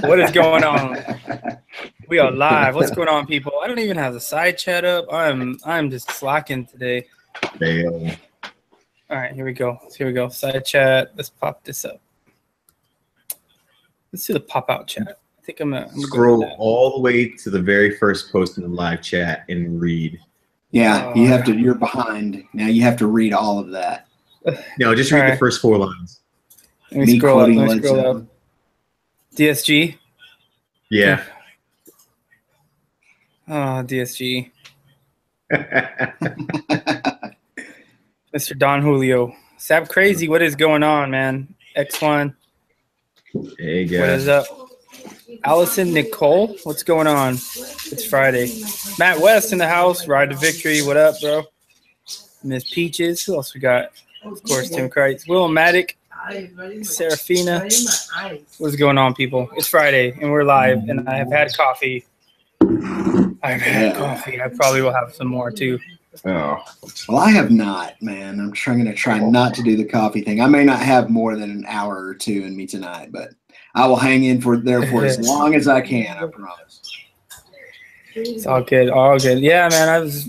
What is going on? We are live. What's going on, people? I don't even have the side chat up. I'm just slacking today. Damn. All right, here we go. Side chat. Let's pop this up. Let's do the pop out chat. I think I'm gonna scroll all the way to the very first post in the live chat and read. Yeah, you have to. You're behind now. You have to read all of that. No, just read the first 4 lines. Let me scroll up. DSG. Yeah. Oh, DSG. Mr. Don Julio. Sap Crazy, what is going on, man? X1. Hey, guys. What is up? Allison Nicole, what's going on? It's Friday. Matt West in the house. Ride to Victory. What up, bro? Miss Peaches. Who else we got? Of course, Tim Kreitz. Will Matic. Serafina. What's going on, people? It's Friday, and we're live, and I have had coffee. I probably will have some more, too. Oh. Well, I have not, man. I'm going to try not to do the coffee thing. I may not have more than an hour or two in me tonight, but I will hang in for as long as I can, I promise. It's all good. All good. Yeah, man, I was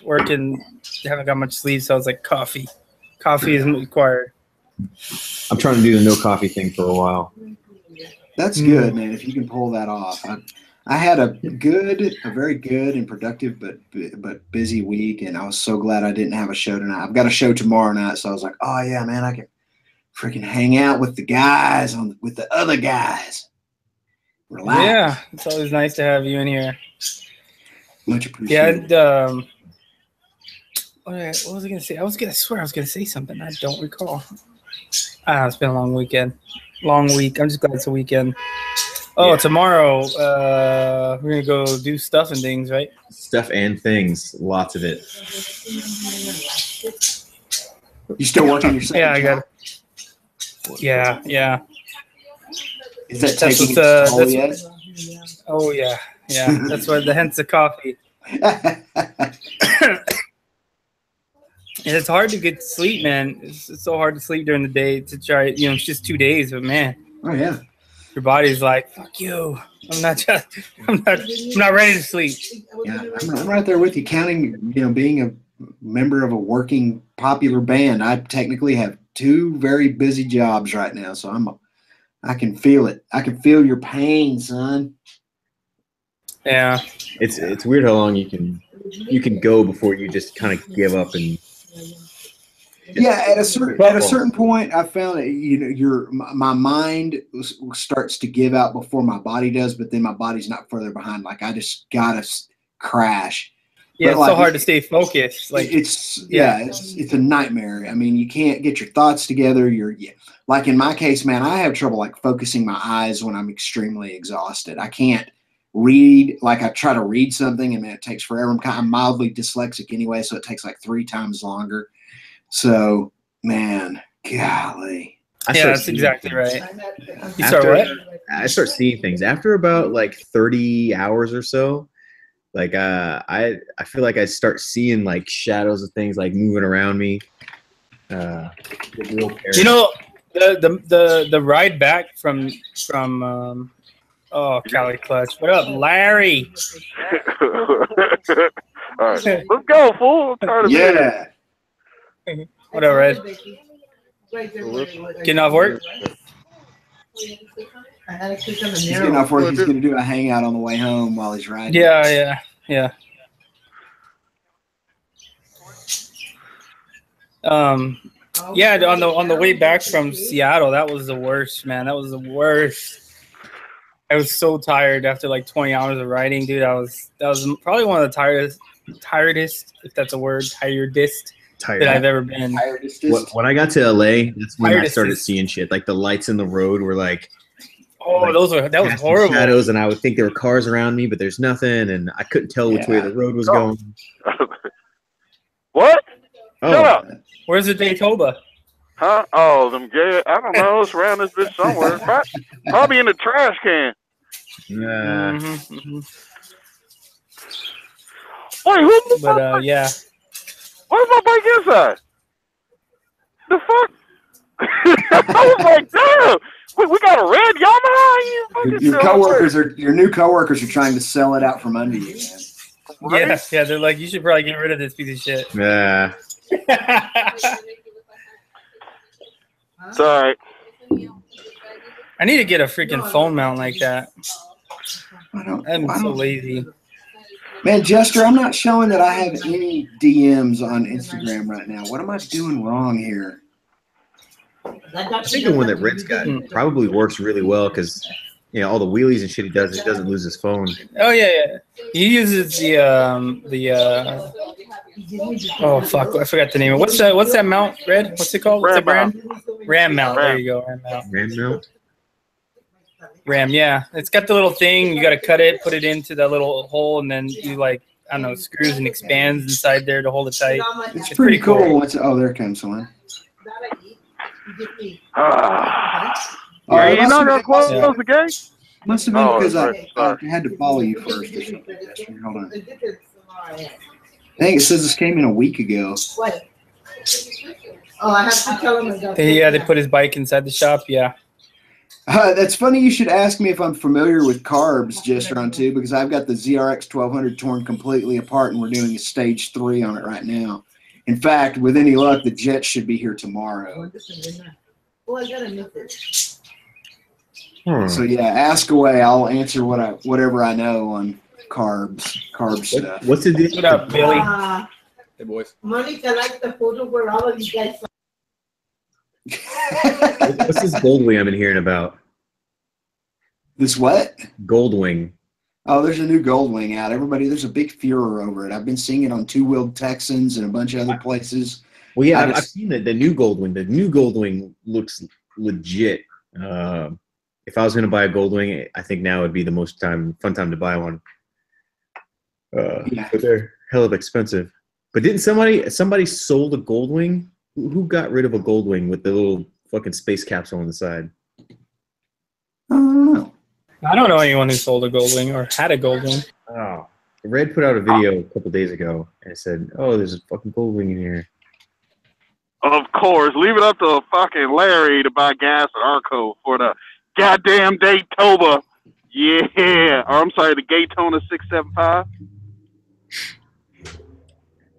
working, haven't got much sleep, so I was like, coffee. Coffee is required. I'm trying to do the no coffee thing for a while. That's good, man, if you can pull that off. I had a very good and productive but busy week, and I was so glad I didn't have a show tonight. I've got a show tomorrow night, so I was like, oh, yeah, man, I can freaking hang out with the guys, with the other guys. Relax. Yeah, it's always nice to have you in here. Much appreciated. Yeah, what was I going to say? I swear I was going to say something. I don't recall. It's been a long weekend. Long week. I'm just glad it's a weekend. Oh, yeah. Tomorrow we're going to go do stuff and things, right? Stuff and things. Lots of it. You still working your second Yeah, I got job? it. Yeah. Is that taking its toll yet? Oh, yeah. That's why hence the coffee. And it's hard to get sleep, man. It's so hard to sleep during the day to try. It's just 2 days, but man. Oh yeah. Your body's like, fuck you. I'm not ready to sleep. Yeah, I'm right there with you. Counting, being a member of a working popular band, I technically have 2 very busy jobs right now, so I can feel it. I can feel your pain, son. Yeah. It's weird how long you can go before you just kind of give up and. Yeah, at a certain point, I found that my mind starts to give out before my body does, but then my body's not further behind. Like I just gotta crash. Yeah, it's so hard to stay focused. Like it's a nightmare. I mean, you can't get your thoughts together. Like in my case, man, I have trouble like focusing my eyes when I'm extremely exhausted. I can't read. Like I try to read something, and man, it takes forever. I'm mildly dyslexic anyway, so it takes like 3 times longer. So, man, golly. That's exactly right. You start what? I start seeing things after about like 30 hours or so. Like I feel like I start seeing like shadows of things like moving around me. The ride back from Cali Clutch. What up, Larry? All right, let's go, fool. I'm tired of yeah. What up, Red? Getting off work? He's getting off work. He's going to do a hangout on the way home while he's riding. Yeah. On the way back from Seattle, that was the worst, man. That was the worst. I was so tired after like 20 hours of riding, dude. That was probably one of the tiredest, if that's a word, tiredest that I've ever been. When I got to LA, that's when I started seeing shit. Like the lights in the road were like, that was horrible. Shadows, and I would think there were cars around me, but there's nothing, and I couldn't tell which way the road was going. What? Oh. Shut up. Where's the Daytona? Huh? Oh, them gay. I don't know. It's around this bitch somewhere. Probably in the trash can. Nah. Wait, who? But yeah. Where's my bike inside? The fuck? I was like, damn, we got a red Yamaha. Your new coworkers are trying to sell it out from under you, man. Right? Yeah, they're like, you should probably get rid of this piece of shit. Yeah. It's all right. I need to get a freaking phone mount like that. I'm so don't- lazy. Man, Jester, I'm not showing that I have any DMs on Instagram right now. What am I doing wrong here? I think the one that Red's got probably works really well because all the wheelies and shit he doesn't lose his phone. Oh yeah. He uses the oh fuck, I forgot the name. What's that mount, Red? What's it called? What's that brand? Ram mount. There you go, Ram mount. Ram mount? Ram, yeah. It's got the little thing. You got to cut it, put it into that little hole, and then you screws and expands inside there to hold it tight. It's pretty cool. Oh, there comes one. Are you not going to close the gate? Must have been because I had to follow you first or something. Hold on. I think it says this came in a week ago. What? Oh, I have to tell him. They put his bike inside the shop, yeah. That's funny you should ask me if I'm familiar with carbs, Jester, on too, because I've got the ZRX 1200 torn completely apart, and we're doing a stage 3 on it right now. In fact, with any luck, the Jet should be here tomorrow. Oh, I gotta miss it. So yeah, ask away. I'll answer whatever I know on carb stuff. What's the deal? What up, Billy? Hey, boys. Monica liked the photo where all of you guys. What's this Goldwing I've been hearing about? This what? Goldwing. Oh, there's a new Goldwing out. Everybody, there's a big furor over it. I've been seeing it on Two Wheeled Texans and a bunch of other places. Well, yeah, I've seen the new Goldwing. The new Goldwing looks legit. If I was going to buy a Goldwing, I think now would be the most fun time to buy one. Yeah. But they're hell of expensive. But didn't somebody sold a Goldwing? Who got rid of a Goldwing with the little fucking space capsule on the side? I don't know. I don't know anyone who sold a Goldwing or had a Goldwing. Oh, Red put out a video a couple days ago and said, "Oh, there's a fucking Goldwing in here." Of course, leave it up to fucking Larry to buy gas at Arco for the goddamn Daytona. Yeah, or I'm sorry, the Daytona 675.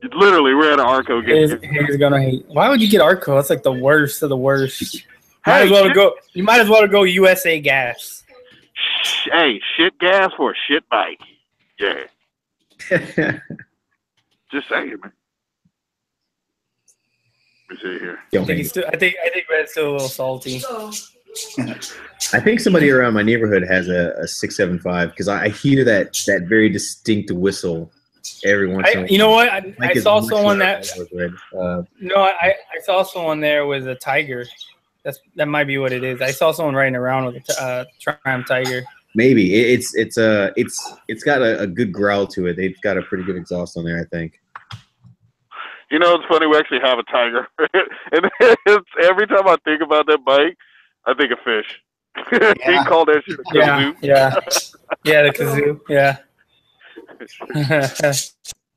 It's literally we're at an Arco game. He's gonna hate. Why would you get Arco? That's like the worst of the worst. Hey, You might as well go USA Gas. Hey, shit gas for a shit bike. Yeah. Just saying, man. Let me see here. I think Red's still a little salty. I think somebody around my neighborhood has a 675 because I hear that very distinct whistle every once in a while. You know what? I saw someone that. I saw someone there with a Tiger. That might be what it is. I saw someone riding around with a Triumph Tiger. Maybe it's got a good growl to it. They've got a pretty good exhaust on there, I think. You know, it's funny. We actually have a Tiger, and every time I think about that bike, I think of fish. Yeah. He called that shit a kazoo. Yeah, the kazoo. Yeah.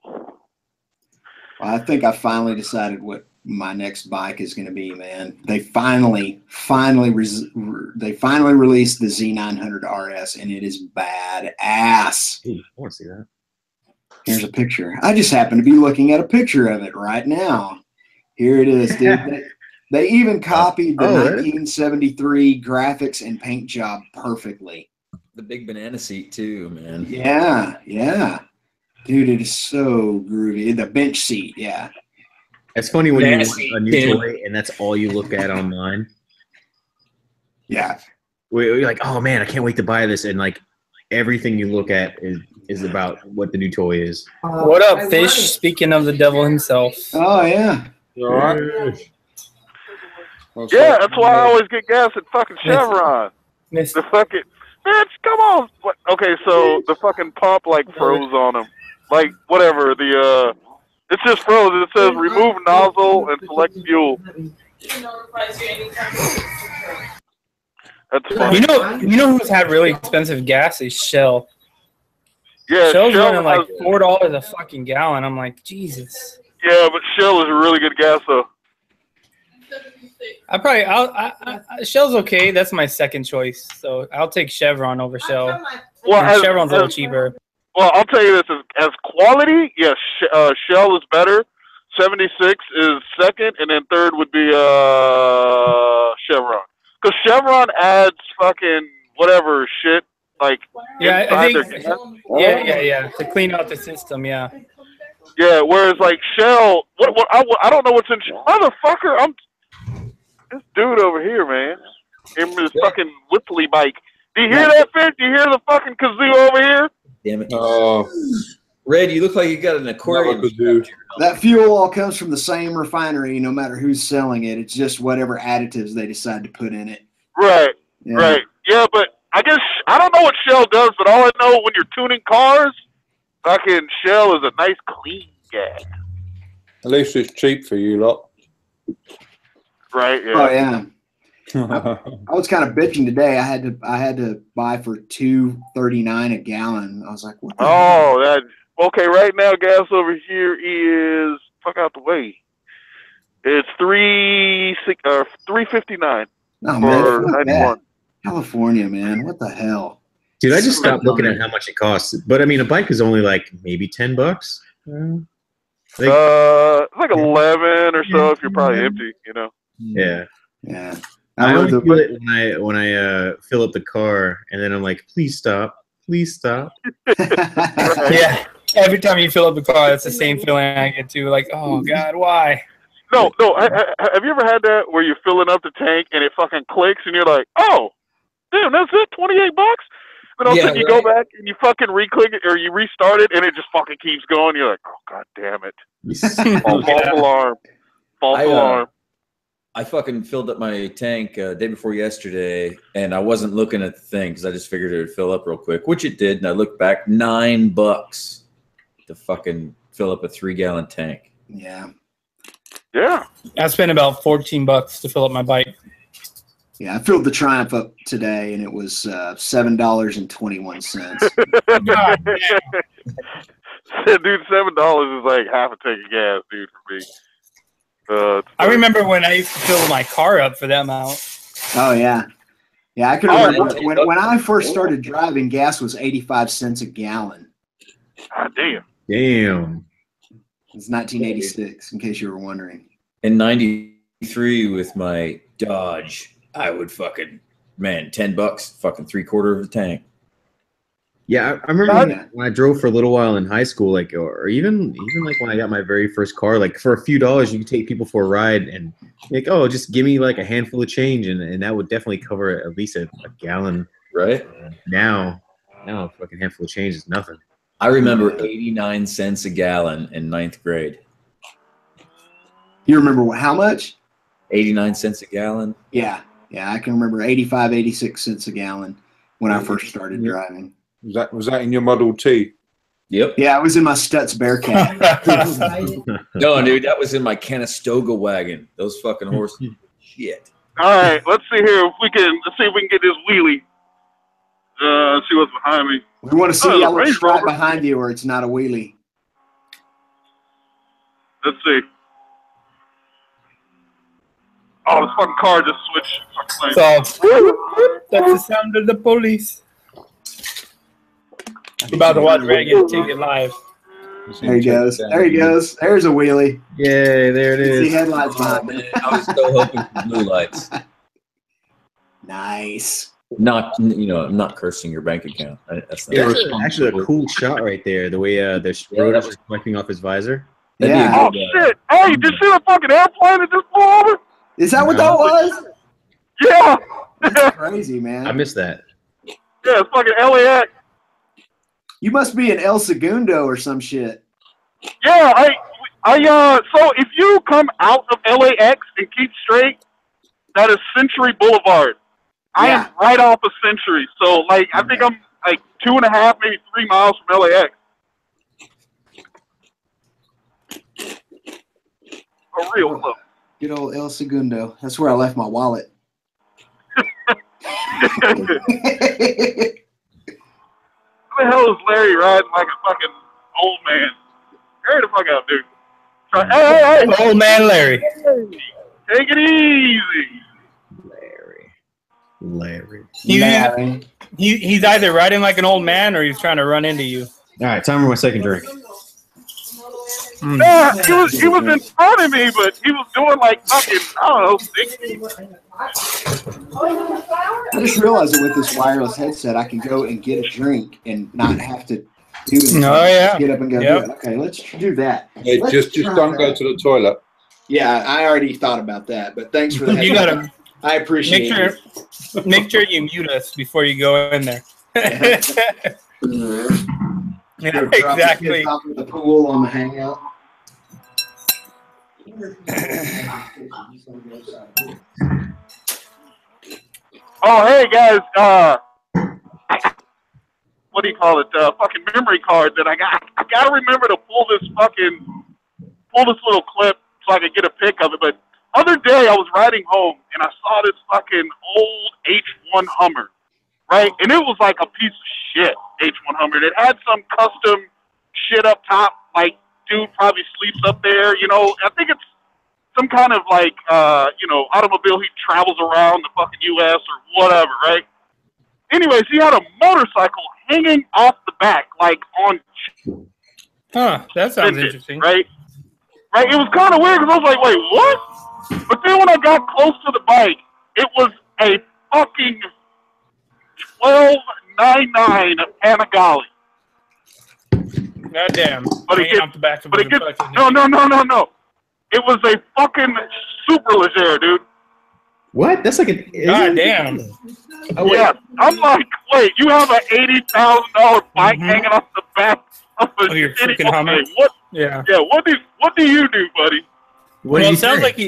Well, I think I finally decided what my next bike is going to be, man. They finally released the Z900 RS, and it is badass. Ooh, I want to see that. Here's a picture. I just happen to be looking at a picture of it right now. Here it is, dude. They even copied the 1973 graphics and paint job perfectly. The big banana seat too, man. Yeah. Dude, it is so groovy. The bench seat, yeah. It's funny when you want a new toy and that's all you look at online. Yeah. You're like, oh man, I can't wait to buy this, and like everything you look at is about what the new toy is. What up, Fish? Speaking of the devil himself. Oh yeah. You all right? Yeah, that's why I always get gas at fucking Chevron. The fucking bitch, come on. Okay, so the fucking pump like froze on him. Like whatever it's just froze. It says remove nozzle and select fuel. That's funny. You know who's had really expensive gas is Shell. Yeah, Shell's Shell running like $4 a fucking gallon. I'm like, Jesus. Yeah, but Shell is a really good gas though. Shell's okay. That's my second choice. So I'll take Chevron over Shell. Well, Chevron's a little cheaper. Well, I'll tell you this: as quality, yes, Shell is better. 76 is second, and then third would be Chevron. Because Chevron adds fucking whatever shit like inside their gas. Yeah. To clean out the system, yeah. Yeah, whereas like Shell, I don't know what's in motherfucker. This dude over here, man, in this fucking Whitley bike. Do you hear that, Fitz? Do you hear the fucking kazoo over here? Damn it! Oh, Red, you look like you got an aquarium. That fuel all comes from the same refinery, no matter who's selling it. It's just whatever additives they decide to put in it. Right. Right. Yeah, but I guess I don't know what Shell does, but all I know when you're tuning cars, fucking Shell is a nice clean gas. At least it's cheap for you lot. Right. Yeah. Oh yeah. I was kind of bitching today. I had to buy for $2.39 a gallon. I was like, what the hell? That okay. Right now, gas over here is fuck out the way. It's $3.59 for 91. California, man, what the hell? Dude, I just stopped looking at how much it costs. But I mean, a bike is only like maybe $10. It's like 11 or so if you're probably empty, you know. Yeah. Yeah. I only feel it when I fill up the car, and then I'm like, please stop, please stop. Yeah. Every time you fill up the car, it's the same feeling I get too. Like, oh God, why? No. Have you ever had that where you're filling up the tank and it fucking clicks and you're like, oh, damn, that's it, $28? Then all of a sudden you go back and you fucking re-click it or you restart it and it just fucking keeps going. You're like, oh God damn it. False alarm. False alarm. I fucking filled up my tank day before yesterday, and I wasn't looking at the thing because I just figured it would fill up real quick, which it did. And I looked back, $9 to fucking fill up a 3-gallon tank. Yeah. Yeah. I spent about $14 to fill up my bike. Yeah, I filled the Triumph up today, and it was $7.21. Dude, $7 is like half a tank of gas, dude, for me. I remember when I used to fill my car up for that amount. Oh yeah, yeah. I can remember when I first started driving, gas was 85 cents a gallon. God damn. Damn. It's 1986, in case you were wondering. In '93, with my Dodge, I would fucking $10, fucking 3/4 of a tank. Yeah, I remember when I drove for a little while in high school, like, or even like when I got my very first car, like for a few dollars, you could take people for a ride and like, oh, just give me like a handful of change, and that would definitely cover at least a gallon. Right. Now a fucking handful of change is nothing. I remember 89 cents a gallon in 9th grade. You remember how much? 89 cents a gallon. Yeah, I can remember 85, 86 cents a gallon when I first started driving. Was that in your Model T? Yep. Yeah, I was in my Stutz Bearcat. No, dude, that was in my Conestoga wagon. Those fucking horses. Shit. All right, let's see here if we can get this wheelie. See what's behind me. We want to see what's right behind you, or it's not a wheelie. Let's see. Oh, this fucking car just switched. That's the sound of the police. I'm about to watch Red get a ticket live. There he goes. There he goes. There's a wheelie. Yay, there it is. See headlights behind me. I was so hoping for blue lights. Nice. Not, I'm not cursing your bank account. That's actually a cool shot right there. The way the rotor was reflecting off his visor. Yeah. Oh shit! Hey, did you see the fucking airplane that just flew over? Is that what that was? Yeah. That's crazy, man. I missed that. Yeah, it's fucking LAX. You must be in El Segundo or some shit. Yeah, so if you come out of LAX and keep straight, that is Century Boulevard. I am right off of Century. So, like, I think I'm like 2.5, maybe 3 miles from LAX. For real close. Good old El Segundo. That's where I left my wallet. Who the hell is Larry riding like a fucking old man? Hurry the fuck out, dude. Hey. Old man Larry. Take it easy. Larry. He's either riding like an old man or he's trying to run into you. All right, time for my second drink. Yeah, he was in front of me, but he was doing like fucking, I don't know, 60. I just realized that with this wireless headset, I can go and get a drink and not have to do anything. Yeah. Get up and go do it. Okay, let's do that. Yeah, just don't go to the toilet. Yeah, I already thought about that, but thanks for the heads You up. gotta I appreciate it. make sure you mute us before you go in there. Yeah, exactly. Top of the pool on the hangout. Oh, hey guys, what do you call it? Fucking memory card that I gotta remember to pull this little clip so I could get a pic of it. But other day I was riding home and I saw this fucking old H1 Hummer, right? And it was like a piece of shit H1 Hummer. It had some custom shit up top, like dude probably sleeps up there, you know. I think it's some kind of like, automobile he travels around the fucking U.S. or whatever, right? Anyways, he had a motorcycle hanging off the back, like on. Huh, that sounds interesting. Right? Right? It was kind of weird because I was like, wait, what? But then when I got close to the bike, it was a fucking 1299 Panigale. Goddamn. But it off the back of no. It was a fucking Superleggere, dude. What? That's like a goddamn. Oh, yeah, I'm like, wait, you have an $80,000 bike hanging off the back of a your shitty freaking Hummer. What? Yeah. Yeah. What do you do, buddy? What Well, it sounds like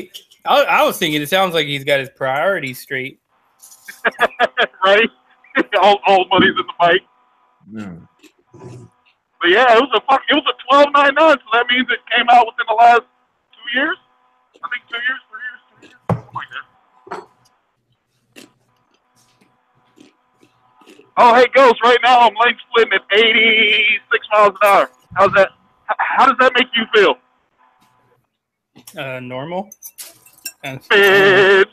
I was thinking it sounds like he's got his priorities straight. Right? all money's in the bike. No. But yeah, it was a $12.99, so that means it came out within the last 2 years. I think 2 years, 3 years, something like that. Oh, hey, Ghost, right now I'm lane splitting at 86 miles an hour. How's that? How does that make you feel? Normal. Bitch.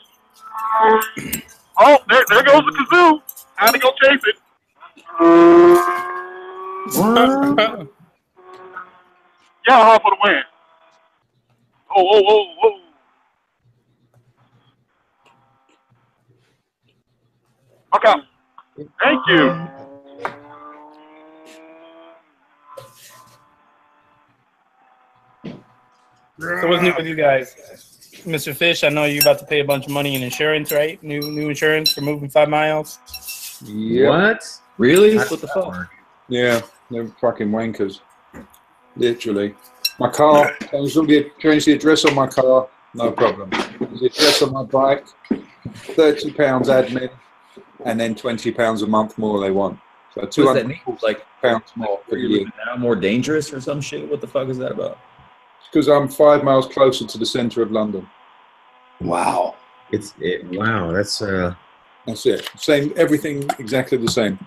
Oh, there goes the kazoo. Time to go chase it. Yeah, off for the win. Oh. Okay. Thank you. So what's new with you guys? Mr. Fish, I know you're about to pay a bunch of money in insurance, right? New insurance for moving 5 miles. Yep. What? Really? What the fuck? Yeah, they're fucking wankers. Literally. My car, change the address on my car, no problem. The address on my bike, £30 admin, and then £20 a month more they want. So £200 like pounds more for you. Now more dangerous or some shit? What the fuck is that about? Because I'm 5 miles closer to the centre of London. Wow. Wow, that's it. Same, everything exactly the same.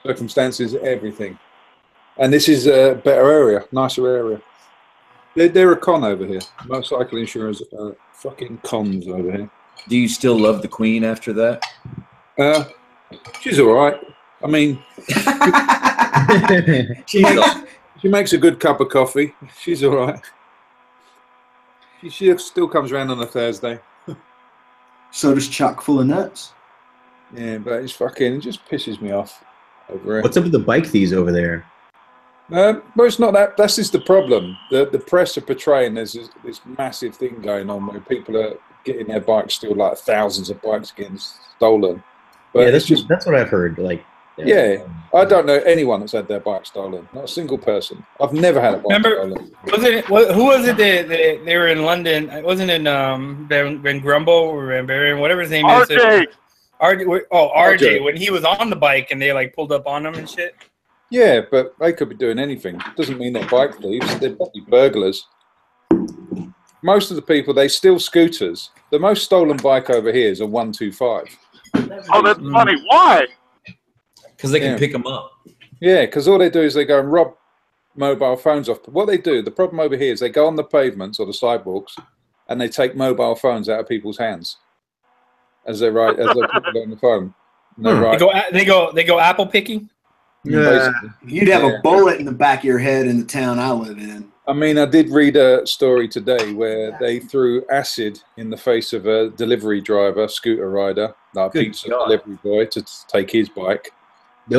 Circumstances, everything. And this is a better area, nicer area. They're a con over here. Motorcycle insurers are fucking cons over here. Do you still love the Queen after that? She's all right. I mean, she makes a good cup of coffee. She's all right. She still comes around on a Thursday. So does chock full of nuts. Yeah, but it just pisses me off over it. What's up with the bike thieves over there? Well, it's not that. That's just the problem. The press are portraying there's this massive thing going on where people are getting their bikes still, like thousands of bikes getting stolen. But yeah, that's what I've heard. Like, yeah, I don't know anyone that's had their bike stolen. Not a single person. I've never had a bike stolen. Who was it that they were in London? It wasn't in Van Grumble or Van Buren, whatever his name is. RJ. When he was on the bike and they like pulled up on him and shit. Yeah, but they could be doing anything. Doesn't mean they're bike thieves. They're probably burglars. Most of the people, they steal scooters. The most stolen bike over here is a 125. Oh, that's funny. Why? Because they can pick them up. Yeah, because all they do is they go and rob mobile phones off. What they do, the problem over here is they go on the pavements or the sidewalks and they take mobile phones out of people's hands as they write as they're talking on the phone. And They go apple picking. Basically. You'd have a bullet in the back of your head in the town I live in. I mean, I did read a story today where they threw acid in the face of a delivery driver, scooter rider, like a pizza delivery boy, to take his bike. It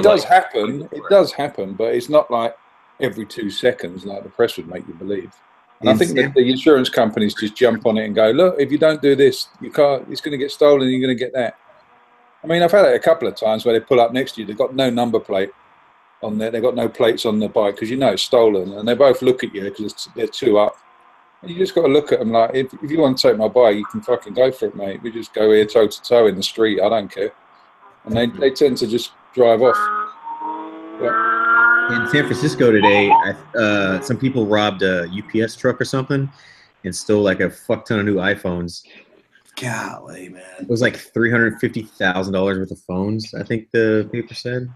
does happen. It does happen, but it's not like every 2 seconds, like the press would make you believe. And I think that the insurance companies just jump on it and go, look, if you don't do this, your car it's going to get stolen. You're going to get that. I mean, I've had it a couple of times where they pull up next to you. They've got no number plate on there. They've got no plates on the bike because you know it's stolen. And they both look at you because they're two up. And you just got to look at them like, if you want to take my bike, you can fucking go for it, mate. We just go here toe to toe in the street. I don't care. And they tend to just drive off. In San Francisco today, some people robbed a UPS truck or something and stole like a fuck ton of new iPhones. Golly, man. It was like $350,000 worth of phones, I think the paper said.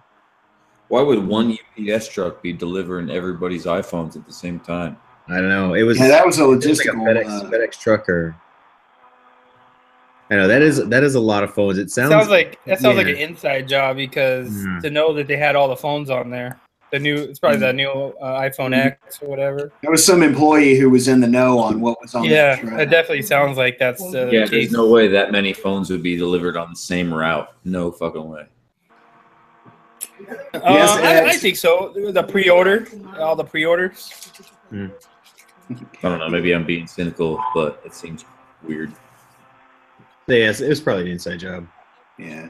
Why would one UPS truck be delivering everybody's iPhones at the same time? I don't know. It was that was a logistical like a FedEx truck or. I know that is a lot of phones. It sounds like an inside job because to know that they had all the phones on there. It's probably the new iPhone X or whatever. There was some employee who was in the know on what was on. Yeah, it definitely sounds like that's the case. There's no way that many phones would be delivered on the same route. No fucking way. I think so. All the pre-orders. I don't know. Maybe I'm being cynical, but it seems weird. Yes, it was probably an inside job. Yeah.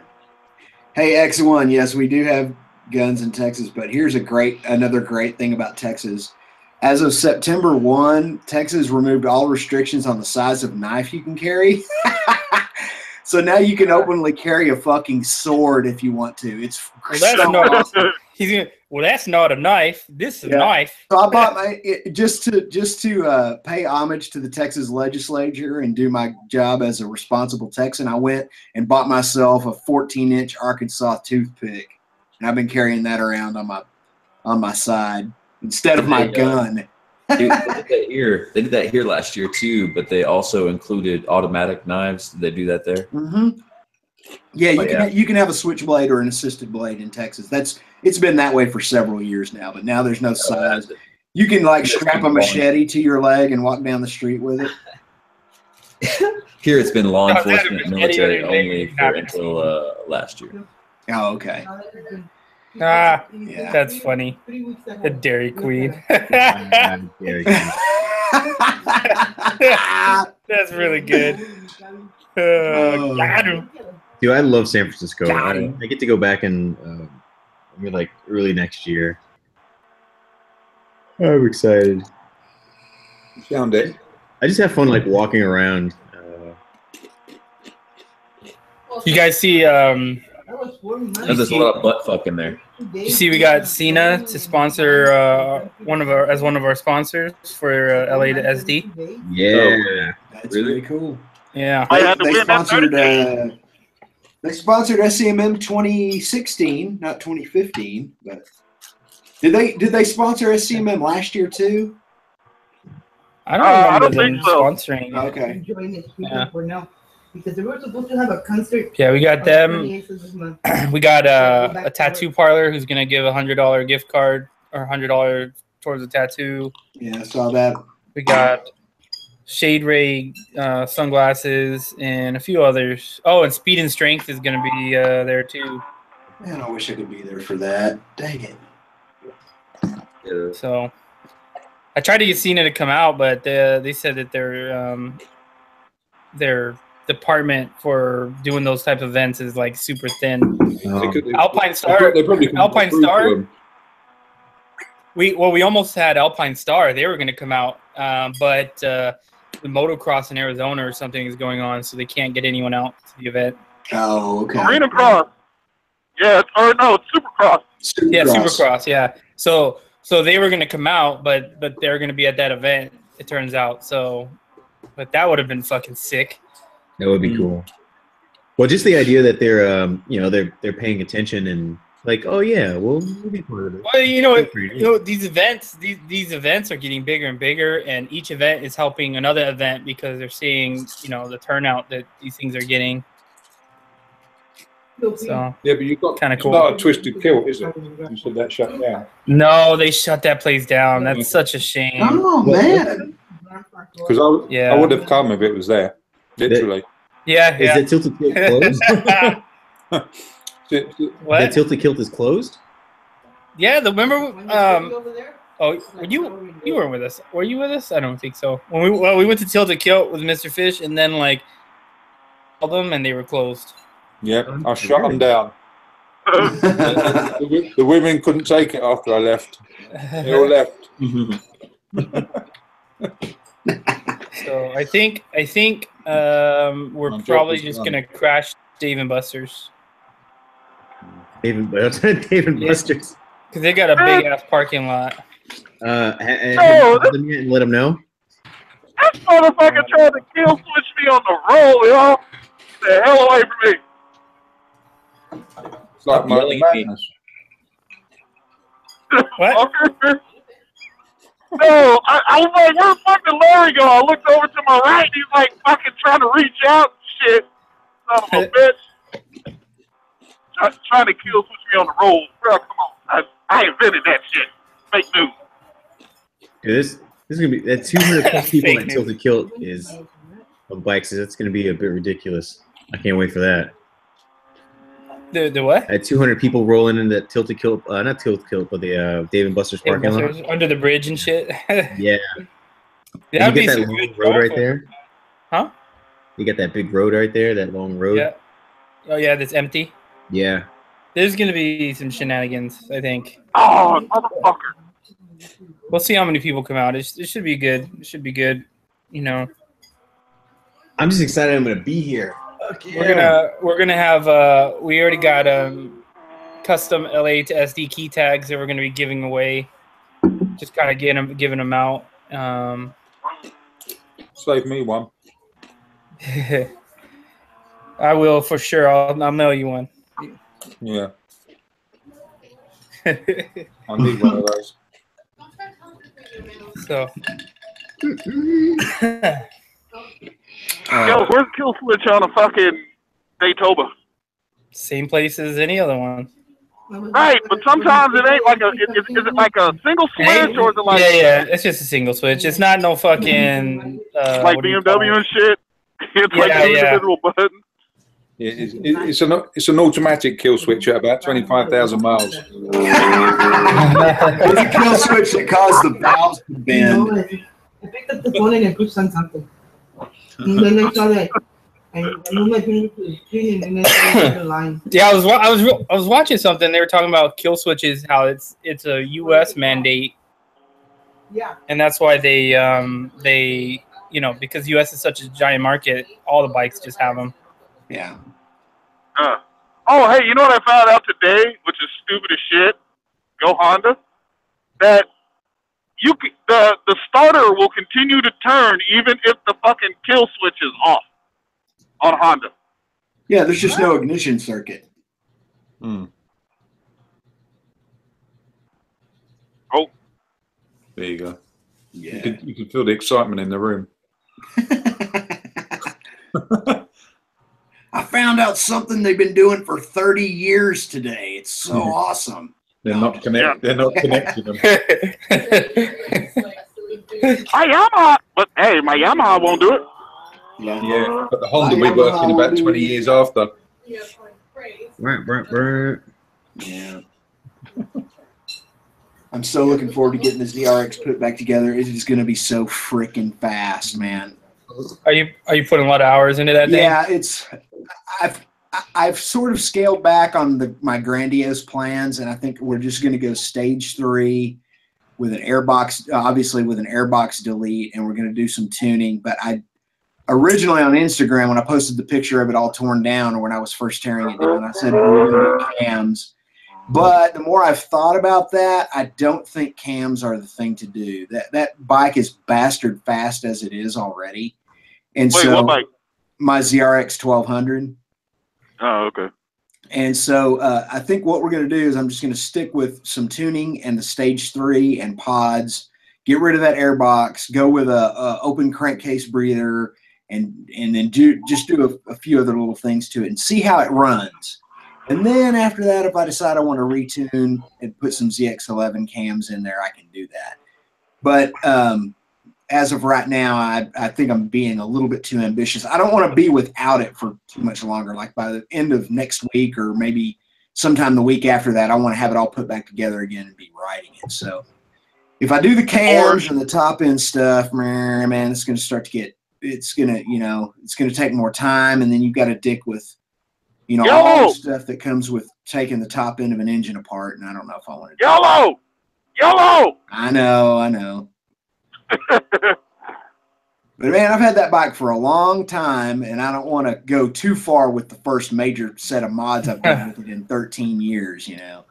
Hey, X1. Yes, we do have guns in Texas, but here's another great thing about Texas. As of September 1, Texas removed all restrictions on the size of knife you can carry. So now you can openly carry a fucking sword if you want to. It's awesome. That's not a knife. This is a knife. So I bought just to pay homage to the Texas legislature and do my job as a responsible Texan. I went and bought myself a 14-inch Arkansas toothpick, and I've been carrying that around on my side instead of my gun. Dude, they did that here last year too, but they also included automatic knives. Did they do that there? Mm-hmm. Yeah, you can have a switchblade or an assisted blade in Texas. It's been that way for several years now, but now there's no size. You can strap a machete to your leg and walk down the street with it. Here it's been law enforcement, military only until last year. Oh, okay. That's funny. The Dairy Queen. That's really good. Dude, I love San Francisco. I get to go back in like early next year. I'm excited. Found it. I just have fun like walking around. You guys see? There's a lot of butt fuck in there. You see, we got Sena to sponsor one of our sponsors for LA to SD. Yeah, that's really cool. Yeah, they sponsored SCMM 2016, not 2015. But did they sponsor SCMM last year too? I don't remember them sponsoring. Okay. Yeah. Because they were supposed to have a concert. Yeah, we got them. We got a tattoo parlor who's gonna give $100 gift card or $100 towards a tattoo. Yeah, I saw that. We got Shade Ray sunglasses and a few others. Oh, and Speed and Strength is gonna be there too. Man, I wish I could be there for that. Dang it. Yeah. So I tried to get Cena to come out, but they said that their department for doing those type of events is like super thin. Alpine Star. We almost had Alpine Star. They were going to come out, but the motocross in Arizona or something is going on, so they can't get anyone out to the event. Oh, okay. Arena Cross. Yeah, it's Supercross. Yeah, Supercross. Yeah. So they were going to come out, but they're going to be at that event. It turns out. So, but that would have been fucking sick. That would be cool. Well, just the idea that they're paying attention and Like, oh yeah, we'll be part of it. Well, these events are getting bigger and bigger, and each event is helping another event because they're seeing, the turnout that these things are getting. So yeah, but you've got kind of cool. Not a Twisted Kilt, is it? You said that shut down. No, they shut that place down. That's such a shame. Oh man. Because I would have come if it was there. Literally. Yeah. Is the Tilted Kilt closed? What? The Tilted Kilt is closed? Yeah, remember you weren't with us. Were you with us? I don't think so. When we went to Tilted Kilt with Mr. Fish, and then called them and they were closed. Yep, I shut them down. The women couldn't take it after I left. They all left. So I think we're probably just gonna crash Dave and Buster's. Dave and Buster's. Because they got a big ass parking lot. Have you called them yet and let them know? This motherfucker tried to kill switch me on the roll, y'all. Get the hell away from me. It's like my madness. What? No, I was like, where'd fucking Larry go? I looked over to my right, and he's like fucking trying to reach out and shit. Son of a bitch. Trying to kill switch me on the roll. Bro, come on. I invented that shit. Fake news. Dude, this is gonna be that 200 plus people that Tilted Kilt is on bikes. That's gonna be a bit ridiculous. I can't wait for that. The what? I had 200 people rolling in that Tilted Kilt, not Tilted Kilt, but the Dave and Buster's parking lot. Under the bridge and shit. Yeah. That'd you be get that long road right there. Huh? You got that big road right there, that long road. Yeah. Oh yeah, that's empty. Yeah. There's gonna be some shenanigans, I think. Oh, motherfucker. We'll see how many people come out. It should be good. It should be good. I'm just excited I'm gonna be here. We're gonna have we already got custom LA to SD key tags that we're gonna be giving away. Just kind of giving them out. Save me one. I will for sure. I'll mail you one. Yeah. I need one of those. So. Yo, where's Kill Switch on a fucking Daytona? Same place as any other one. Right, but sometimes it ain't like is it like a single switch or is it like yeah, it's just a single switch. It's not no fucking like BMW and shit. It's like two individual buttons. Yeah, it's an automatic kill switch at about 25,000 miles. It's a kill switch that caused the valves to bend. I picked up the phone and I pushed on something. And then I saw that. I moved my finger to the screen and then I saw the line. Yeah, I was watching something. They were talking about kill switches, how it's a U.S. mandate. Yeah. And that's why they because U.S. is such a giant market, all the bikes just have them. Yeah. Oh, hey, you know what I found out today, which is stupid as shit? Go Honda. That the starter will continue to turn even if the fucking kill switch is off on Honda. Yeah, there's just no ignition circuit. Hmm. Oh. There you go. Yeah. You can feel the excitement in the room. I found out something they've been doing for 30 years today. It's so awesome. They're not connected. They're not connecting them. My Yamaha, but hey, my Yamaha won't do it. Yeah, but the Honda will be working about 20 years after. Yeah. I'm so looking forward to getting this DRX put back together. It is going to be so freaking fast, man. Are you putting a lot of hours into that thing? Yeah, I've sort of scaled back on my grandiose plans, and I think we're just going to go stage 3 with an airbox, obviously with an airbox delete, and we're going to do some tuning. But I originally on Instagram, when I posted the picture of it all torn down, or when I was first tearing it down, I said we're going to do cams. But the more I've thought about that, I don't think cams are the thing to do. That bike is bastard fast as it is already. And Wait, so what bike? My ZRX 1200. Oh, okay. And so I think what we're going to do is I'm just going to stick with some tuning and the stage 3 and pods, get rid of that air box, go with a open crankcase breather, and then do a few other little things to it and see how it runs. And then after that, if I decide I want to retune and put some ZX11 cams in there, I can do that. But as of right now, I think I'm being a little bit too ambitious. I don't want to be without it for too much longer. Like by the end of next week or maybe sometime the week after that, I want to have it all put back together again and be writing it. So if I do the cams and the top end stuff, man, it's going to start to get, it's going to take more time. And then you've got to dick with, all the stuff that comes with taking the top end of an engine apart. And I don't know if I want to do that. YOLO! I know. But man, I've had that bike for a long time, and I don't want to go too far with the first major set of mods I've done with it in 13 years, Yeah,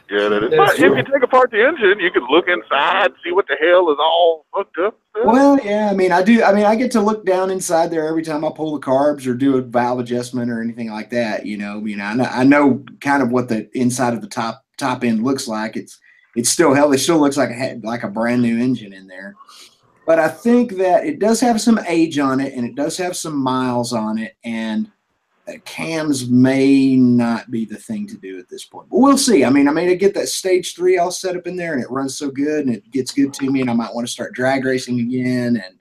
that is. But if you take apart the engine, you can look inside, see what the hell is all hooked up. Well, yeah, I do. I get to look down inside there every time I pull the carbs or do a valve adjustment or anything like that. I know kind of what the inside of the top end looks like. It's still healthy. It still looks like a brand new engine in there. But I think that it does have some age on it, and it does have some miles on it, and cams may not be the thing to do at this point. But we'll see. I get that stage 3 all set up in there, and it runs so good, and it gets good to me, and I might want to start drag racing again. And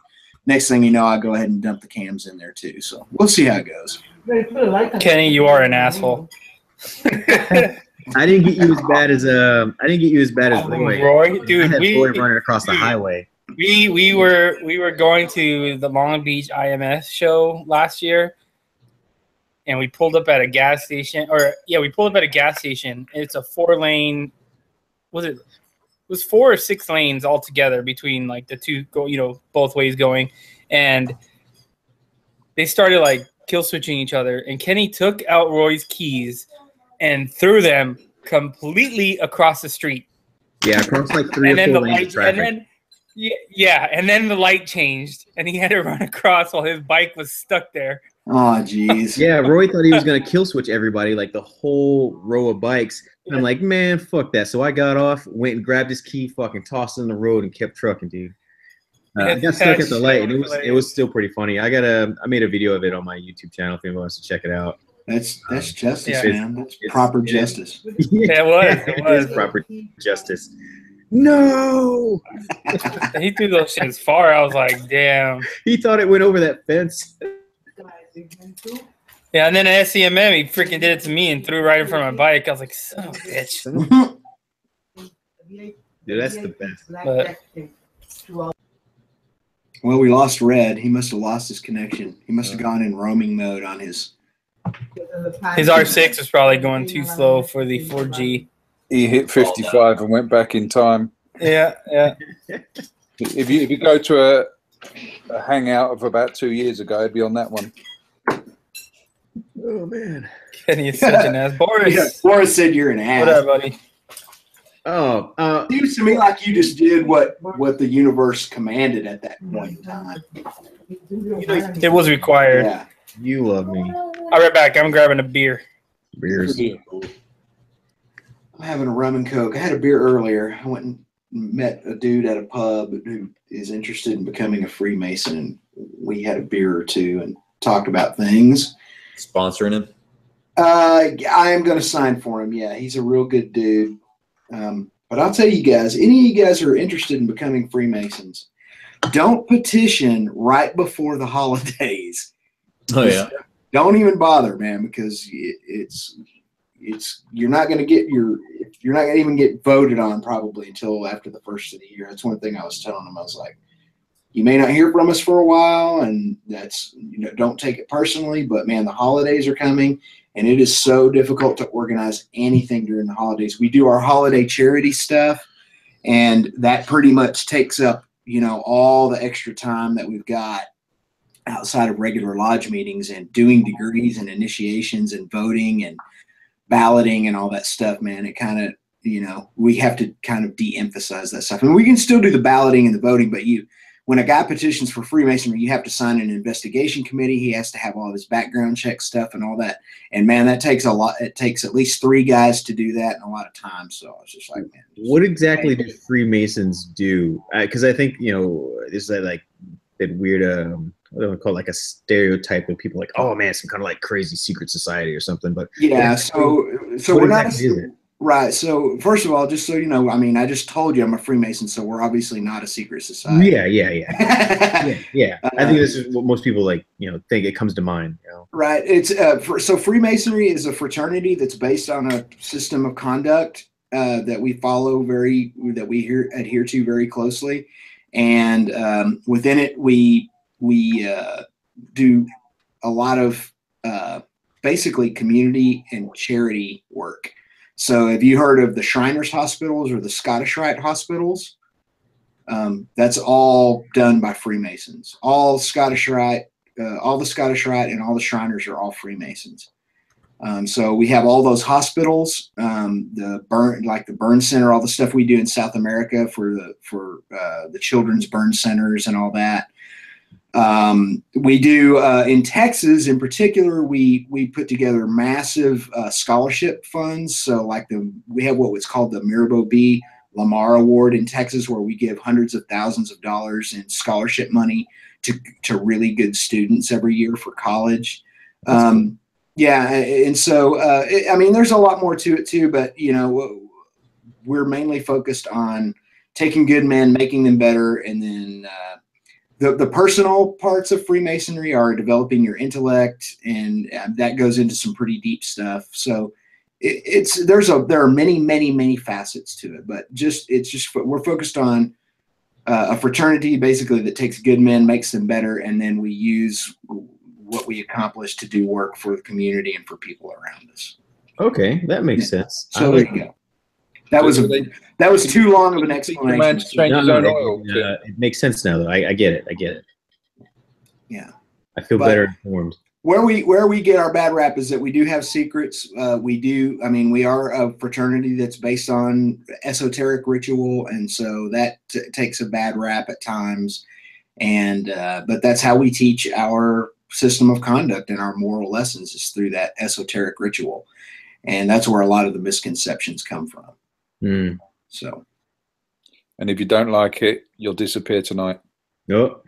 next thing you know, I'll go ahead and dump the cams in there too. So we'll see how it goes. Kenny, you are an asshole. I didn't get you as bad as Roy. Roy, dude, Roy running across the highway. We were going to the Long Beach IMS show last year, and we pulled up at a gas station. It's a 4-lane. It was 4 or 6 lanes altogether between like the two both ways going, and they started like kill switching each other. And Kenny took out Roy's keys and threw them completely across the street. Yeah, across like 3 or 4 lanes of traffic. And then the light changed, and he had to run across while his bike was stuck there. Oh, jeez. Yeah, Roy thought he was going to kill switch everybody, like the whole row of bikes. And I'm like, man, fuck that. So I got off, went and grabbed his key, fucking tossed it in the road, and kept trucking, dude. I got stuck at the light, and it was still pretty funny. I made a video of it on my YouTube channel if anyone wants to check it out. That's justice, man. That's proper justice. Yeah, it was proper justice. No, he threw those shits far. I was like, damn. He thought it went over that fence. Yeah, and then at SCMM, he freaking did it to me and threw right in front of my bike. I was like, son of a bitch. Dude, that's the best. But, well, we lost Red. He must have lost his connection. He must have gone in roaming mode on his R6 was probably going too slow for the 4G. He hit 55 and went back in time. Yeah. If you go to a hangout of about 2 years ago, it'd be on that one. Oh man, Kenny is such an ass. Boris. Yeah, Boris said you're an ass. What up, buddy? It seems to me like you just did what the universe commanded at that point in time. It was required. Yeah. You love me. I'll be right back. I'm grabbing a beer. Beers. I'm having a rum and coke. I had a beer earlier. I went and met a dude at a pub who is interested in becoming a Freemason, and we had a beer or two and talked about things. Sponsoring him? I am going to sign for him. Yeah, he's a real good dude. But I'll tell you guys, any of you guys who are interested in becoming Freemasons, don't petition right before the holidays. Oh yeah. Don't even bother, man, because you're not going to even get voted on probably until after the first of the year. That's one thing I was telling them. I was like, you may not hear from us for a while, and that's, don't take it personally, but man, the holidays are coming, and it is so difficult to organize anything during the holidays. We do our holiday charity stuff, and that pretty much takes up, all the extra time that we've got outside of regular lodge meetings and doing degrees and initiations and voting and balloting and all that stuff, man. It kind of, we have to kind of de-emphasize that stuff. And we can still do the balloting and the voting, but when a guy petitions for Freemasonry, you have to sign an investigation committee. He has to have all of his background check stuff and all that. And man, that takes a lot. It takes at least 3 guys to do that and a lot of time. So I was just like, man. What exactly do Freemasons do? Because I think, you know, there's like that weird, what do I call it, like a stereotype of people like, oh man, some kind of like crazy secret society or something. But yeah, so we're not. Right. So first of all, just so you know, I mean, I just told you I'm a Freemason, so we're obviously not a secret society. Yeah. I think this is what most people like, you know, think it comes to mind. You know? Right. It's so Freemasonry is a fraternity that's based on a system of conduct that we follow that we adhere to very closely, and within it we do a lot of basically community and charity work. So have you heard of the Shriners Hospitals or the Scottish Rite Hospitals? That's all done by Freemasons. All the Scottish Rite and all the Shriners are all Freemasons. So we have all those hospitals, the burn center, all the stuff we do in South America for the children's burn centers and all that. We do in Texas in particular, we put together massive scholarship funds. So like we have what's called the Mirabeau B. Lamar Award in Texas, where we give hundreds of thousands of dollars in scholarship money to really good students every year for college. Yeah, and so I mean, there's a lot more to it too, but you know, we're mainly focused on taking good men, making them better, and then the personal parts of Freemasonry are developing your intellect, and that goes into some pretty deep stuff. So there are many facets to it, but we're focused on a fraternity basically that takes good men, makes them better, and then we use what we accomplish to do work for the community and for people around us. Okay, that makes sense. So there you go. That was too long of an explanation. It makes sense now, though. I get it. Yeah, I feel better informed. Where we get our bad rap is that we do have secrets. We are a fraternity that's based on esoteric ritual, and so that takes a bad rap at times. And but that's how we teach our system of conduct and our moral lessons, is through that esoteric ritual, and that's where a lot of the misconceptions come from. So, and if you don't like it, you'll disappear tonight. No.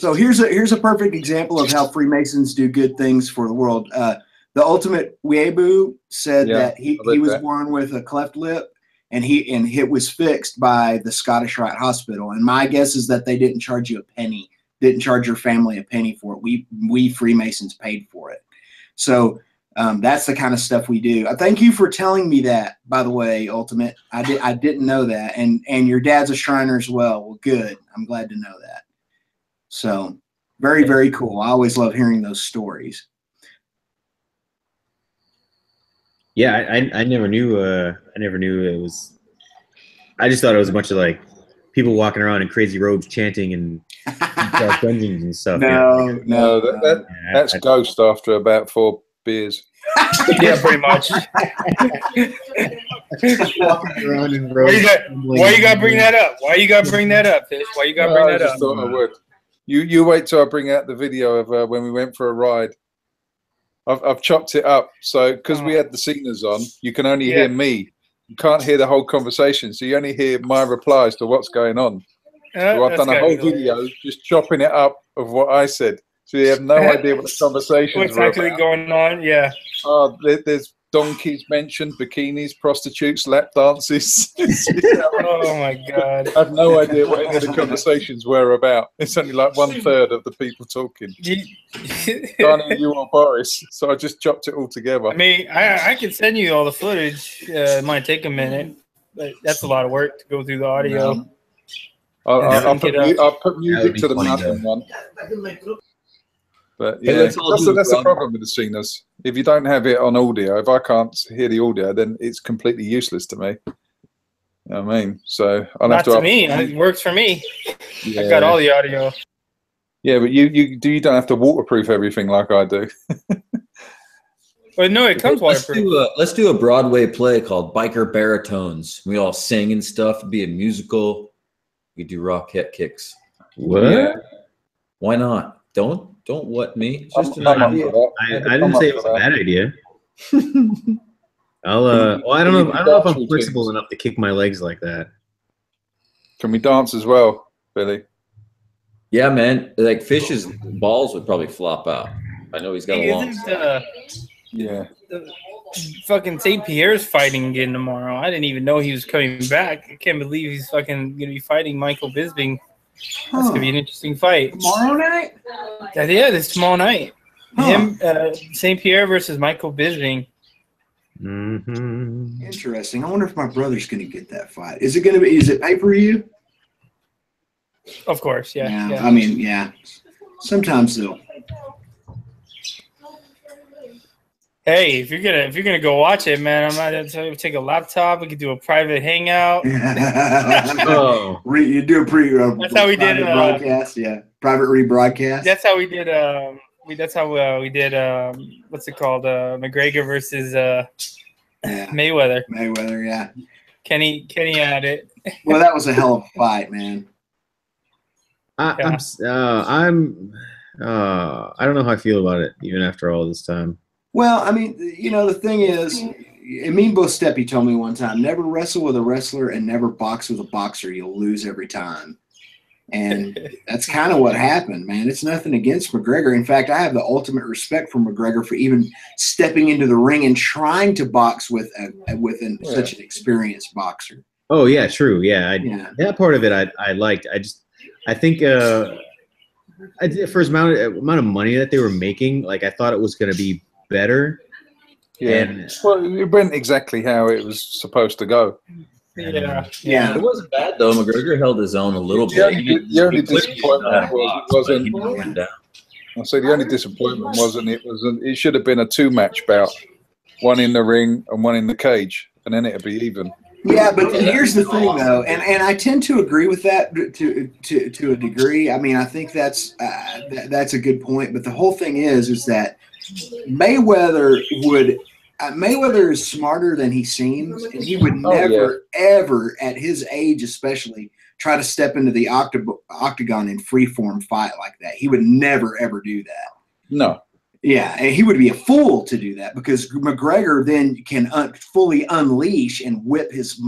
So here's a perfect example of how Freemasons do good things for the world. The ultimate Weeaboo said that he was born with a cleft lip, and it was fixed by the Scottish Rite Hospital. And my guess is that they didn't charge you a penny, didn't charge your family a penny for it. We Freemasons paid for it. So that's the kind of stuff we do. Thank you for telling me that, by the way, Ultimate. I didn't know that. And your dad's a Shriner as well. Well, good. I'm glad to know that. So very, very cool. I always love hearing those stories. Yeah, I never knew it was. I just thought it was a bunch of like people walking around in crazy robes chanting and dungeons and stuff. No, that's Ghost after about 4 beers. Yeah, pretty much. Walking around in robes. Why you gotta bring that up? Why you gotta bring that up, Fish? Why you gotta bring that up? I just thought I would. You wait till I bring out the video of when we went for a ride. I've chopped it up, so because we had the Senas on, you can only hear me. You can't hear the whole conversation, so you only hear my replies to what's going on. So I've done a whole video just chopping it up of what I said, so you have no idea what the conversations what's actually going on. Yeah. There's donkeys mentioned, bikinis, prostitutes, lap dances. Oh my God! I have no idea what any of the conversations were about. It's only like 1/3 of the people talking. Danny, you or Boris, so I just chopped it all together. I mean, I can send you all the footage. It might take a minute, but that's a lot of work to go through the audio. I'll put music to the mountain one. But yeah, that's the problem with the Senas. If you don't have it on audio, if I can't hear the audio, then it's completely useless to me. You know what I mean? So I'll have to. Not to me. It works for me. Yeah. I've got all the audio. Yeah, but you don't have to waterproof everything like I do. But no, it comes waterproof. Let's do a Broadway play called Biker Baritones. We all sing and stuff. It'd be a musical. We do rocket kicks. What? Yeah. Why not? Don't what me? Just an I'm up idea. for that. I didn't say it was a bad idea. I'll well, I don't know if I'm flexible enough to kick my legs like that. Can we dance as well, Billy? Yeah, man. Like Fish's balls would probably flop out. I know he's got a long. Yeah. Fucking St. Pierre's fighting again tomorrow. I didn't even know he was coming back. I can't believe he's fucking gonna be fighting Michael Bisping. That's gonna be an interesting fight. Tomorrow night? Yeah, this tomorrow night. Him, St. Pierre versus Michael Bisping. Mm-hmm. Interesting. I wonder if my brother's gonna get that fight. Is it pay-per-view? Of course, yeah. I mean, yeah. Sometimes they'll. Hey, if you're gonna go watch it, man, I'm not gonna take a laptop. We could do a private hangout. Oh, You do a That's how we did broadcast. Yeah, private rebroadcast. That's how we did. That's how we did. What's it called? McGregor versus Mayweather. Mayweather, yeah. Kenny had it. Well, that was a hell of a fight, man. I don't know how I feel about it even after all this time. Well, I mean, the thing is, Amin Bostepi told me one time, never wrestle with a wrestler and never box with a boxer. You'll lose every time. And that's kind of what happened, man. It's nothing against McGregor. In fact, I have the ultimate respect for McGregor for even stepping into the ring and trying to box with such an experienced boxer. Oh, yeah, true. Yeah, that part of it I liked. I think for his amount of money that they were making, like I thought it was going to be better. Yeah. Well, it went exactly how it was supposed to go. Yeah. It wasn't bad though. McGregor held his own a little bit. The only disappointment wasn't. I say the only disappointment wasn't. It should have been a 2-match bout, one in the ring and one in the cage, and then it'd be even. Yeah, but here's the thing, though, and I tend to agree with that to a degree. I mean, I think that's a good point. But the whole thing is that Mayweather is smarter than he seems, and he would never, ever, at his age especially, try to step into the octagon in freeform fight like that. He would never, ever do that. No. Yeah, and he would be a fool to do that because McGregor then can fully unleash and whip his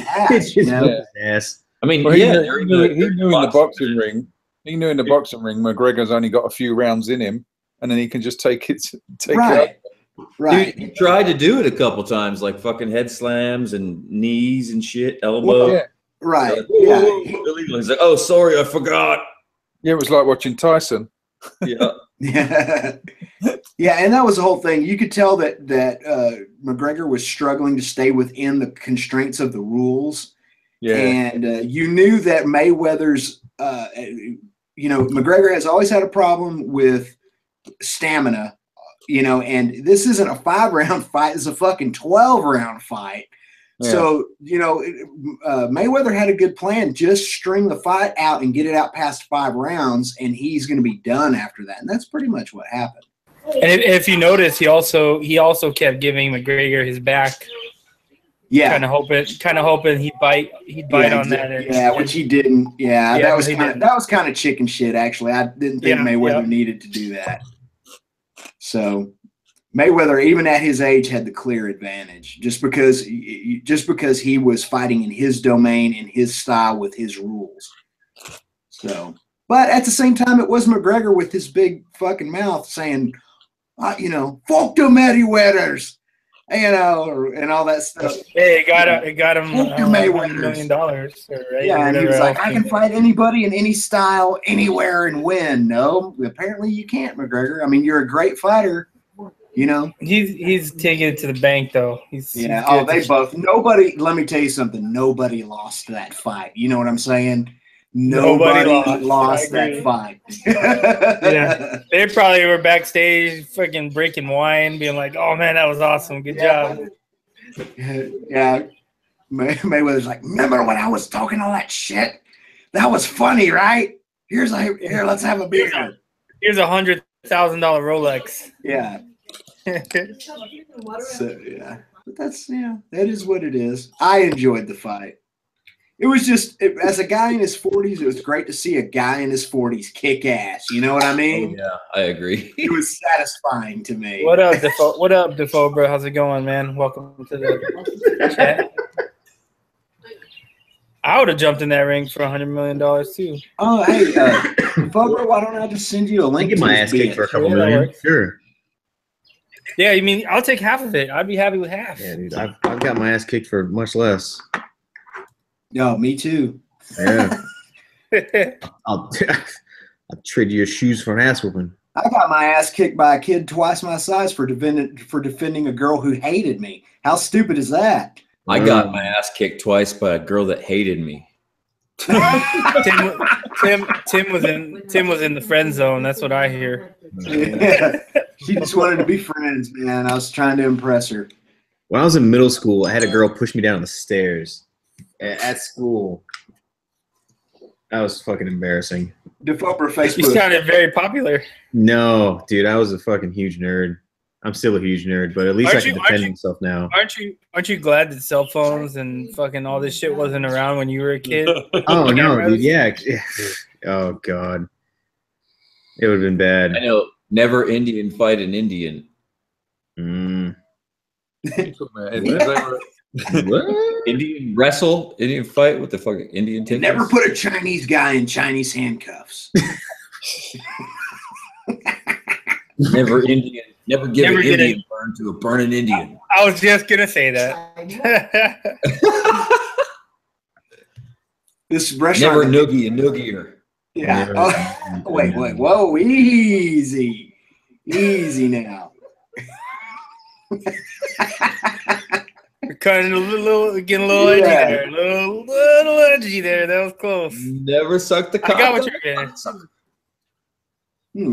ass. Yes. I mean, he knew in the boxing ring. He knew in the boxing ring, McGregor's only got a few rounds in him, and then he can just take it out. Right. Dude, he tried to do it a couple times, like fucking head slams and knees and shit, elbow. Yeah. Right. He's like, oh, sorry, I forgot. Yeah, it was like watching Tyson. Yeah. Yeah, and that was the whole thing. You could tell that McGregor was struggling to stay within the constraints of the rules. Yeah. And you knew that Mayweather's, McGregor has always had a problem with stamina, and this isn't a 5-round fight. It's a fucking 12-round fight. Yeah. So, Mayweather had a good plan. Just string the fight out and get it out past 5 rounds, and he's going to be done after that. And that's pretty much what happened. And if you notice, he also kept giving McGregor his back. Yeah, kind of hoping he'd bite on that. Which he didn't. Yeah, that was kind of chicken shit. Actually, I didn't think Mayweather needed to do that. So Mayweather, even at his age, had the clear advantage just because he was fighting in his domain, in his style, with his rules. So, but at the same time, it was McGregor with his big fucking mouth saying, fuck the Mayweathers, and all that stuff. Hey, it got him $1 million. Yeah, and he was like, I can fight anybody in any style, anywhere, and win. No, apparently you can't, McGregor. I mean, you're a great fighter. He's taking it to the bank though. Nobody. Let me tell you something. Nobody lost that fight. You know what I'm saying? Nobody lost that fight. Yeah, they probably were backstage, fucking breaking wine, being like, "Oh man, that was awesome. Good job." Yeah, Mayweather's like, "Remember when I was talking all that shit? That was funny, right? Here, let's have a beer. Here's $100,000 Rolex." Yeah. So yeah, but that's that is what it is. I enjoyed the fight. It was just as a guy in his 40s, it was great to see a guy in his 40s kick ass. You know what I mean? Oh, yeah, I agree. It was satisfying to me. What up, Defoe? What up, Defoe, bro? How's it going, man? Welcome to the chat. I would have jumped in that ring for $100 million too. Oh, hey, Defoe, why don't I just send you a link? Get my ass kicked for a couple million. Sure. Yeah, you mean I'll take half of it. I'd be happy with half. Yeah, dude, I've got my ass kicked for much less. No, me too. Yeah. I'll trade you your shoes for an ass whooping. I got my ass kicked by a kid twice my size for defending a girl who hated me. How stupid is that? I got my ass kicked twice by a girl that hated me. Tim was in the friend zone. That's what I hear. Yeah. She just wanted to be friends, man. I was trying to impress her. When I was in middle school, I had a girl push me down the stairs at school. That was fucking embarrassing. Defoe Facebook. You sounded very popular. No, dude, I was a fucking huge nerd. I'm still a huge nerd, but at least I can defend myself now. Aren't you glad that cell phones and fucking all this shit wasn't around when you were a kid? Oh no, dude, yeah. Oh god, it would have been bad. I know. Never Indian fight an Indian. Indian wrestle? Indian fight? What the fuck? Indian tickets? Never put a Chinese guy in Chinese handcuffs. Never Indian. Never give an Indian burn to a burning Indian. I was just gonna say that. This restaurant. Never noogie a noogier. Yeah. Oh, wait. Whoa, easy now. Getting a little edgy there. Little edgy there. That was close. Never sucked the cock. I got what you're getting.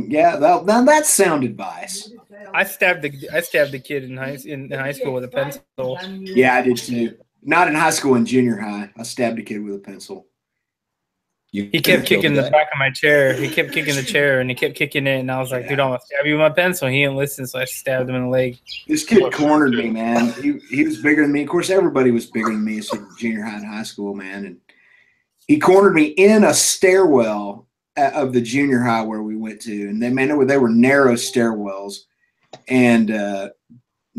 Yeah, now that's sound advice. I stabbed the kid in high school with a pencil. Yeah, I did too. Not in high school, in junior high. I stabbed a kid with a pencil. He kept kicking the back of my chair. He kept kicking the chair, and he kept kicking it. And I was like, dude, I'm going to stab you with my pencil. He didn't listen, so I stabbed him in the leg. This kid cornered me, man. He was bigger than me. Of course, everybody was bigger than me in junior high and high school, man. And he cornered me in a stairwell of the junior high where we went to. And they were narrow stairwells. And,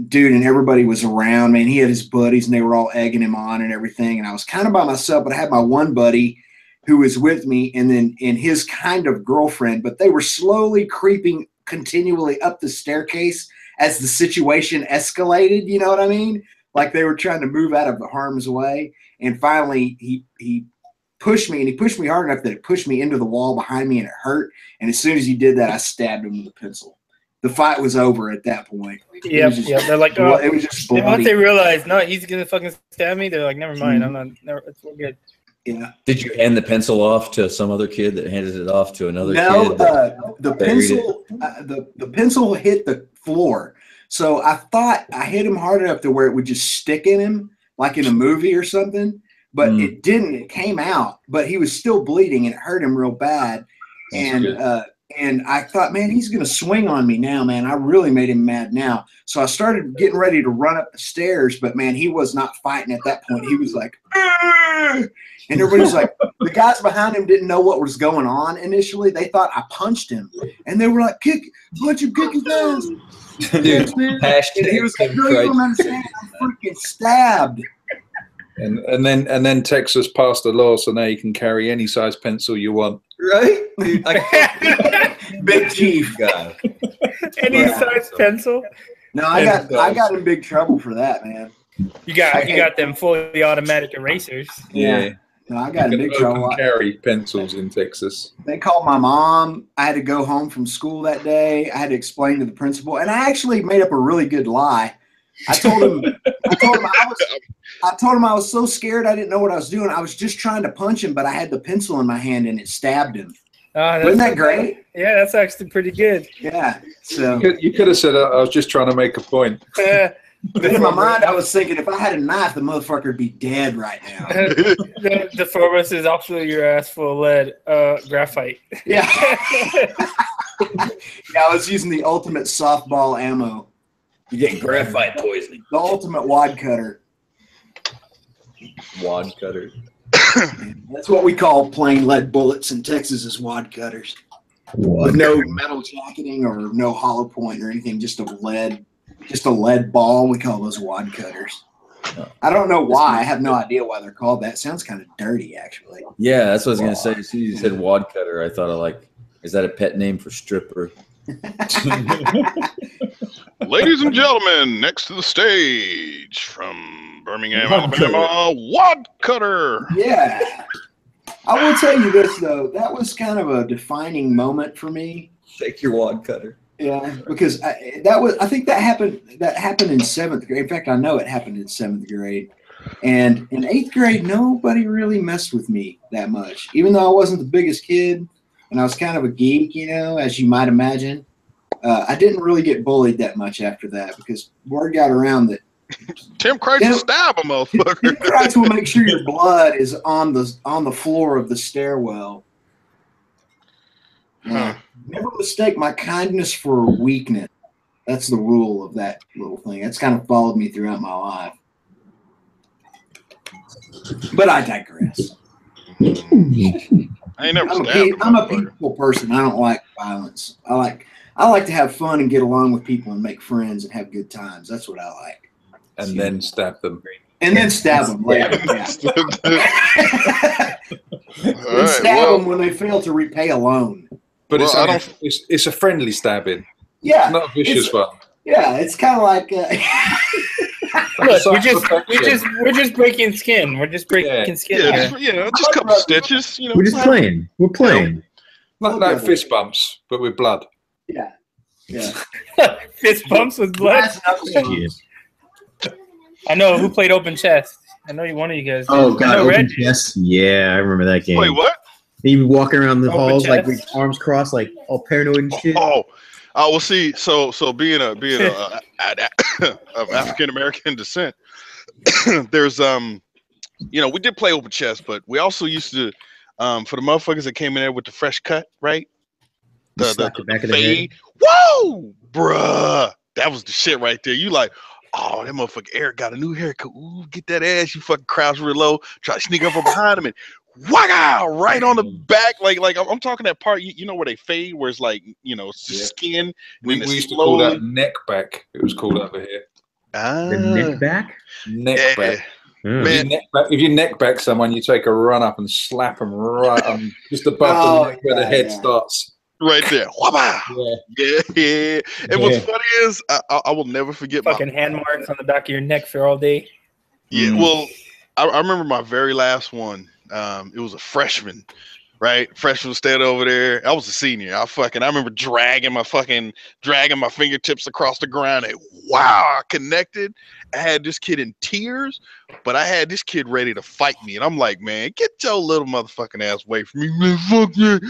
dude, and everybody was around, man. He had his buddies, and they were all egging him on and everything. And I was kind of by myself, but I had my one buddy who was with me, and then his kind of girlfriend, but they were slowly creeping continually up the staircase as the situation escalated. You know what I mean? Like they were trying to move out of the harm's way. And finally he pushed me, and he pushed me hard enough that it pushed me into the wall behind me, and it hurt. And as soon as he did that, I stabbed him with a pencil. The fight was over at that point. Yeah. They're like, oh, it was just bloody. Once they realized, no, he's gonna fucking stab me, they're like, never mind. It's all good. Yeah. Did you hand the pencil off to some other kid that handed it off to another kid? No, the pencil hit the floor. So I thought I hit him hard enough to where it would just stick in him, like in a movie or something. But it didn't. It came out, but he was still bleeding, and it hurt him real bad. And I thought, man, he's going to swing on me now, man. I really made him mad now. So I started getting ready to run up the stairs, but, man, he was not fighting at that point. He was like, argh! And everybody's like, the guys behind him didn't know what was going on initially. They thought I punched him. And they were like, punch him, kick his ass. Dude, and he was like, no, you don't understand. I'm freaking stabbed. And then Texas passed a law, so now you can carry any size pencil you want. Right? Big chief. God. Any size pencil? No, I got in big trouble for that, man. You got them fully automatic erasers. Yeah. No, I got in big trouble. Carry pencils in Texas. They called my mom. I had to go home from school that day. I had to explain to the principal, and I actually made up a really good lie. I told him I was so scared I didn't know what I was doing. I was just trying to punch him, but I had the pencil in my hand and it stabbed him. Wasn't that great? Yeah, that's actually pretty good. Yeah. So you could have said, I was just trying to make a point. But in my mind, I was thinking if I had a knife, the motherfucker would be dead right now. The pharmacist is also your ass full of lead, graphite. Yeah. Yeah, I was using the ultimate softball ammo. You get graphite poisoning. The ultimate wad cutter. Wad cutter. That's what we call plain lead bullets in Texas is wad cutters. With no metal jacketing or no hollow point or anything, just a lead ball. We call those wad cutters. I don't know why. I have no idea why they're called that. Sounds kind of dirty, actually. Yeah, that's what I was gonna say. As soon as you said wad cutter, I thought of like, is that a pet name for stripper? Ladies and gentlemen, next to the stage from Birmingham, Alabama, wad cutter. Yeah. I will tell you this though, that was kind of a defining moment for me. Shake your wad cutter. Yeah, because I think that happened in 7th grade. In fact, I know it happened in 7th grade. And in 8th grade, nobody really messed with me that much. Even though I wasn't the biggest kid and I was kind of a geek, you know, as you might imagine. I didn't really get bullied that much after that because word got around that Tim Kreitz will stab a motherfucker. Tim Kreitz will make sure your blood is on the floor of the stairwell. Huh. Never mistake my kindness for weakness. That's the rule of that little thing. That's kind of followed me throughout my life. But I digress. I ain't never stabbed I'm a peaceful person. I don't like violence. I like to have fun and get along with people and make friends and have good times. That's what I like. And then stab them. And then stab them later. Yeah. And stab them when they fail to repay a loan. But it's a friendly stabbing. Yeah. It's not a vicious one. Yeah, it's kind of like. Look, we're just breaking skin. We're just breaking skin. Yeah, just a couple stitches. You know, we're just playing. We're playing. Like fist bumps, but with blood. Yeah. Yeah. Fist bumps with blood. I know who played open chest. I know one of you guys. Oh God, open chest. Yeah, I remember that game. Wait, what? You walking around the halls chest. like with arms crossed, like all paranoid and shit. Oh, well, see, so being of African American descent, there's we did play open chest, but we also used to for the motherfuckers that came in there with the fresh cut, right? The fade. Whoa, bruh, that was the shit right there. You like, oh, that motherfucker Eric got a new haircut. Ooh, get that ass. You fucking crouch real low, try to sneak up from behind him and whack right on the back. Like I'm talking that part, you know, where they fade, where it's like, you know, it's just skin. We used to call that neck back. It was called over here. The neck back? Neck back. Man. If you neck back someone, you take a run up and slap them right on just above the neck where the head starts. Right there. Yeah. And what's funny is I will never forget fucking hand marks on the back of your neck for all day. Yeah, well, I remember my very last one. It was a freshman, right? Freshman was standing over there. I was a senior. I remember dragging my fingertips across the ground. And wow, I connected. I had this kid in tears, but I had this kid ready to fight me. And I'm like, man, get your little motherfucking ass away from me. Man, fuck you.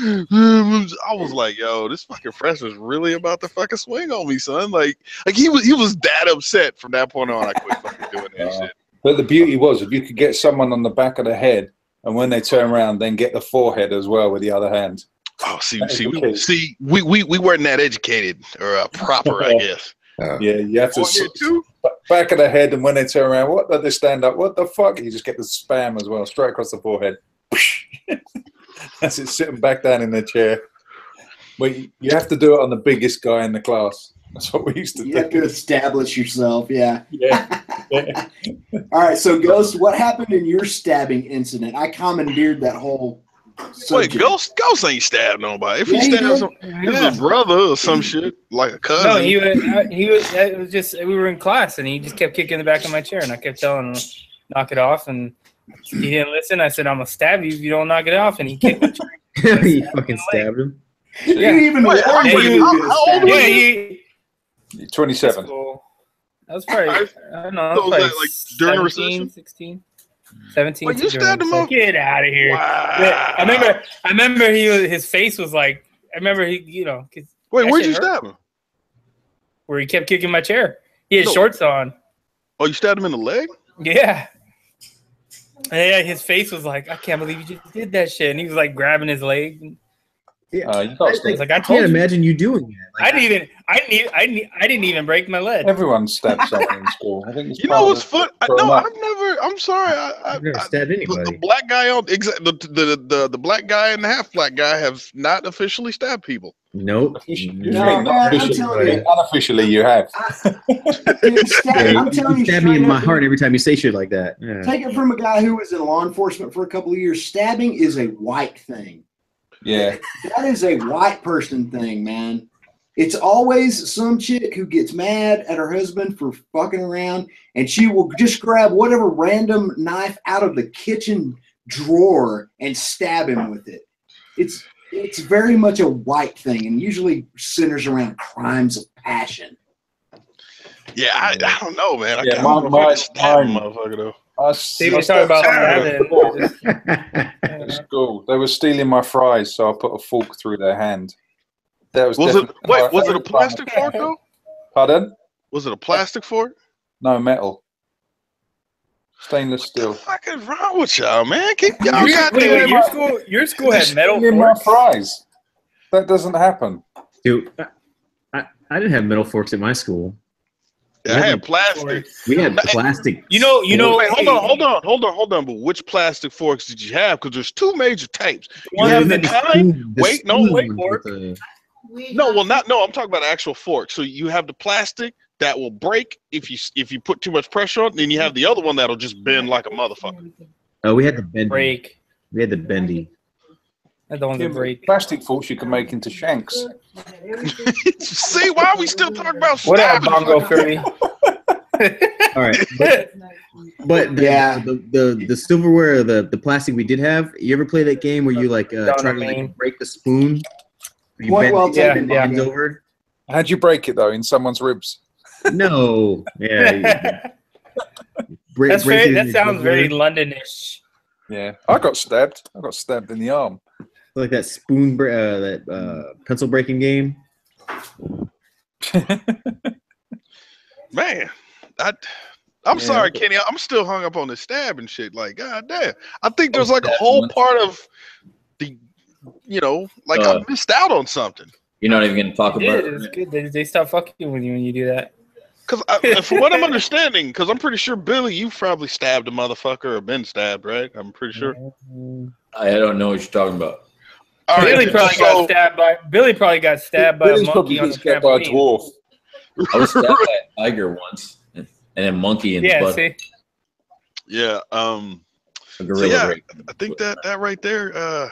I was like, yo, this fucking freshman's really about to fucking swing on me, son. Like he was that upset. From that point on, I quit fucking doing that shit. But the beauty was if you could get someone on the back of the head, and when they turn around, then get the forehead as well with the other hand. Oh, we weren't that educated or proper, I guess. Yeah, you have to back of the head, and when they turn around, what do they stand up? What the fuck? You just get the spam as well, straight across the forehead. That's it, sitting back down in the chair. But you have to do it on the biggest guy in the class. That's what we used to do. You have to establish yourself, yeah. Yeah. All right, so Ghost, what happened in your stabbing incident? I commandeered that whole subject. Wait, Ghost ain't stabbed nobody. If he stabbed his brother or some shit, like a cousin. No, he was. It was just we were in class, and he just kept kicking the back of my chair, and I kept telling him, knock it off, and he didn't listen. I said, I'm gonna stab you if you don't knock it off, and he kicked my chair. You fucking stabbed him. Yeah. You even how old were you? 27. That was probably, I don't know, so probably like during 17, recession? 16, 17. Wait, you stabbed him up? Get out of here. Wow. I remember his face was like, I remember he, you know. Wait, where'd you stab him? Where he kept kicking my chair. He had shorts on. Oh, you stabbed him in the leg? Yeah. Yeah, his face was like, I can't believe you just did that shit. And he was like grabbing his leg. Yeah, you got to like I can't imagine you doing that. Like, I didn't even break my leg. Everyone stabs someone in school. I think it's You know what's fun? No, up. I've never. I'm sorry. I've never stabbed anybody. The black guy on the black guy and the half black guy have not officially stabbed people. Nope. Unofficially, you have. I'm telling you, stab me in my heart every time you say shit like that. Yeah. Take it from a guy who was in law enforcement for a couple of years. Stabbing is a white thing. Yeah. That is a white person thing, man. It's always some chick who gets mad at her husband for fucking around, and she will just grab whatever random knife out of the kitchen drawer and stab him with it. It's very much a white thing, and usually centers around crimes of passion. Yeah, I don't know, man. Yeah, motherfucker though. At school, they were stealing my fries, so I put a fork through their hand. That was it? Wait, was it a plastic fork though? Pardon? Was it a plastic fork? No, metal. Stainless steel. What the fuck is wrong with y'all, man? Keep y'all your school had metal forks? Fries. That doesn't happen. Dude, I didn't have metal forks at my school. Yeah, I had plastic. We had plastic. You know. Wait, hold on. But which plastic forks did you have? Because there's two major types. You have the time. Wait for it. No, well, not. No, I'm talking about actual fork. So you have the plastic that will break if you put too much pressure on it. Then you have the other one that'll just bend like a motherfucker. Oh, we had the bendy. Break. We had the bendy. I don't want to break. Plastic forks you can make into shanks. See, why are we still talking about what up, Bongo Fury? All right, but the silverware, the plastic we did have. You ever play that game where you like try to break the spoon? You bend over. How'd you break it though? In someone's ribs? No. Yeah. That sounds very Londonish. Yeah, I got stabbed. I got stabbed in the arm. Like that spoon, pencil breaking game. Man, I'm sorry, Kenny. I'm still hung up on the stabbing shit. Like, goddamn. I think there's like a whole part of the, I missed out on something. You're not even going to talk about it. It's good. They stop fucking with you when you do that. Because from what I'm understanding, because I'm pretty sure, Billy, you've probably stabbed a motherfucker or been stabbed, right? I'm pretty sure. I don't know what you're talking about. Billy probably got stabbed by a monkey on the trampoline. By a dwarf. I was stabbed by a tiger once, and then monkey in the butt. See? Yeah. A gorilla I think that right there.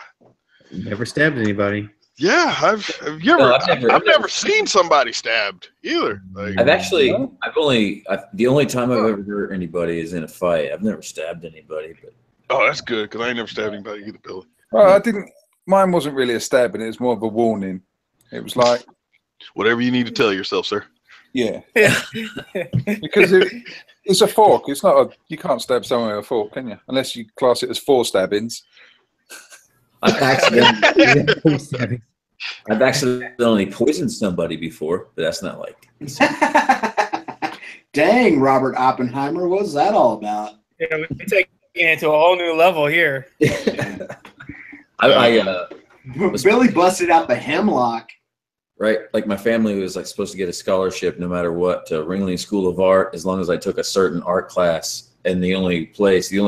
Never stabbed anybody. Yeah, I've never seen somebody stabbed either. Like, the only time I've ever hurt anybody is in a fight. I've never stabbed anybody, but that's good because I ain't never stabbed anybody either, Billy. Well, I didn't. Mine wasn't really a stabbing; it was more of a warning. It was like whatever you need to tell yourself, sir. Yeah, because it's a fork. It's not you can't stab someone with a fork, can you? Unless you class it as 4 stabbings. I've accidentally poisoned somebody before, but that's not like. Dang, Robert Oppenheimer, what's that all about? Yeah, we're taking it to a whole new level here. Billy busted out the hemlock. Right, like my family was like supposed to get a scholarship no matter what to Ringling School of Art as long as I took a certain art class, and the only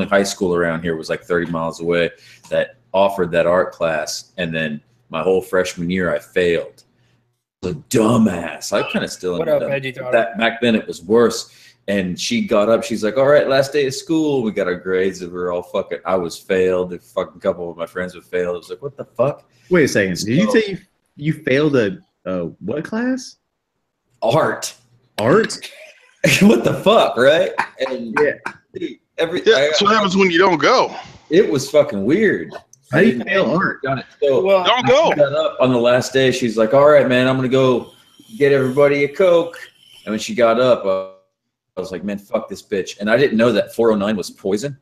high school around here was like 30 miles away that offered that art class, and then my whole freshman year I failed. The dumbass. I kind of still ended up that back then. It was worse. And she got up. She's like, "All right, last day of school. We got our grades, and we were all fucking." I was failed. A fucking couple of my friends were failed. I was like, "What the fuck?" Wait a second. Did you say you failed a what class? Art. Art. What the fuck, right? And that's what happens when you don't go. It was fucking weird. How do you fail art? So, don't go. Got up on the last day. She's like, "All right, man, I'm gonna go get everybody a Coke." And when she got up, I was like, "Man, fuck this bitch." And I didn't know that 409 was poison,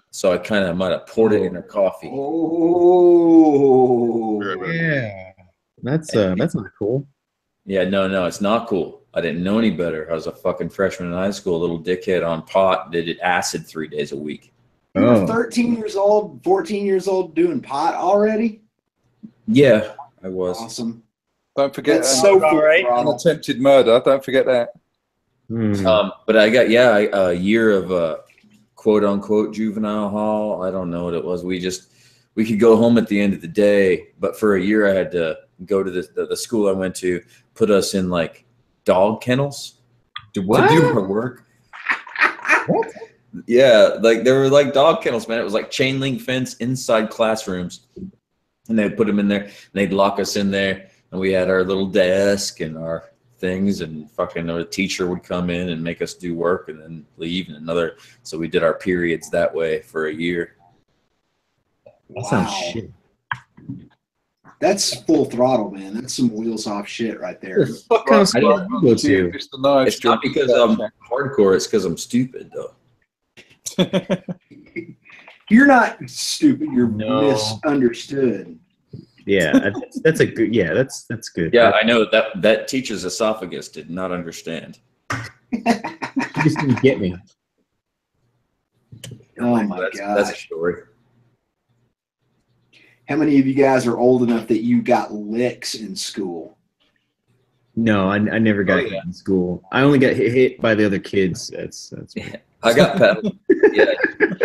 so I kind of might have poured it in her coffee. Oh, yeah, that's not cool. Yeah, no, it's not cool. I didn't know any better. I was a fucking freshman in high school, a little dickhead on pot. Did acid 3 days a week. You were 13 years old, 14 years old doing pot already? Yeah, I was. Awesome. Don't forget That's so full right. throttle. attempted murder. Don't forget that. But I got a year of quote unquote juvenile hall. I don't know what it was. We could go home at the end of the day, but for a year I had to go to the school I went to, put us in like dog kennels to do our work. What? Yeah, like there were like dog kennels, man. It was like chain link fence inside classrooms, and they'd put them in there, and they'd lock us in there, and we had our little desk and our things, and fucking our teacher would come in and make us do work and then leave, and so we did our periods that way for a year. That sounds shit. That's full throttle, man. That's some wheels off shit right there. What kind of school did you go to? It's not because I'm hardcore, it's because I'm stupid though. You're not stupid. You're misunderstood. Yeah, that's a good. Yeah, that's good. Yeah, I know that teacher's esophagus did not understand. You just didn't get me. Oh my god, that's a story. How many of you guys are old enough that you got licks in school? No, I never got hit in school. I only got hit by the other kids. That's. Yeah, I got paddled. Yeah,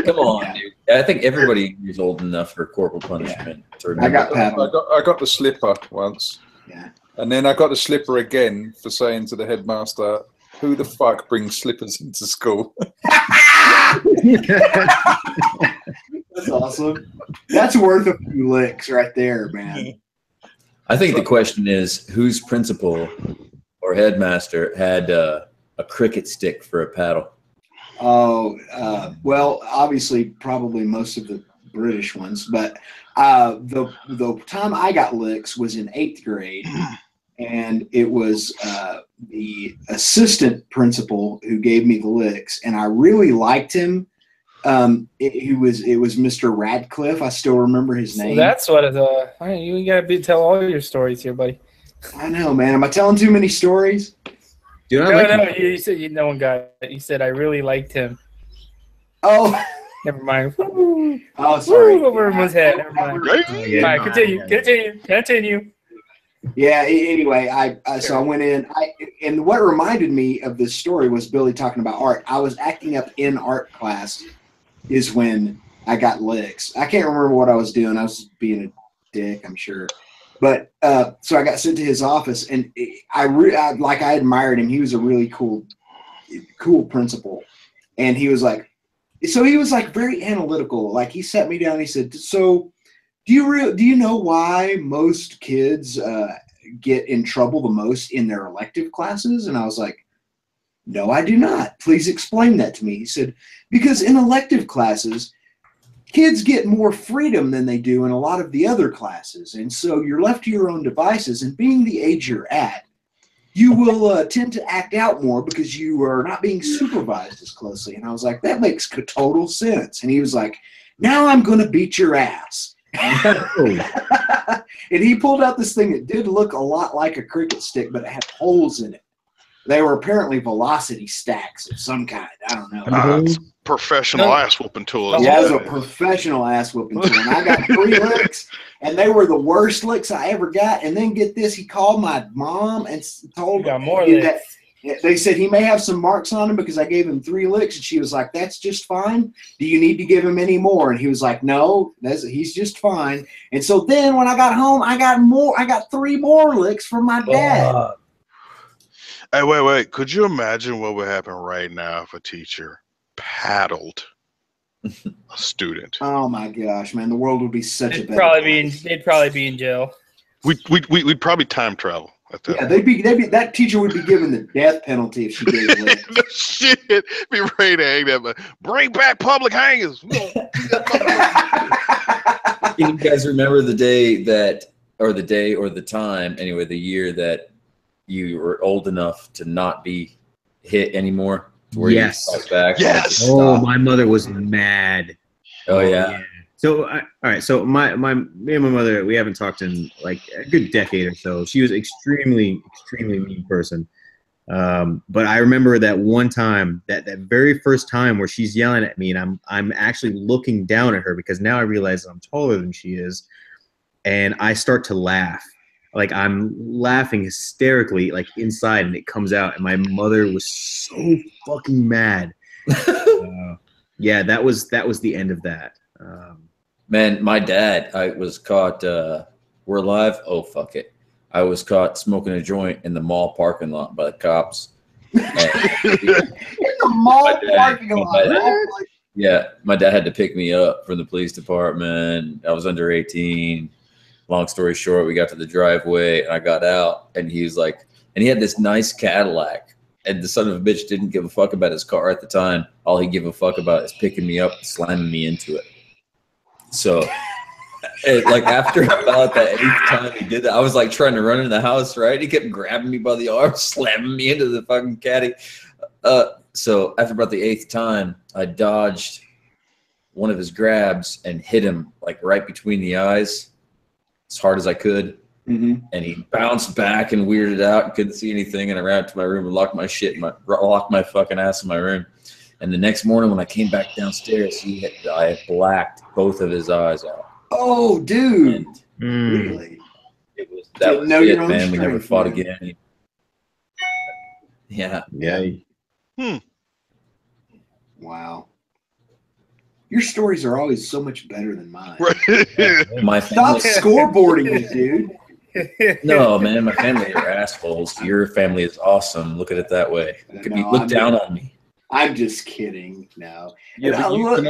come on, dude. I think everybody is old enough for corporal punishment. I got paddled. I got the slipper once. Yeah. And then I got the slipper again for saying to the headmaster, "Who the fuck brings slippers into school?" That's awesome. That's worth a few licks right there, man. I think the question is, whose principal or headmaster had a cricket stick for a paddle? Oh, well, obviously, probably most of the British ones, but the time I got licks was in 8th grade, and it was the assistant principal who gave me the licks, and I really liked him. It was Mr. Radcliffe. I still remember his name. So that's what you gotta tell all your stories here, buddy. I know, man. Am I telling too many stories? Dude, No, you said no one got it. You said I really liked him. Oh, never mind. Oh, sorry. Over his head. Never mind. All right, continue. Yeah. Anyway, so I went in. And what reminded me of this story was Billy talking about art. I was acting up in art class, is when I got licks. I can't remember what I was doing. I was being a dick, I'm sure. But so I got sent to his office, and I admired him. He was a really cool principal, and he was like very analytical. Like, he sat me down and he said, "So, do you know why most kids get in trouble the most in their elective classes?" And I was like, "No, I do not. Please explain that to me." He said, "Because in elective classes, kids get more freedom than they do in a lot of the other classes. And so you're left to your own devices, and being the age you're at, you will tend to act out more because you are not being supervised as closely." And I was like, "That makes total sense." And he was like, "Now I'm going to beat your ass." And he pulled out this thing that did look a lot like a cricket stick, but it had holes in it. They were apparently velocity stacks of some kind. I don't know. Professional ass whooping tool. Yeah, it was a professional ass whooping tool. And I got 3 licks, and they were the worst licks I ever got. And then get this, he called my mom and told me that they said he may have some marks on him because I gave him 3 licks. And she was like, "That's just fine. Do you need to give him any more?" And he was like, "No, he's just fine." And so then when I got home, I got 3 more licks from my dad. Hey, wait. Could you imagine what would happen right now if a teacher paddled a student? Oh my gosh, man, the world would be such a better place. They'd probably be in jail. We'd probably time travel at that. Yeah, they'd be that teacher would be given the death penalty if she gave it. No shit, be ready to hang that. Bring back public hangers. You guys remember the day or the time, anyway, the year that you were old enough to not be hit anymore? Yes. Yes. Oh, my mother was mad. Oh yeah. So all right. So me and my mother, we haven't talked in like a good decade or so. She was extremely mean person. But I remember that one time, that very first time where she's yelling at me, and I'm actually looking down at her because now I realize I'm taller than she is, and I start to laugh. like I'm laughing hysterically, like inside, and it comes out, and my mother was so fucking mad. Yeah, that was the end of that. Man, my dad, I was caught. We're live. Oh fuck it! I was caught smoking a joint in the mall parking lot by the cops. In the mall parking lot. Yeah, my dad had to pick me up from the police department. I was under 18. Long story short, we got to the driveway and I got out, and he was like, and he had this nice Cadillac, and the son of a bitch didn't give a fuck about his car at the time. All he gave a fuck about is picking me up and slamming me into it. So, like after about the 8th time he did that, I was like trying to run into the house, right? He kept grabbing me by the arm, slamming me into the fucking caddy. So after about the 8th time, I dodged one of his grabs and hit him like right between the eyes as hard as I could. And he bounced back and weirded out and couldn't see anything. And I ran to my room and locked my fucking ass in my room. And the next morning when I came back downstairs, I had blacked both of his eyes out. Oh, dude. Really? That was it, man. We never fought again. Yeah. Wow. Your stories are always so much better than mine. My Stop scoreboarding it, dude. No, man, my family are assholes. Your family is awesome. Look at it that way. Look down on me. I'm just kidding. No. Yeah,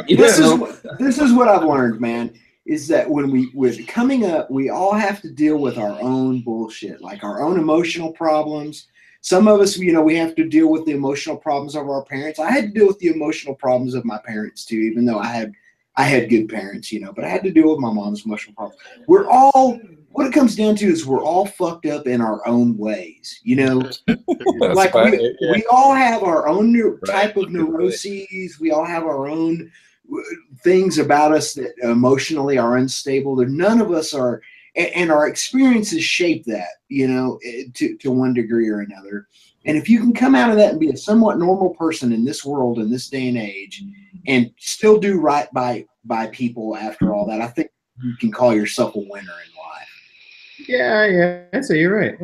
this is what I've learned, man, is that when we're coming up, we all have to deal with our own bullshit, like our own emotional problems. Some of us, you know, we have to deal with the emotional problems of our parents. I had to deal with the emotional problems of my parents too, even though I had good parents, you know, but I had to deal with my mom's emotional problems. What it comes down to is we're all fucked up in our own ways, you know. Like we all have our own type of neuroses. We all have our own things about us that emotionally are unstable. None of us are, and our experiences shape that, you know, to one degree or another. And if you can come out of that and be a somewhat normal person in this world, in this day and age, and still do right by people after all that, I think you can call yourself a winner in life. Yeah. I'd say you're right.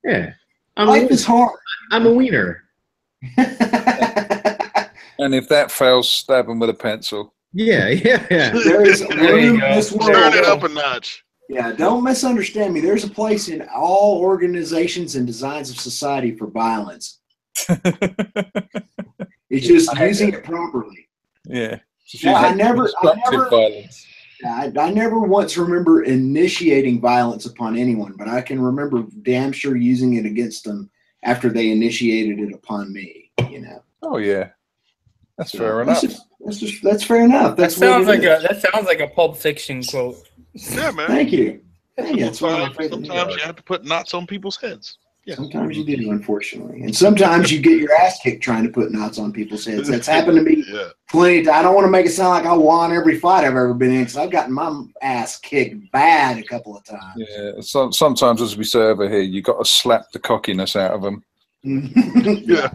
Yeah. Life is hard. I'm a wiener. And if that fails, stab him with a pencil. Yeah. There is this world. Turn it up a notch. Yeah, don't misunderstand me. There's a place in all organizations and designs of society for violence. It's just using it properly. Yeah. I never violence. I never once remember initiating violence upon anyone, but I can remember damn sure using it against them after they initiated it upon me, you know. Oh yeah. That's fair enough. That's fair enough. That sounds like a Pulp Fiction quote. Yeah, man. Thank you. Sometimes you have to put knots on people's heads. Yeah. Sometimes you do, unfortunately. And sometimes you get your ass kicked trying to put knots on people's heads. That's happened to me plenty. I don't want to make it sound like I won every fight I've ever been in, because I've gotten my ass kicked bad a couple of times. Yeah. Sometimes, as we say over here, you got to slap the cockiness out of them. Yeah.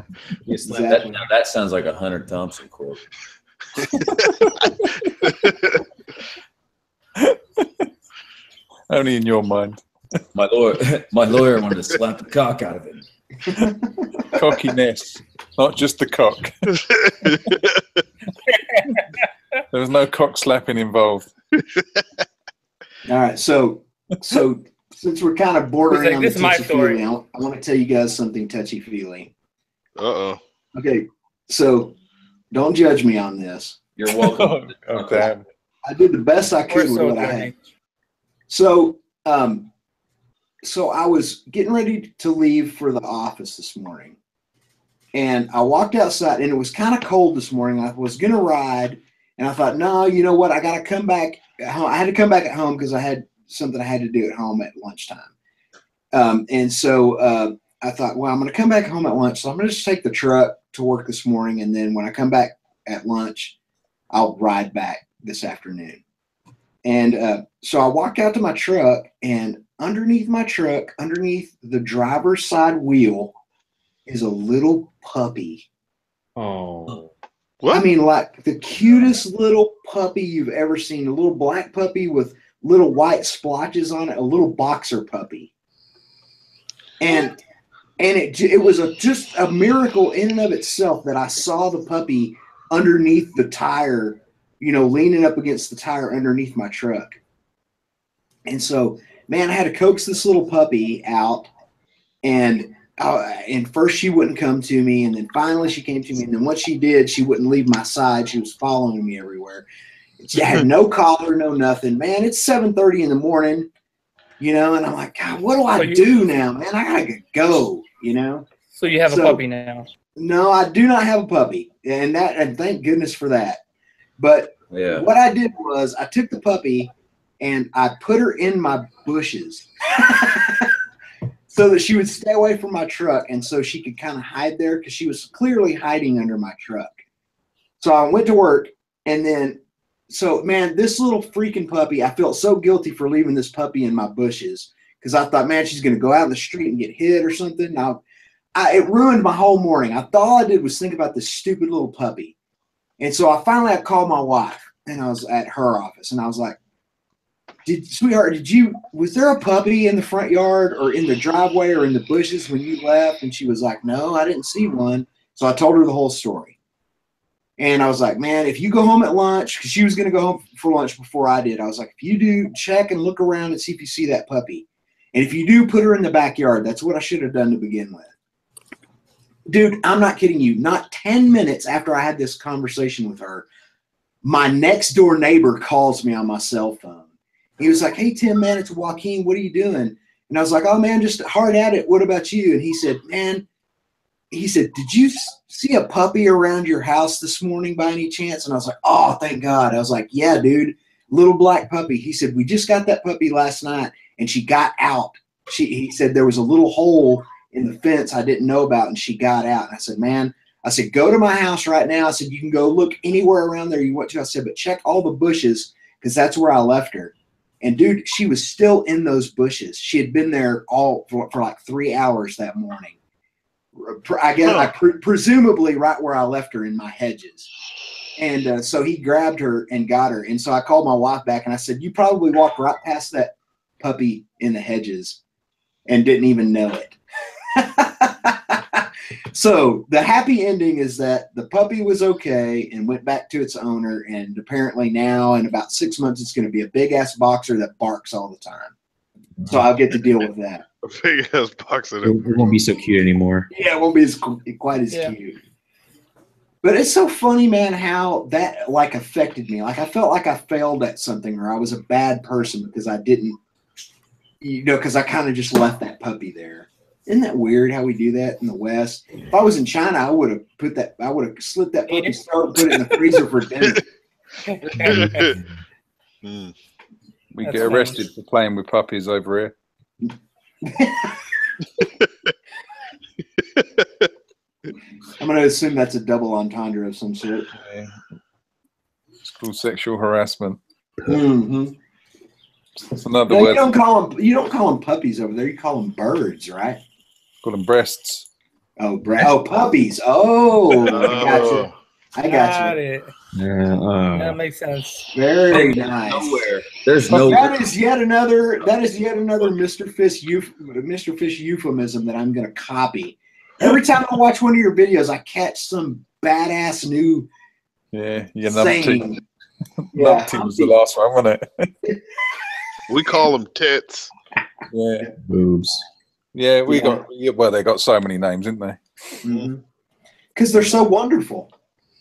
Exactly. That sounds like a Hunter Thompson quote. Only in your mind. My lawyer wanted to slap the cock out of him. Cockiness, not just the cock. There was no cock slapping involved. All right, so since we're kind of bordering on the touchy-feely, I want to tell you guys something touchy-feely. Uh-oh. Okay, so don't judge me on this. You're welcome. Oh, damn. I did the best I could with what I had. So I was getting ready to leave for the office this morning, and I walked outside, and it was kind of cold this morning. I was going to ride, and I thought, no, you know what? I got to come back home. I had to come back at home because I had something I had to do at home at lunchtime. And so I thought, well, I'm going to come back home at lunch, so I'm going to just take the truck to work this morning, and then when I come back at lunch, I'll ride back this afternoon. And so I walked out to my truck, and underneath my truck, underneath the driver's side wheel, is a little puppy. Oh. What? I mean, like the cutest little puppy you've ever seen. A little black puppy with little white splotches on it, a little boxer puppy. And it was just a miracle in and of itself that I saw the puppy underneath the tire, leaning up against the tire underneath my truck. And so, man, I had to coax this little puppy out, and first she wouldn't come to me, and then finally she came to me, and then once she did, she wouldn't leave my side. She was following me everywhere. She had no collar, no nothing. Man, it's 7:30 in the morning, and I'm like, God, what do I do now, man? I gotta go, So you have a puppy now? No, I do not have a puppy, and thank goodness for that. But what I did was I took the puppy and I put her in my bushes so that she would stay away from my truck, and so she could kind of hide there because she was clearly hiding under my truck. So I went to work, and then, man, this little freaking puppy, I felt so guilty for leaving this puppy in my bushes because I thought, man, she's going to go out in the street and get hit or something. It ruined my whole morning. I thought all I did was think about this stupid little puppy. And so I called my wife, and I was at her office, and I was like, sweetheart, was there a puppy in the front yard or in the driveway or in the bushes when you left? And she was like, no, I didn't see one. So I told her the whole story. And I was like, man, if you go home at lunch, because she was going to go home for lunch before I did. I was like, if you do, check and look around and see if you see that puppy. And if you do, put her in the backyard. That's what I should have done to begin with. Dude, I'm not kidding you. Not 10 minutes after I had this conversation with her, my next door neighbor calls me on my cell phone. He was like, hey, Tim, man, it's Joaquin. What are you doing? And I was like, oh, man, just hard at it. What about you? And he said, did you see a puppy around your house this morning by any chance? And I was like, oh, thank God. I was like, yeah, dude, little black puppy. He said, we just got that puppy last night, and she got out. He said there was a little hole in the fence I didn't know about, and she got out. And I said, man, go to my house right now. I said, you can go look anywhere around there you want to. I said, but check all the bushes because that's where I left her. And, dude, she was still in those bushes. She had been there all for like 3 hours that morning. I guess presumably right where I left her in my hedges. And so he grabbed her and got her. And so I called my wife back, and I said, you probably walked right past that puppy in the hedges and didn't even know it. So the happy ending is that the puppy was okay and went back to its owner, and apparently now in about 6 months it's going to be a big ass boxer that barks all the time. So I'll get to deal with that. A big ass boxer. It won't be so cute anymore. Yeah, it won't be quite as cute. But it's so funny, man, how that affected me. Like I felt like I failed at something, or I was a bad person because I didn't, because I kind of just left that puppy there. Isn't that weird how we do that in the West? If I was in China, I would have slit that puppy's throat and put it in the freezer for dinner. We get arrested for playing with puppies over here. I'm going to assume that's a double entendre of some sort. It's called sexual harassment. Mm-hmm. It's another no, word. You don't call them puppies over there. You call them birds, right? Call them breasts. Oh, puppies. Oh, I got you. That makes sense. Very nice. There's that is yet another Mr. Fish euphemism that I'm going to copy. Every time I watch one of your videos, I catch some badass new saying. Numpty was the last one, wasn't it? We call them tits. Yeah. Boobs. Yeah, they got so many names, didn't they? Mm-hmm. Because they're so wonderful.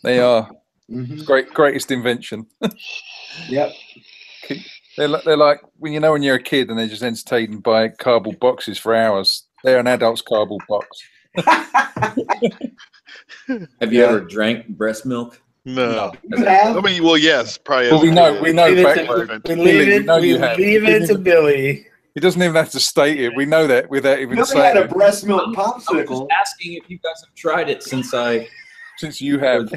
They are. Mm-hmm. Greatest invention. Yep. They're like when you're a kid and they're just entertained by cardboard boxes for hours. They're an adult's cardboard box. Have you ever drank breast milk? No. I mean, well, yes, probably. Well, we know. We leave it to Billy. He doesn't even have to state it. We know that without even saying it. Had a breast milk popsicle. I'm just asking if you guys have tried it since you have.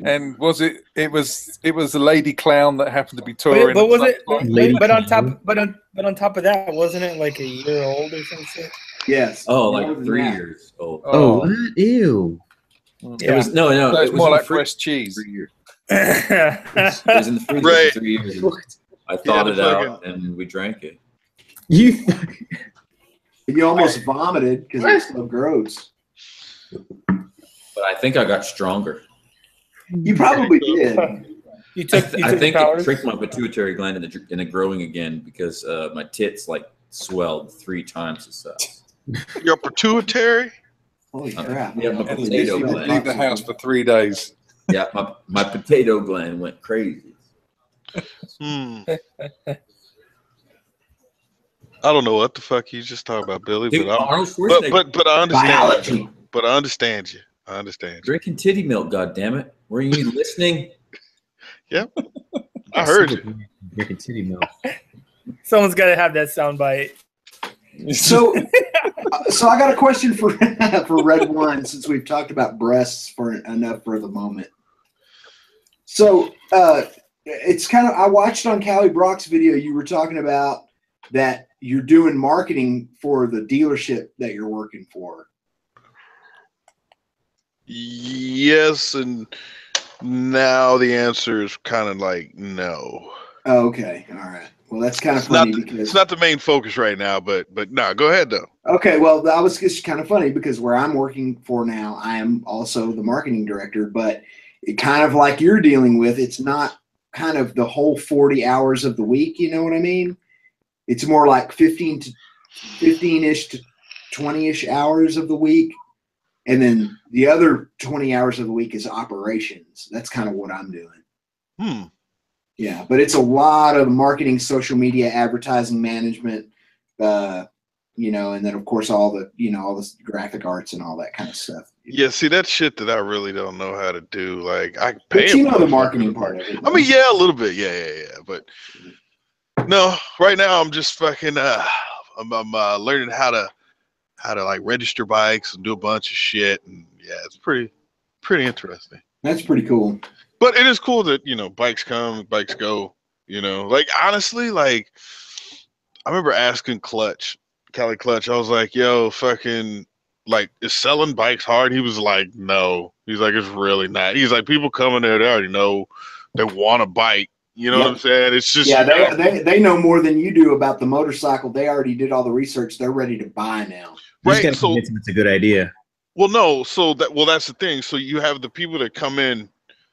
And was it? It was a lady clown that happened to be touring. But was it? But on top of that, wasn't it like a year old or something? Yes. Oh, like 3 years old. Oh, ew. Yeah. It was no. So it's more like fresh cheese. 3 years. It was in the freezer Right. for 3 years. I thawed it out and we drank it. You almost vomited because it's so gross. But I think I got stronger. You probably did. I think it tricked my pituitary gland into growing again because my tits like swelled 3 times the size. Your pituitary? Holy crap! Yeah, my potato gland. Leave the house for 3 days. Yeah, my potato gland went crazy. I don't know what the fuck you just talking about, Billy. Dude, but I understand. Biology. But I understand you. I understand you. Drinking titty milk, goddammit. Were you listening? Yep. I heard you. Drinking titty milk. Someone's got to have that soundbite. So I got a question for Red One, since we've talked about breasts for enough for the moment. So it's kind of, I watched on Callie Brock's video, you were talking about that you're doing marketing for the dealership that you're working for. Yes, and now the answer is kind of like no. Oh, okay, all right. Well, that's kind of funny because it's not the main focus right now. But no, go ahead though. Okay, well, that was just kind of funny because where I'm working for now, I am also the marketing director. But it kind of like you're dealing with, it's not kind of the whole 40 hours of the week. You know what I mean? It's more like 15-ish to 20-ish hours of the week. And then the other 20 hours of the week is operations. That's kind of what I'm doing. Yeah, but it's a lot of marketing, social media, advertising management, you know, and then of course all the, you know, all this graphic arts and all that kind of stuff. Yeah, see, that's shit that I really don't know how to do. Like, I pay. But you know the marketing part of it. I mean, yeah, a little bit. Yeah. But no, right now I'm just fucking. I'm learning how to like register bikes and do a bunch of shit, and yeah, it's pretty interesting. That's pretty cool. But it is cool that, you know, bikes come, bikes go. You know, like honestly, like I remember asking Callie Clutch, I was like, yo, fucking, like, is selling bikes hard? He was like, no. He's like, it's really not. He's like, people come in there, they already know they want a bike. You know what I'm saying? It's just, yeah, they know more than you do about the motorcycle. They already did all the research. They're ready to buy now. Right. So it's a good idea. Well, no. So that's the thing. So you have the people that come in,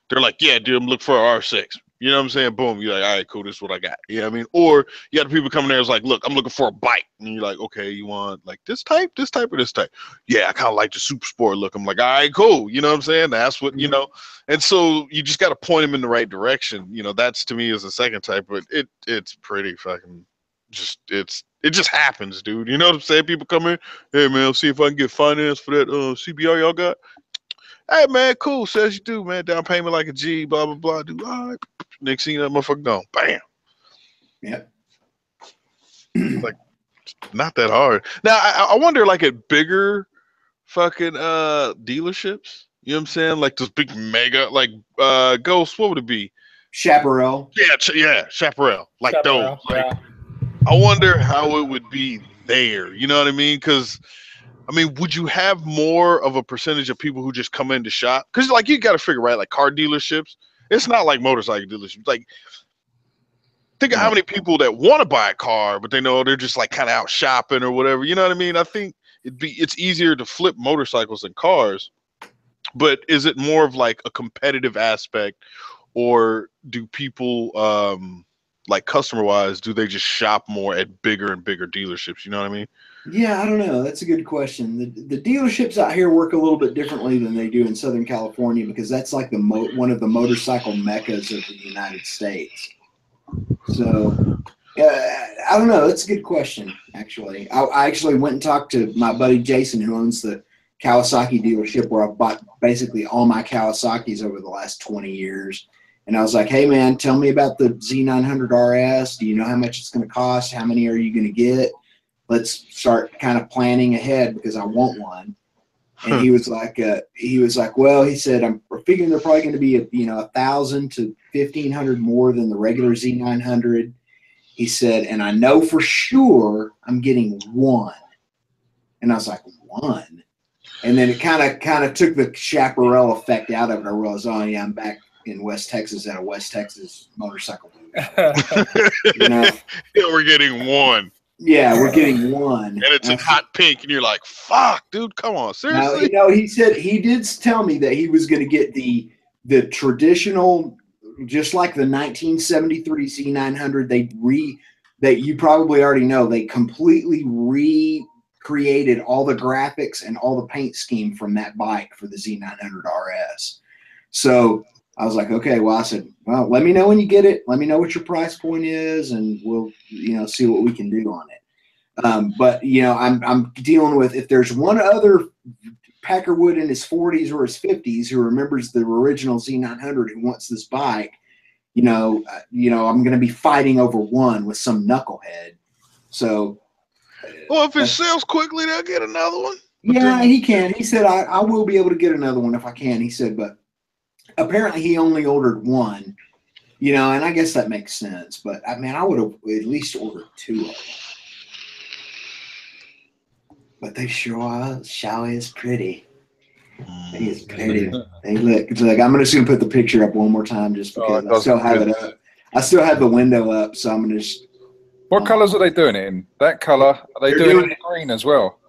they're like, yeah, dude, I'm looking for an R6. You know what I'm saying? Boom. You're like, all right, cool. This is what I got. You know what I mean? Or you got the people coming there. It's like, look, I'm looking for a bike. And you're like, okay, you want like this type, or this type? Yeah, I kind of like the super sport look. I'm like, all right, cool. You know what I'm saying? That's what, you know. And so you just got to point them in the right direction. You know, that's to me is the second type, but it's pretty fucking just, it just happens, dude. You know what I'm saying? People come in, hey man, see if I can get finance for that CBR y'all got. Hey man, cool. Says you do, man. Down payment like a G, blah blah blah. Do all right. Next thing that motherfucker gone. Bam. Yep. Like, not that hard. Now I wonder, like at bigger fucking dealerships. You know what I'm saying? Like those big mega, like Ghost. What would it be? Chaparral. Yeah, Chaparral. Like those. Like, I wonder how it would be there. You know what I mean? Because I mean, would you have more of a percentage of people who just come in to shop? Because like you got to figure, right? Like car dealerships, it's not like motorcycle dealerships. Like, think of how many people that want to buy a car, but they know they're just like kind of out shopping or whatever. You know what I mean? I think it's easier to flip motorcycles than cars. But is it more of like a competitive aspect, or do people like customer wise, do they just shop more at bigger and bigger dealerships? You know what I mean? Yeah, I don't know. That's a good question. The dealerships out here work a little bit differently than they do in Southern California, because that's like one of the motorcycle meccas of the United States. So I don't know. That's a good question, actually. I actually went and talked to my buddy Jason, who owns the Kawasaki dealership, where I've bought basically all my Kawasaki's over the last 20 years. And I was like, hey, man, tell me about the Z900 RS. Do you know how much it's going to cost? How many are you going to get? Let's start kind of planning ahead, because I want one. And he was like, well, he said, I'm figuring they're probably going to be, 1,000 to 1,500 more than the regular Z900. He said, and I know for sure I'm getting one. And I was like, one? And then it kind of took the chaparral effect out of it. I realized, oh yeah, I'm back in West Texas at a West Texas motorcycle booth. Yeah, we're getting one. Yeah, we're getting one. And it's in hot pink, and you're like, fuck, dude, come on, seriously? No, he said he did tell me that he was going to get the traditional, just like the 1973 Z900. That you probably already know, they completely recreated all the graphics and all the paint scheme from that bike for the Z900 RS. So I was like, okay, well, I said, well, let me know when you get it. Let me know what your price point is, and we'll, see what we can do on it. But I'm dealing with, if there's one other Packerwood in his 40s or his 50s who remembers the original Z900 who wants this bike, I'm going to be fighting over one with some knucklehead. So, well, if it sells quickly, they'll get another one. Yeah, he can. He said, I will be able to get another one if I can. He said, but apparently he only ordered one, and I guess that makes sense. But I would have at least ordered two of them. But they sure are. Shoie is pretty. He is pretty. Hey, look. It's like, I'm just going to put the picture up one more time just because I still have it up. I still have the window up, so I'm going to just. What colors are they doing it in? That color? Are they doing it in green as well?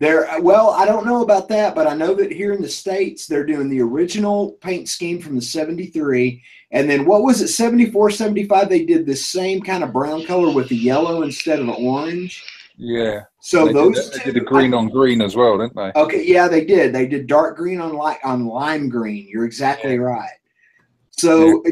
Well, I don't know about that, but I know that here in the States, they're doing the original paint scheme from the 73. And then what was it, 74, 75? They did the same kind of brown color with the yellow instead of the orange. Yeah. So they did the green on green as well, didn't they? Okay, yeah, they did. They did dark green on lime green. You're exactly right. So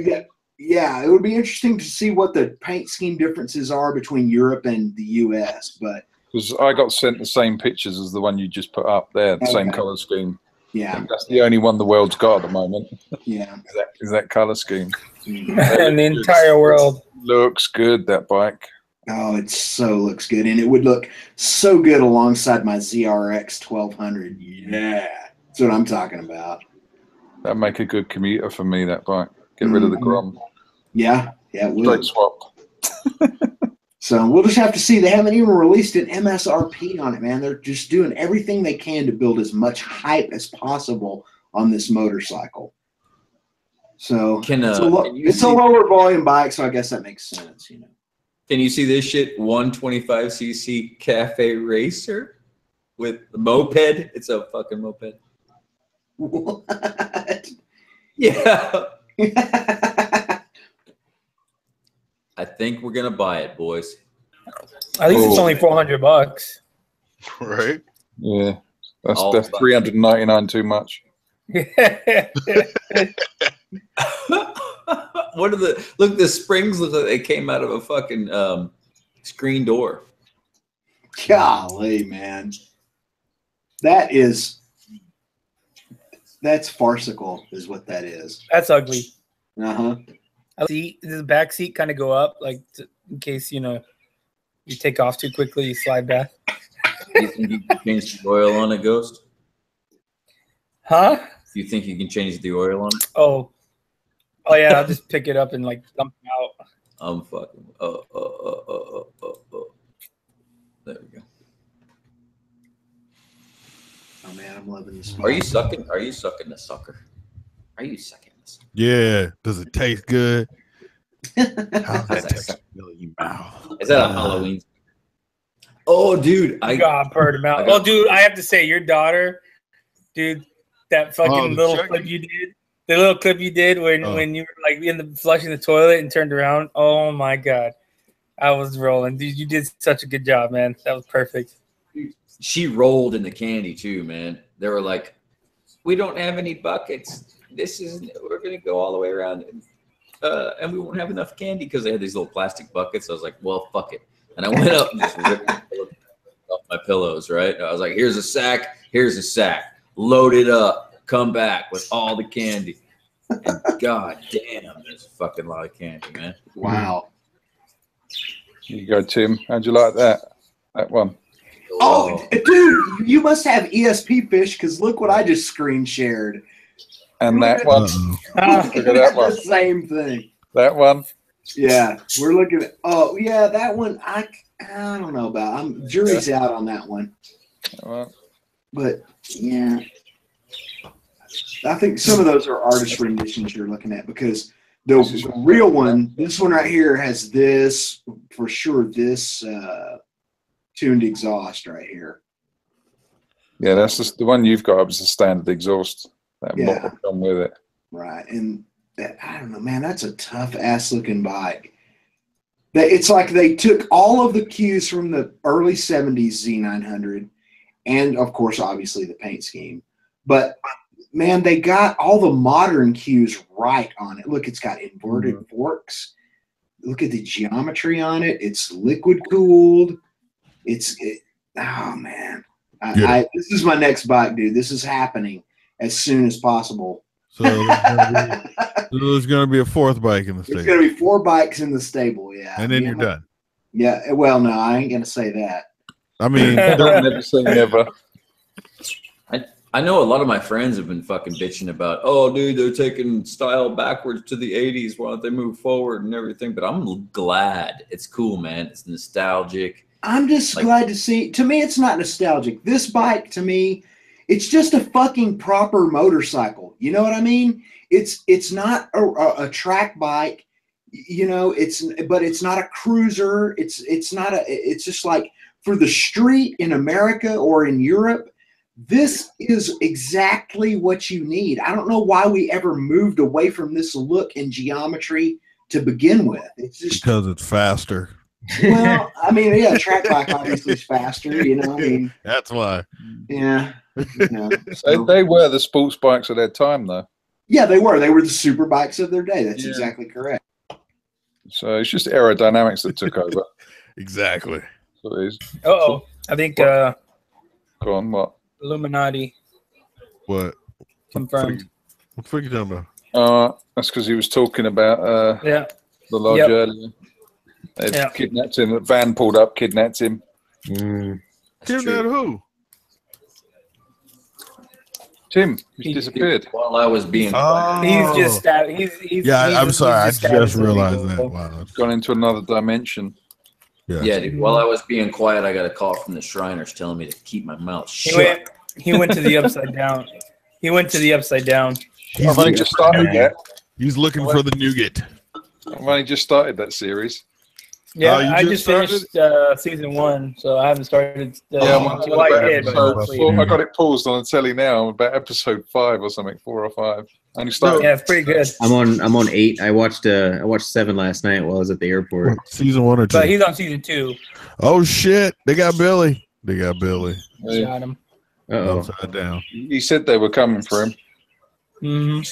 yeah, it would be interesting to see what the paint scheme differences are between Europe and the U.S. But because I got sent the same pictures as the one you just put up there, the same color scheme. Yeah, that's the only one the world's got at the moment. Yeah, is that color scheme. And the entire world looks good. That bike. Oh, it looks good, and it would look so good alongside my ZRX 1200. Yeah, that's what I'm talking about. That'd make a good commuter for me. That bike. Get rid of the Grom. Yeah, it would. Straight swap. So we'll just have to see. They haven't even released an MSRP on it, man. They're just doing everything they can to build as much hype as possible on this motorcycle. So it's a lower volume bike, so I guess that makes sense, Can you see this shit? 125cc cafe racer with the moped. It's a fucking moped. What? Yeah. I think we're gonna buy it, boys. At least it's only $400. Right? Yeah. That's $399 too much. What are the springs look like they came out of a fucking screen door. Golly, man. That's farcical is what that is. That's ugly. Uh-huh. The back seat kind of go up, like in case you take off too quickly, you slide back. Do you think you can change the oil on a Ghost? Huh? Do you think you can change the oil on it? Oh yeah, I'll just pick it up and like dump it out. I'm fucking. There we go. Oh man, I'm loving this. Are you sucking the sucker? Are you sucking this? Yeah. Does it taste good? How's that taste in your mouth? Is that a Halloween? Oh, dude, God, purred him out. Well, dude, I have to say, your daughter, dude, that fucking little clip you did, the little clip you did when you were like flushing the toilet and turned around. Oh my God, I was rolling, dude. You did such a good job, man. That was perfect. She rolled in the candy too, man. They were like, "We don't have any buckets. We're gonna go all the way around, and we won't have enough candy because they had these little plastic buckets." I was like, "Well, fuck it," and I went up and just ripped off my pillows. Right? I was like, "Here's a sack. Load it up. Come back with all the candy." And god damn, there's a fucking lot of candy, man. Wow. Here you go, Tim. How'd you like that one? Oh, dude, you must have ESP fish because look what I just screen shared. And that one. Look at that one. The same thing. That one. Yeah, we're looking at. Oh, yeah, that one. I don't know about. Jury's out on that one. Well, but yeah, I think some of those are artist renditions you're looking at, because the real one, this one right here, has this for sure. This tuned exhaust right here. Yeah, that's just the one you've got. It's the standard exhaust. That will come with it. Right, and I don't know, man. That's a tough ass looking bike. It's like they took all of the cues from the early '70s Z900, and of course, obviously the paint scheme. But man, they got all the modern cues right on it. Look, it's got inverted forks. Look at the geometry on it. It's liquid cooled. Oh man, this is my next bike, dude. This is happening as soon as possible. So there's going to be a fourth bike in the stable. There's going to be 4 bikes in the stable, yeah. And then you're done. Yeah, well, no, I ain't going to say that. I mean, don't never say never. I know a lot of my friends have been fucking bitching about, oh, dude, they're taking style backwards to the 80s. Why don't they move forward and everything? But I'm glad. It's cool, man. It's nostalgic. I'm just glad to see. To me, it's not nostalgic. This bike, to me, it's just a fucking proper motorcycle. You know what I mean? It's not a track bike. You know, but it's not a cruiser. It's just like for the street in America or in Europe. This is exactly what you need. I don't know why we ever moved away from this look and geometry to begin with. It's just because it's faster. Well, I mean, yeah, track bike obviously is faster, you know. I mean, that's why. Yeah. You know, they were the sports bikes of their time, though. Yeah, they were. They were the super bikes of their day. That's exactly correct. So it's just aerodynamics that took over. Exactly. So it is. Uh-oh. I think Go on, what? Illuminati What? confirmed. What the fuck are you talking about? That's because he was talking about the lodge earlier. They kidnapped him. The van pulled up, kidnapped him. Kidnapped who? Tim. He's disappeared. While I was being he's just I'm sorry. I just realized that. Wow. Gone into another dimension. Yeah, dude. While I was being quiet, I got a call from the Shriners telling me to keep my mouth shut. He went to the upside down. He went to the upside down. I've only just started that. He's looking for the nougat. I've only just started that series. Yeah, I just finished season 1, so I haven't started. I got it paused on the telly now. I'm about episode 5 or something, 4 or 5. I only started. Yeah, it's pretty good. I'm on 8. I watched 7 last night while I was at the airport. Season 1 or 2? But he's on season 2. Oh shit! They got Billy. Shot him. Upside down. He said they were coming for him. It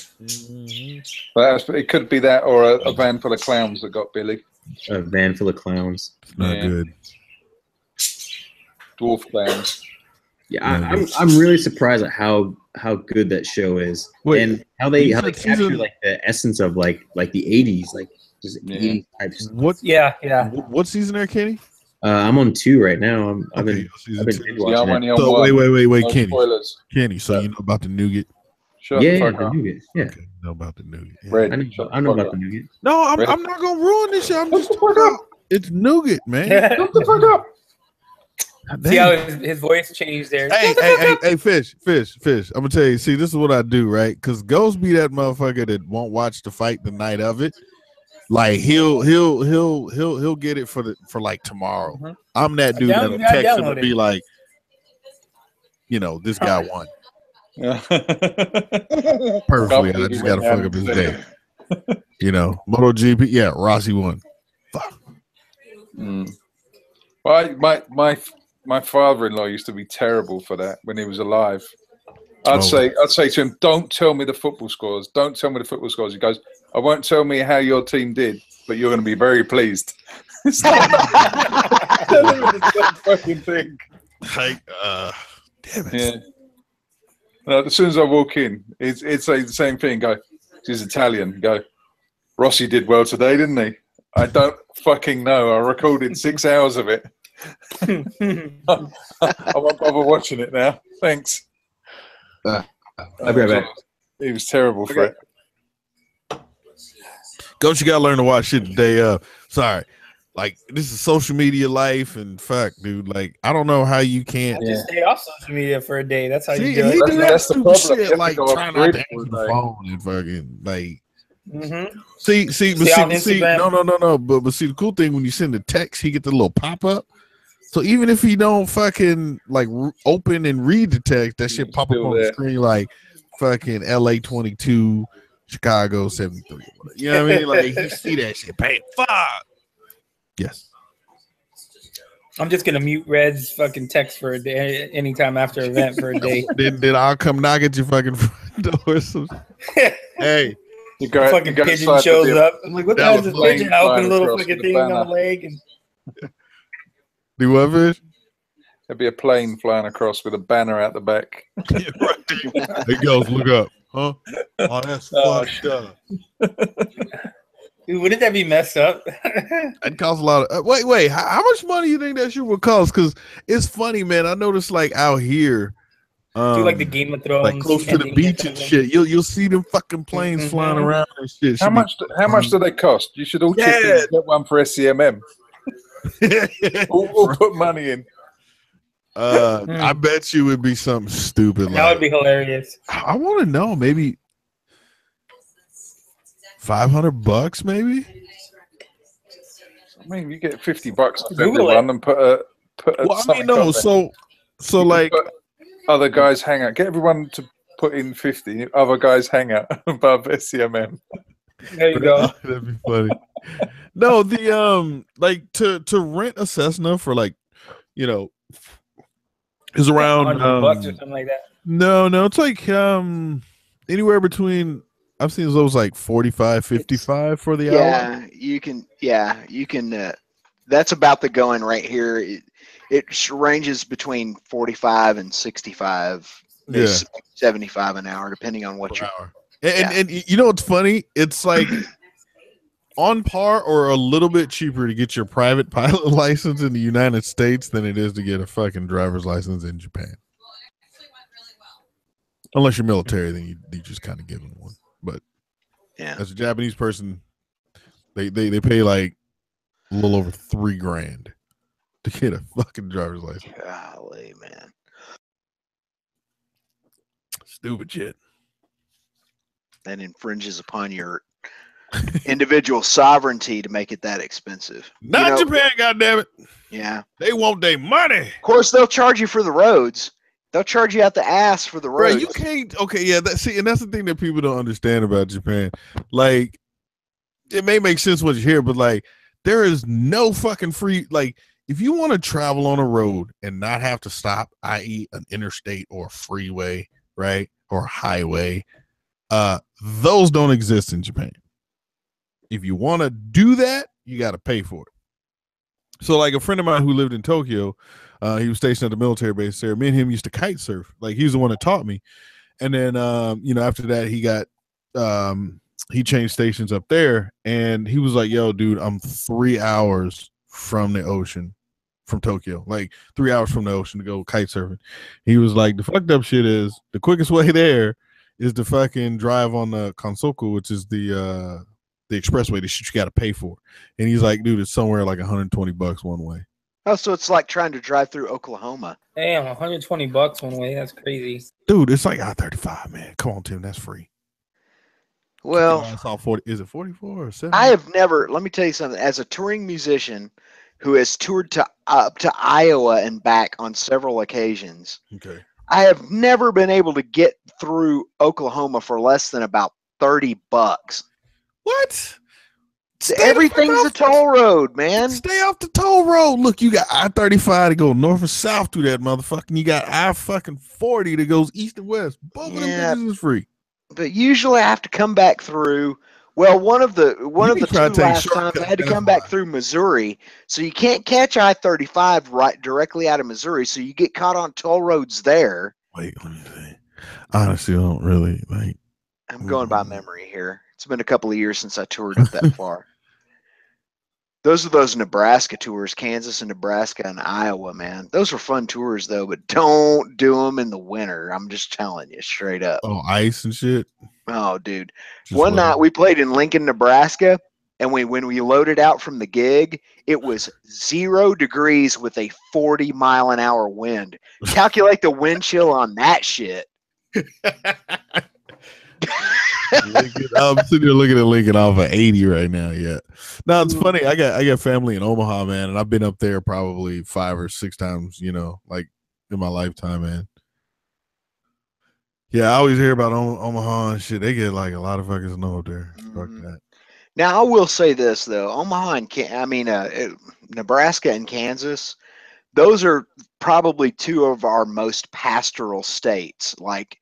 could be that, or a van full of clowns that got Billy. A van full of clowns. It's not good. Dwarf clowns. Yeah, I'm really surprised at how good that show is. Wait, and how they capture like the essence of like the 80s, like just 80s type stuff. What? Yeah. What season are Kenny? I'm on 2 right now. I've been binge watching it. So wait, No Kenny. spoilers. Kenny, so you know about the nougat? Shut the fuck up. nougat. Yeah. Okay, you know about the nougat. Yeah. Red, I know about the nougat. No, I'm not gonna ruin this shit. I'm just talking about it's nougat, man. Shut the fuck up. See how his voice changed there. Hey, fish. I'm gonna tell you. See, this is what I do, right? Because Ghost be that motherfucker that won't watch the fight the night of it. Like he'll get it for like tomorrow. I'm that dude that'll text him and be like, you know, this guy won. Perfectly. I just gotta fuck up his day. You know, MotoGP. Yeah, Rossi won. Fuck. My father-in-law used to be terrible for that when he was alive. I'd say to him, "Don't tell me the football scores. Don't tell me the football scores." He goes, "I won't tell me how your team did, but you're going to be very pleased." Tell him the fucking thing. Like, damn it. Yeah. As soon as I walk in, it's say the same thing. Go, he's Italian. Go, Rossi did well today, didn't he? I don't fucking know. I recorded 6 hours of it. I won't bother watching it now. Thanks. I'll be right back. He was terrible for it. Ghost, you gotta learn to watch shit the day of. Sorry. like this is social media life, and fuck, dude. Like I don't know how you can't just stay off social media for a day. That's how you do he it. do that stupid shit, like trying not to Grid answer all the day. phone and fucking like. Stay off Instagram. No. But see, the cool thing when you send a text, he get the little pop up. So even if he don't fucking like open and read the text, that shit pop up on the screen like fucking LA 22, Chicago 73. You know what I mean? Like you see that shit, bang, fuck. Yes. I'm just gonna mute Red's fucking text for a day, anytime after event for a day. then I'll come knock at your fucking front door. Hey, the fucking pigeon shows up. I'm like, what the hell is this pigeon? I open a little fucking thing on the leg and do what, fish? There'd be a plane flying across with a banner out the back. Yeah, right. It goes, look up, huh? Oh, that's fucked up. Dude, wouldn't that be messed up? That'd cost a lot of. Wait. How much money you think that shit would cost? Because it's funny, man. I noticed like out here, do like the Game of Thrones, like close to the beach and shit. You'll see them fucking planes flying around and shit. How much do they cost? You should all chip in and get one for SCMM. we'll put money in. I bet you would be something stupid. That would be hilarious. I want to know, maybe $500, maybe. I mean, you get $50 for everyone and put a. Well, I mean, no. So like other guys hang out. Get everyone to put in 50. Other guys hang out above SCMM. There you go. That'd be funny. No, the like to rent a Cessna for like, you know, is around $100 or something like that. No, it's like anywhere between, I've seen those like 45, 55 for the hour. You can that's about the going right here. It ranges between 45 and 65, 75 an hour, depending on what you're. And you know what's funny? It's like on par or a little bit cheaper to get your private pilot license in the United States than it is to get a fucking driver's license in Japan. Unless you're military, then you just kind of give them one. But as a Japanese person, they pay like a little over $3,000 to get a fucking driver's license. Golly, man. Stupid shit. That infringes upon your individual sovereignty to make it that expensive. Not Japan, goddammit. Yeah. They want their money. Of course, they'll charge you for the roads. They'll charge you out the ass for the roads. Right, you can't. Okay, yeah. And that's the thing that people don't understand about Japan. Like, it may make sense what you hear, but like, there is no fucking free. Like, if you want to travel on a road and not have to stop, i.e., an interstate or a freeway, right, or a highway, those don't exist in Japan. If you want to do that, you got to pay for it. So, like a friend of mine who lived in Tokyo. He was stationed at the military base there. Me and him used to kite surf. Like, he's the one that taught me. And then, after that, he changed stations up there. And he was like, yo, dude, I'm 3 hours from the ocean, from Tokyo. Like, 3 hours from the ocean to go kite surfing. He was like, the fucked up shit is the quickest way there is to fucking drive on the Kansoku, which is the expressway, the shit you got to pay for. And he's like, dude, it's somewhere like $120 one way. Oh, so it's like trying to drive through Oklahoma. Damn, $120 one way. That's crazy. Dude, it's like I-35, man. Come on, Tim. That's free. Well, I saw 40. Is it 44 or 7? I have never, let me tell you something. As a touring musician who has toured up to Iowa and back on several occasions, okay, I have never been able to get through Oklahoma for less than about $30. What? Everything's a toll road, man. Stay off the toll road. Look, you got I-35 to go north and south through that motherfucker. You got I-40 that goes east and west. Both of them bitches is free. But usually I have to come back through. Well, one of the two last times I had to come back through Missouri. So you can't catch I-35 right directly out of Missouri. So you get caught on toll roads there. Wait, let me see. Honestly, I don't really like. I'm going by memory here. It's been a couple of years since I toured up that far. Those are those Nebraska tours, Kansas and Nebraska and Iowa, man. Those were fun tours, though, but don't do them in the winter. I'm just telling you straight up. Oh, ice and shit. Oh, dude. One night we played in Lincoln, Nebraska, And when we loaded out from the gig, it was 0 degrees with a 40-mile-an-hour wind. Calculate the wind chill on that shit. I'm sitting there looking at Lincoln off of 80 right now. Yeah. No, it's funny. I got family in Omaha, man, and I've been up there probably 5 or 6 times, like in my lifetime, man. Yeah, I always hear about Omaha and shit. They get like a lot of fucking snow up there. Fuck that. Now I will say this though, Omaha and Nebraska and Kansas, those are probably 2 of our most pastoral states. Like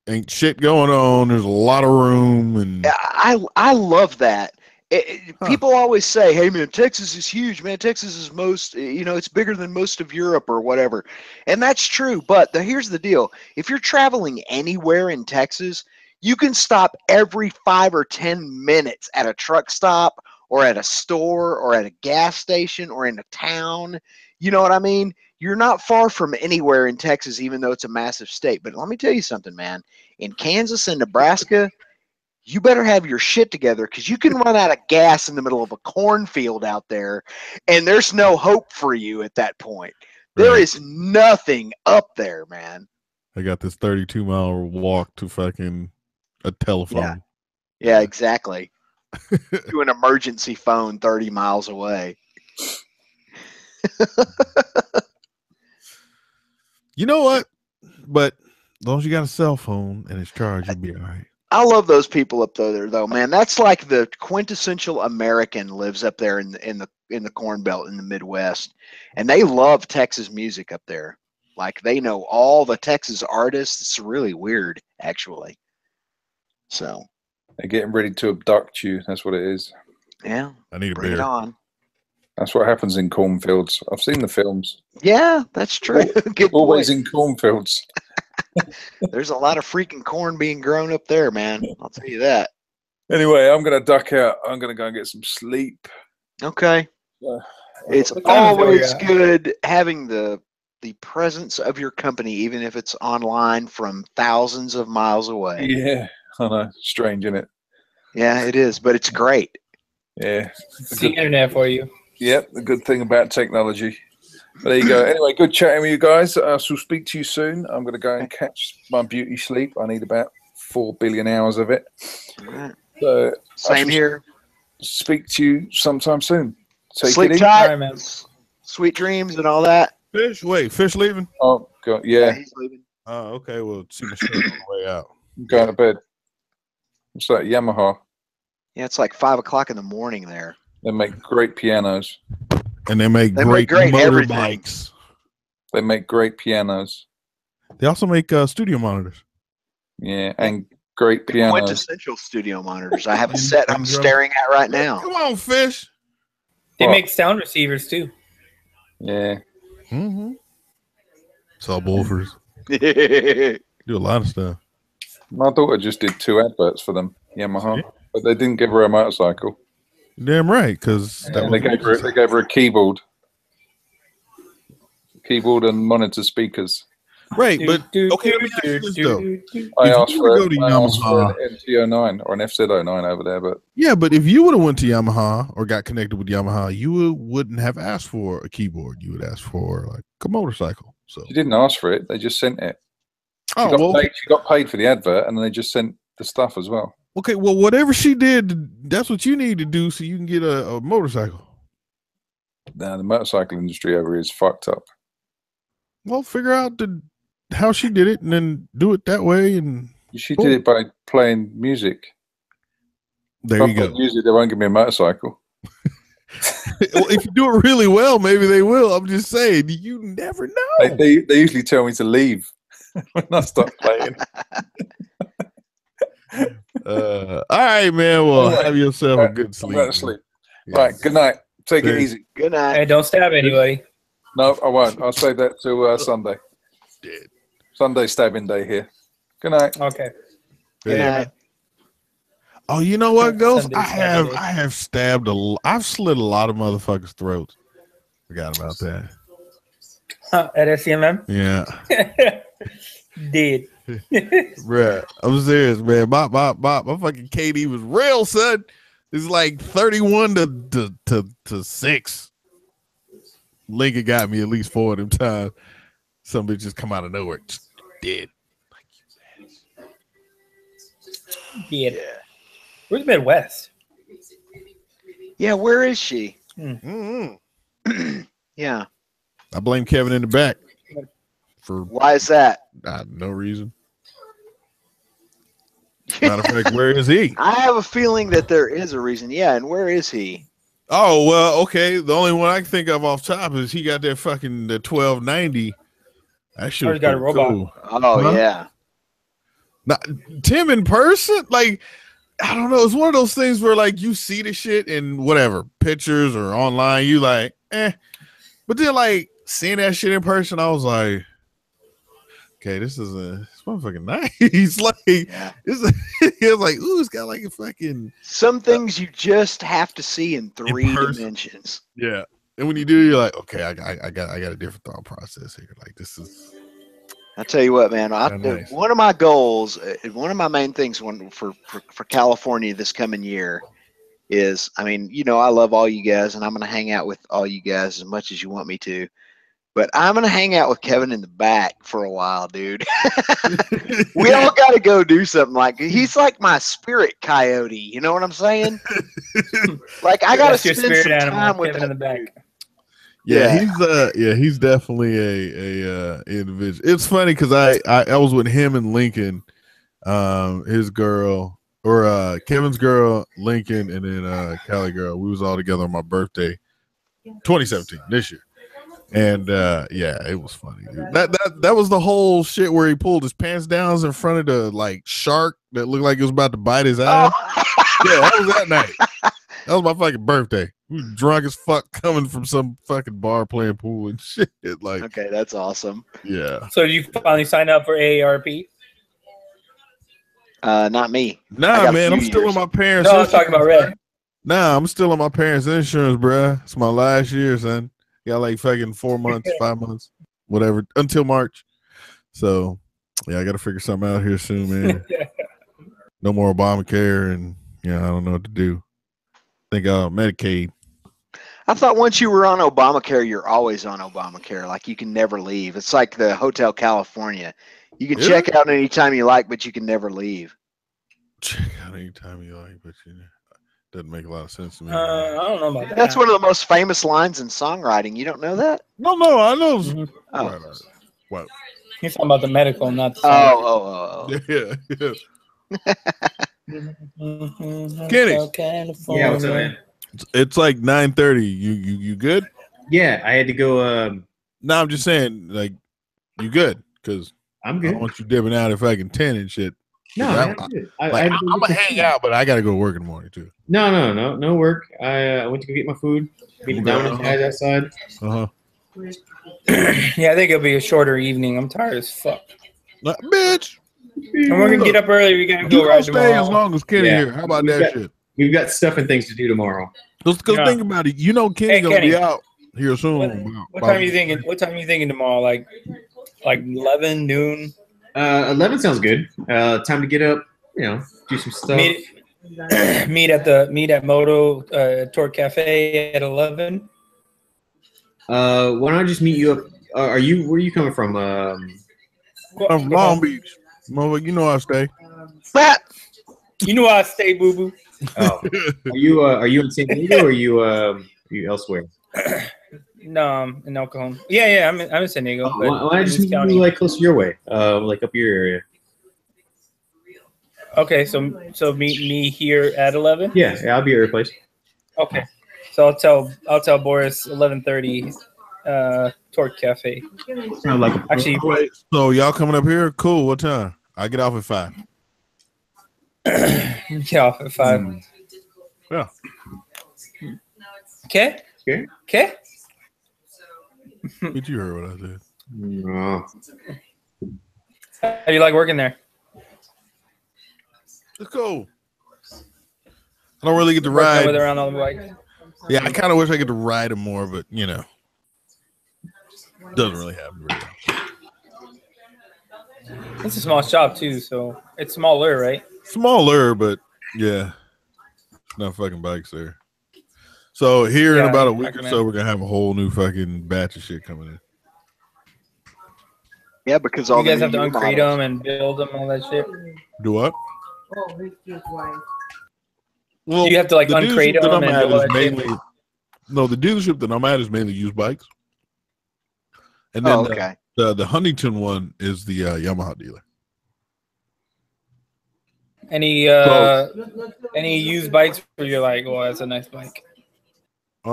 ain't shit going on. There's a lot of room, and I love that. People always say, "Hey man, Texas is huge, man. Texas is it's bigger than most of Europe or whatever," and that's true. But here's the deal: if you're traveling anywhere in Texas, you can stop every 5 or 10 minutes at a truck stop or at a store or at a gas station or in a town. You know what I mean? You're not far from anywhere in Texas, even though it's a massive state. But let me tell you something, man. In Kansas and Nebraska, you better have your shit together because you can run out of gas in the middle of a cornfield out there, and there's no hope for you at that point. There is nothing up there, man. I got this 32-mile walk to fucking a telephone. Yeah, exactly. To an emergency phone 30 miles away. You know what? But as long as you got a cell phone and it's charged, you'll be all right. I love those people up there, though, man. That's like the quintessential American lives up there in the Corn Belt in the Midwest, and they love Texas music up there. Like they know all the Texas artists. It's really weird, actually. So they're getting ready to abduct you. That's what it is. Yeah, I need a bring beer. it on. That's what happens in cornfields. I've seen the films. Yeah, that's true. Good Always point. in cornfields. There's a lot of freaking corn being grown up there, man. I'll tell you that. Anyway, I'm going to duck out. I'm going to go and get some sleep. Okay. It's always good having the presence of your company, even if it's online from thousands of miles away. Yeah, I know. Strange, isn't it? Yeah, it is, but it's great. Yeah. It's the internet for you. Yep, the good thing about technology. But there you go. Anyway, good chatting with you guys. I shall speak to you soon. I'm going to go and catch my beauty sleep. I need about 4 billion hours of it. Right. So same here. Speak to you sometime soon. Take Sleep it easy. tight, man. Sweet dreams and all that. Fish leaving? Oh, God, yeah. He's leaving. Oh, okay. Well, see my shirt on the way out. I'm going to bed. It's like Yamaha. Yeah, it's like 5 o'clock in the morning there. They make great pianos. And they make great motorbikes. They make great pianos. They also make studio monitors. Yeah, and great pianos. Quintessential studio monitors. I have a set I'm staring at right now. Come on, Fish. They make sound receivers too. Yeah. Mm-hmm. Subwoofers. Do a lot of stuff. My daughter just did 2 adverts for them, Yamaha, but they didn't give her a motorcycle. Damn right, because they gave her a keyboard and monitor speakers. Right, but okay, let me ask you this though. I asked for an MT09 or an FZ09 over there, but yeah, but if you would have went to Yamaha or got connected with Yamaha, you wouldn't have asked for a keyboard. You would ask for like a motorcycle. So she didn't ask for it; they just sent it. She got paid for the advert, and then they just sent the stuff as well. Okay, well, whatever she did, that's what you need to do so you can get a motorcycle. Nah, the motorcycle industry over here is fucked up. Well, figure out how she did it and then do it that way. And she did it by playing music. There you go. Music, they won't give me a motorcycle. Well, if you do it really well, maybe they will. I'm just saying, you never know. They usually tell me to leave when I stop playing. All right, man. Well, have yourself a good sleep. I'm going to sleep. Yes. All right, good night. Take it easy. Good night. Hey, don't stab anybody. No, I won't. I'll save that till Sunday. Sunday stabbing day here. Good night. Okay. Good night. Oh, you know what, Ghost? I have stabbed I've slit a lot of motherfuckers' throats. Forgot about that. At SCMM? Yeah. Did. Bruh, I'm serious, man. My fucking KD was real, son. It's like 31 to 6. Lincoln got me at least 4 of them times. Somebody just come out of nowhere, just dead. Yeah. Where's Midwest? Yeah, where is she? Mm-hmm. Yeah. I blame Kevin in the back. For why is that? No reason. Matter of fact, where is he? I have a feeling that there is a reason. Yeah, and where is he? Oh, well, okay. The only one I can think of off top is he got that fucking the 1290. I should have got a robot. cool. Oh, yeah. Now, Tim in person, like, I don't know. It's one of those things where, like, you see the shit in whatever, pictures or online, you like, eh. But then, like, seeing that shit in person, I was like, okay, this motherfucking nice. Like, he was like, ooh, it's got like a fucking. Some things you just have to see in 3 dimensions. Yeah, and when you do, you're like, okay, I got a different thought process here. Like, this is. I tell you what, man. Nice. One of my goals, one of my main things, for California this coming year, is, I mean, you know, I love all you guys, and I'm gonna hang out with all you guys as much as you want me to. But I'm going to hang out with Kevin in the back for a while, dude. We all got to go do something. Like, he's like my spirit coyote. You know what I'm saying? Like, I got to spend some time with Kevin in the back. Yeah, he's definitely a individual. It's funny because I was with him and Lincoln, his girl, or Kevin's girl, Lincoln, and then Callie girl. We was all together on my birthday, 2017, this year. And yeah, it was funny, dude. That was the whole shit where he pulled his pants down in front of the like shark that looked like it was about to bite his eye. Yeah, that was that night. That was my fucking birthday. We were drunk as fuck coming from some fucking bar playing pool and shit. Like, okay, that's awesome. Yeah. So you finally signed up for AARP? Not me. Nah, man, I'm still on my parents. No, I was talking about Red. Nah, I'm still on my parents' insurance, bruh. It's my last year, son. Got like fucking 4 months, 5 months, whatever, until March. So, yeah, I got to figure something out here soon, man. No more Obamacare, and yeah, I don't know what to do. Think Medicaid. I thought once you were on Obamacare, you're always on Obamacare. Like, you can never leave. It's like the Hotel California. You can check out anytime you like, but you can never leave. Check out anytime you like, but you know. Doesn't make a lot of sense to me. I don't know about that. That's one of the most famous lines in songwriting. You don't know that? No, I know. Mm-hmm. Oh. What? He's talking about the medical, not the Yeah. Kenny. Yeah, what's up, man? It's like 9:30. You good? Yeah, I had to go. No, I'm just saying, like, you good? Because I'm good. I don't want you dipping out at fucking 10 and shit. No, I'm gonna hang out, but I gotta go to work in the morning too. No work. I went to go get my food. Meet the Domino's guys outside. Yeah, I think it'll be a shorter evening. I'm tired as fuck. Bitch. And we're gonna get up early. We gotta go ride tomorrow. Stay as long as Kenny here. How about that shit? We've got stuff and things to do tomorrow. Because think about it. You know Kenny's gonna be out here soon. What time are you thinking? What time are you thinking tomorrow? Like 11, noon? 11 sounds good. Time to get up, you know, do some stuff. Meet at Moto Torque Cafe at 11. Why don't I just meet you up? Where are you coming from? I'm from Long Beach. Motherfucker, you know I stay. You know I stay, boo boo. Oh, are you in San Diego or are you elsewhere? No, I'm in El Cajon. Yeah, I'm in San Diego. Why don't I just meet you like close to your way, like up your area? Okay, so meet me here at 11. Yeah, I'll be at your place. Okay, so I'll tell Boris 11:30. Torque Cafe. Actually, so y'all coming up here? Cool. What time? I get off at 5. Get off at 5. Yeah. Okay. But you heard what I said. No. How do you like working there? It's cool. I don't really get to ride with around all the bikes. Yeah, I kind of wish I get to ride them more, but you know, doesn't really happen very often. It's a small shop too, so it's smaller, right? Smaller, but yeah, Not fucking bikes there. So here in Yeah, about a week or recommend. so, we're gonna have a whole new fucking batch of shit coming in. Yeah, because all You the guys new have to year uncrate models. them and build them, all that shit. Do what? Oh, this is why. Well, You have to like the uncrate dealership that them I'm and at do all is that shit. mainly no. The dealership that I'm at is mainly used bikes, and Oh, then okay. the Huntington one is the Yamaha dealer. Any used bikes where you're like, well, that's a nice bike. They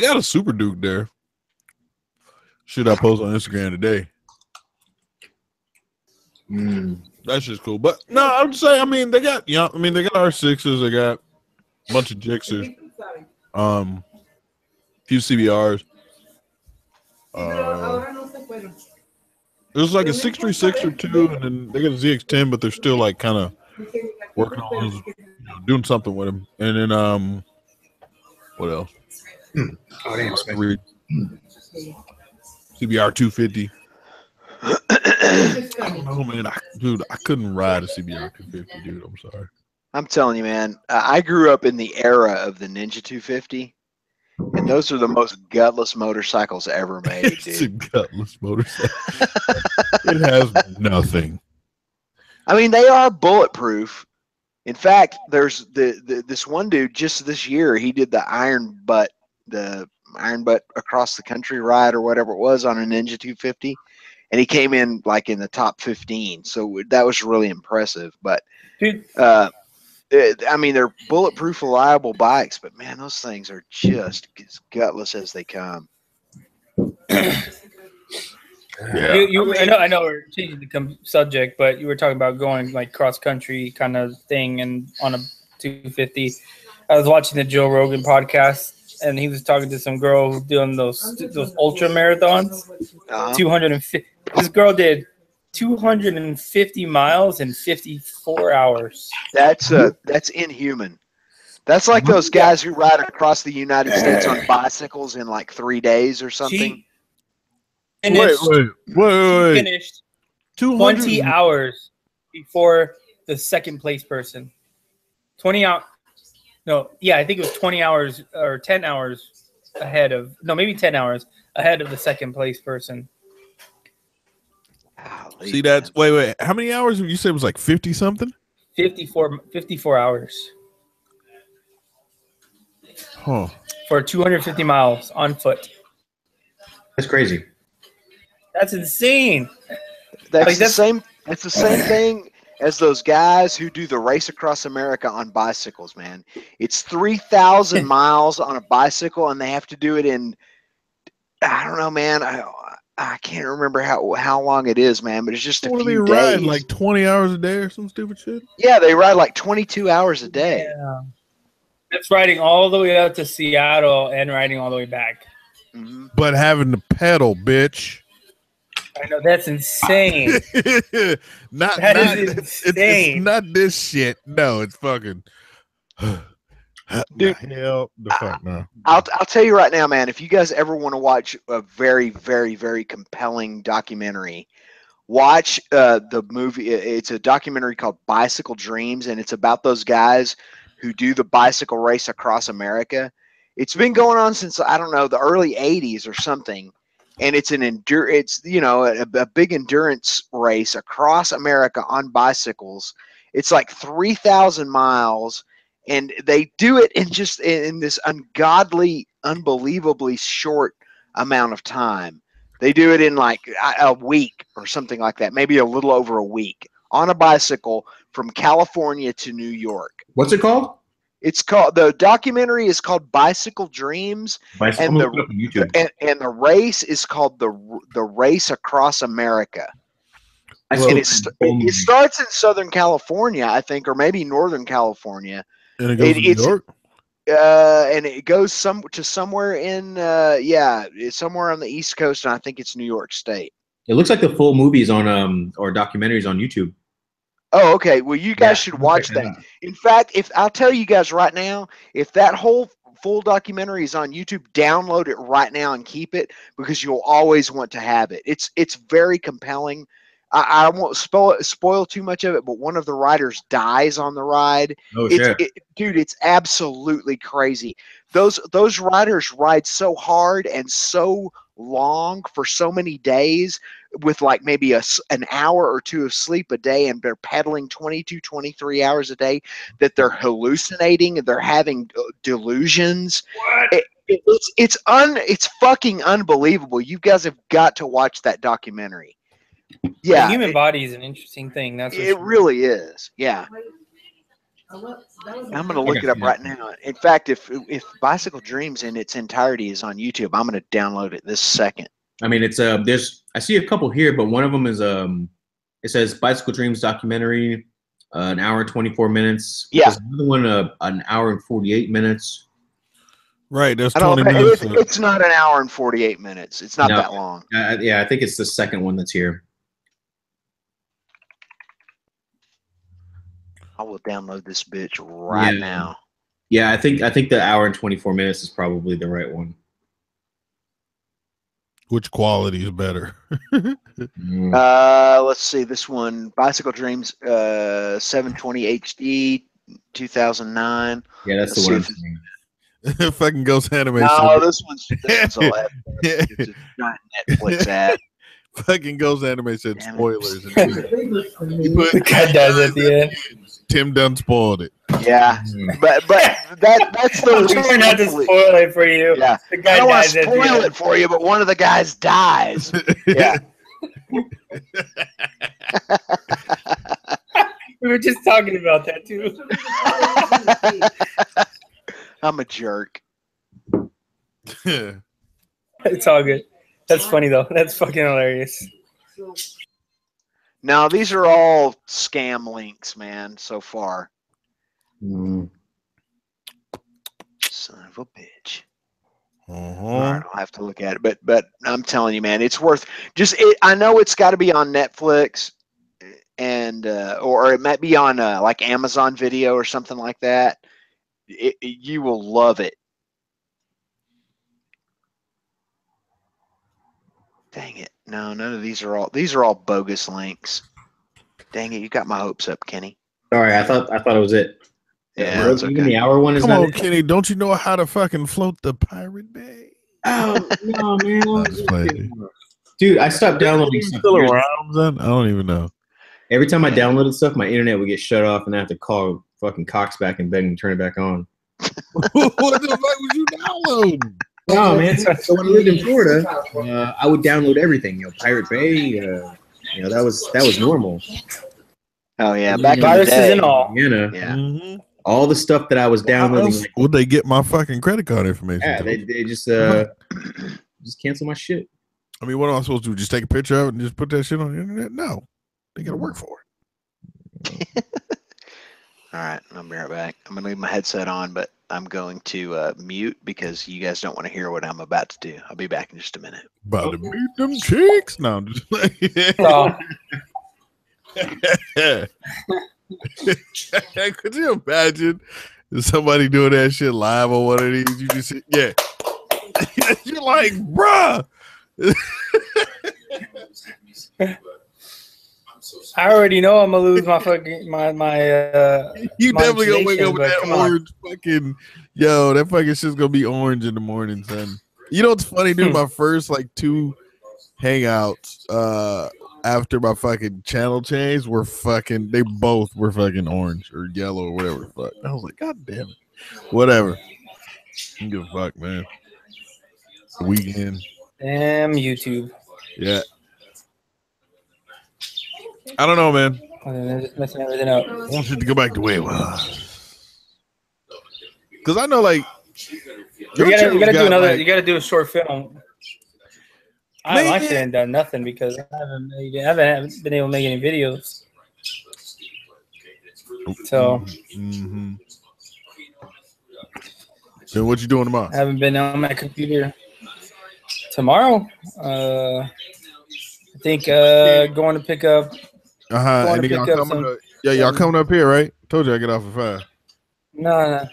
got a Super Duke there. Shit, I post on Instagram today. That's just cool. But no, I would say, I mean, they got they got R6s, they got a bunch of Gixxers, few CBRs. It was like a 636 or 2, and then they got a ZX10, but they're still like kind of working on those, doing something with them. And then what else? Oh damn, CBR 250. I don't know, man. Dude, I couldn't ride a CBR 250, dude. I'm sorry. I'm telling you, man. I grew up in the era of the Ninja 250, and those are the most gutless motorcycles ever made, It's dude. a gutless motorcycle. It has nothing. I mean, they are bulletproof. In fact, there's this one dude just this year. He did the iron butt across the country ride or whatever it was on a Ninja 250, and he came in like in the top 15. So that was really impressive. But Dude. I mean, they're bulletproof, reliable bikes, but man, those things are just as gutless as they come. Yeah. I know we're changing the subject, but you were talking about going like cross country kind of thing and on a 250. I was watching the Joe Rogan podcast, and he was talking to some girl who's doing those ultra marathons. 250. This girl did 250 miles in 54 hours. That's inhuman. That's like those guys who ride across the United States on bicycles in like 3 days or something. Wait. Finished 200 20 hours before the second place person. 20 hours. No, yeah, I think it was 20 hours or 10 hours ahead of. No, maybe 10 hours ahead of the second place person. See, that's wait. How many hours did you say it was like 50 something? 54 hours. Huh. For 250 miles on foot. That's crazy. That's insane. That's the same. It's the same thing as those guys who do the race across America on bicycles, man. It's 3,000 miles on a bicycle, and they have to do it in. I don't know, man. I can't remember how long it is, man. But it's just a few days. Ride like 20 hours a day or some stupid shit. Yeah, they ride like 22 hours a day. Yeah. That's riding all the way out to Seattle and riding all the way back. Mm-hmm. But having to pedal, bitch. I know, that's insane. It's not this shit. No, it's fucking. Dude, hell the fuck no. I'll tell you right now, man. If you guys ever want to watch a very, very, very compelling documentary, watch the movie. It's a documentary called Bicycle Dreams, and it's about those guys who do the bicycle race across America. It's been going on since, I don't know, the early 80s or something. And it's a big endurance race across America on bicycles. It's like 3,000 miles, and they do it in this ungodly, unbelievably short amount of time. They do it in like a week or something like that, maybe a little over a week on a bicycle from California to New York. What's it called? The documentary is called Bicycle Dreams, and the race is called the Race Across America. And it starts in Southern California, I think, or maybe Northern California. And it goes to New York? And it goes somewhere in somewhere on the East Coast, and I think it's New York State. It looks like the full movies on or documentaries on YouTube. Oh, okay. Well, you guys should watch that. In fact, if I'll tell you guys right now, if that whole full documentary is on YouTube, download it right now and keep it, because you'll always want to have it. It's very compelling. I won't spoil too much of it, but one of the riders dies on the ride. Oh shit. Dude, it's absolutely crazy. Those riders ride so hard and so long for so many days with like maybe an hour or two of sleep a day, and they're pedaling 22, 23 hours a day, that they're hallucinating and they're having delusions. What? It's fucking unbelievable. You guys have got to watch that documentary. Yeah, the human body is an interesting thing. That's it really is. Yeah. I'm going to look it up right now. In fact, if Bicycle Dreams in its entirety is on YouTube, I'm going to download it this second. I mean, it's I see a couple here, but one of them is it says Bicycle Dreams documentary, an hour and 24 minutes. Yeah. There's another one, an hour and 48 minutes. Right, there's 20 minutes. It's not an hour and 48 minutes. It's not that long. Yeah, I think it's the second one that's here. I will download this bitch right now. Yeah, I think the hour and 24 minutes is probably the right one. Which quality is better? Let's see. This one, Bicycle Dreams, 720 HD, 2009. Yeah, that's the one. Fucking Ghost Animation. No, this one's all it's a giant Netflix ad. Fucking Ghost Animation said spoilers. The guy dies at the end. Tim done spoiled it. Yeah, but that's the I'm trying not to spoil it for you. Yeah, the guy I don't want to dies spoil it for you, but one of the guys dies. Yeah. We were just talking about that too. I'm a jerk. It's all good. That's funny though. That's fucking hilarious. Now these are all scam links, man. So far. Son of a bitch. All right, I'll have to look at it, but I'm telling you, man, it's worth I know it's got to be on Netflix, and or it might be on like Amazon Video or something like that. You will love it. Dang it! No, none of these are all bogus links. Dang it! You got my hopes up, Kenny. Sorry, I thought it was it. Yeah, it's okay. Even the hour one is Come not on, it. Kenny. Don't you know how to fucking float the Pirate Bay? Oh no, man! That's funny. Dude, I stopped downloading stuff. Still around, then? I don't even know. Every time I downloaded stuff, my internet would get shut off, and I have to call fucking Cox back and beg him to turn it back on. What the fuck was you downloading? No, man. So when I lived in Florida, I would download everything. You know, Pirate Bay. You know, that was normal. Oh yeah, back viruses in the day. And all. You know, Mm-hmm. all the stuff that I was downloading. Like, would they get my fucking credit card information? yeah, they just cancel my shit. I mean, what am I supposed to do? Just take a picture of it and just put that shit on the internet? No, they gotta work for it. All right, I'll be right back. I'm gonna leave my headset on, but I'm going to mute because you guys don't want to hear what I'm about to do. I'll be back in just a minute. About to meet them chicks? No, I'm just like, could you imagine somebody doing that shit live on one of these? You just you're like, bruh. I already know I'm gonna lose my fucking my You definitely gonna wake up with that orange fucking that fucking shit's gonna be orange in the morning, son. You know what's funny, dude? My first like 2 hangouts after my fucking channel change were fucking, they both were fucking orange or yellow or whatever the fuck. I was like, God damn it. Whatever. I don't give a fuck, man. Weekend. Damn YouTube. Yeah. I don't know, man. They're just messing everything up. I want you to go back to where it was. Because I know, like, you gotta do another. Like, you gotta do a short film. I actually haven't done nothing because I haven't been able to make any videos. So. Then what you doing tomorrow? I haven't been on my computer. Tomorrow, I think going to pick up. And y'all coming up, y'all coming up here, right? Told you I get off at 5. No.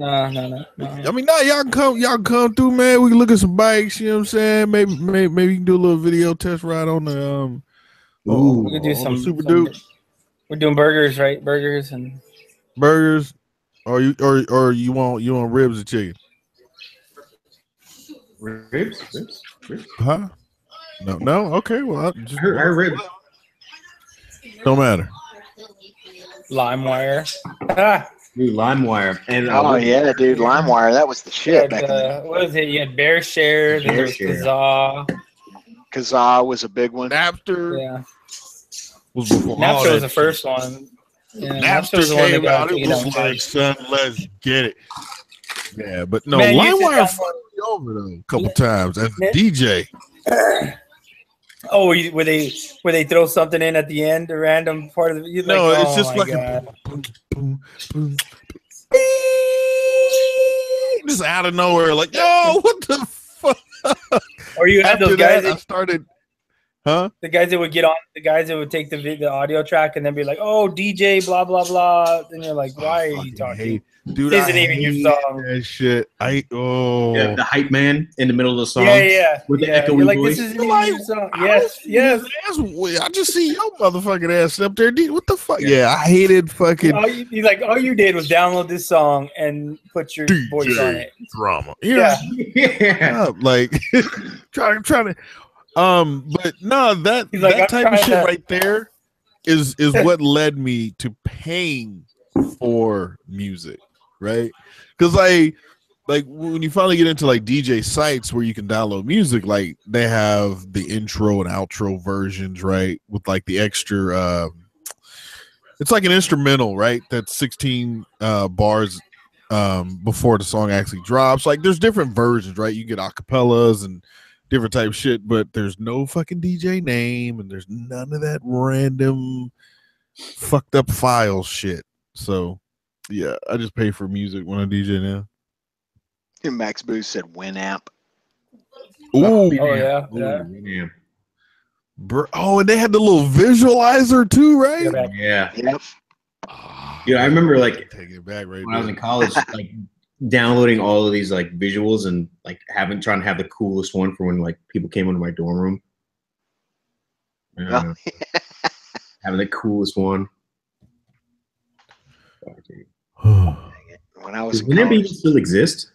I mean, y'all can come through, man. We can look at some bikes. You know what I'm saying? Maybe you can do a little video test ride on Ooh, we could do some super dupe. We're doing burgers, right? Burgers and burgers, or you want ribs or chicken? Ribs? Huh? No. Okay, well, I heard ribs. Don't matter. LimeWire. Ah. Dude, LimeWire. And yeah, dude, LimeWire. That was the shit back then. What was it? You had Bear Share, then there was Kazaa. Kazaa was a big one. Napster. Yeah. Was before Napster was the first one. Yeah, Napster was the one that came got out. It was like, son, let's get it. Yeah, but no, Man, LimeWire fucked me over though a couple times as a DJ. Oh, where they throw something in at the end, a random part of the No, like, it's just like just out of nowhere, like, yo, what the fuck? Or you had those guys that started, huh? The guys that would get on, the guys that would take the audio track and then be like, "Oh, DJ, blah blah blah," and you're like, "Why are you talking?" Dude, this isn't even your song. That shit. Yeah, the hype man in the middle of the song. Yeah. With the echoey you're like, voice. this isn't even your song. Yes. I just see your motherfucking ass up there. What the fuck? Yeah, I hated fucking. All you did was download this song and put your voice on it. Drama. Yeah. Like trying to. But no, that type of shit right there is what led me to paying for music, right? Because like when you finally get into like DJ sites where you can download music, like they have the intro and outro versions, right? With like the extra it's like an instrumental, right? That's 16 bars before the song actually drops. Like there's different versions, right? You get acapellas and different type of shit, but there's no fucking DJ name and there's none of that random fucked up file shit. So yeah, I just pay for music when I DJ now. And Max Booth said Winamp. Ooh, yeah. Oh, and they had the little visualizer too, right? Yeah. Yep. Yeah, I remember like take it back right when I was in college, like downloading all of these like visuals and like trying to have the coolest one for when like people came into my dorm room. Having the coolest one. When I was Does Winamp even still exist?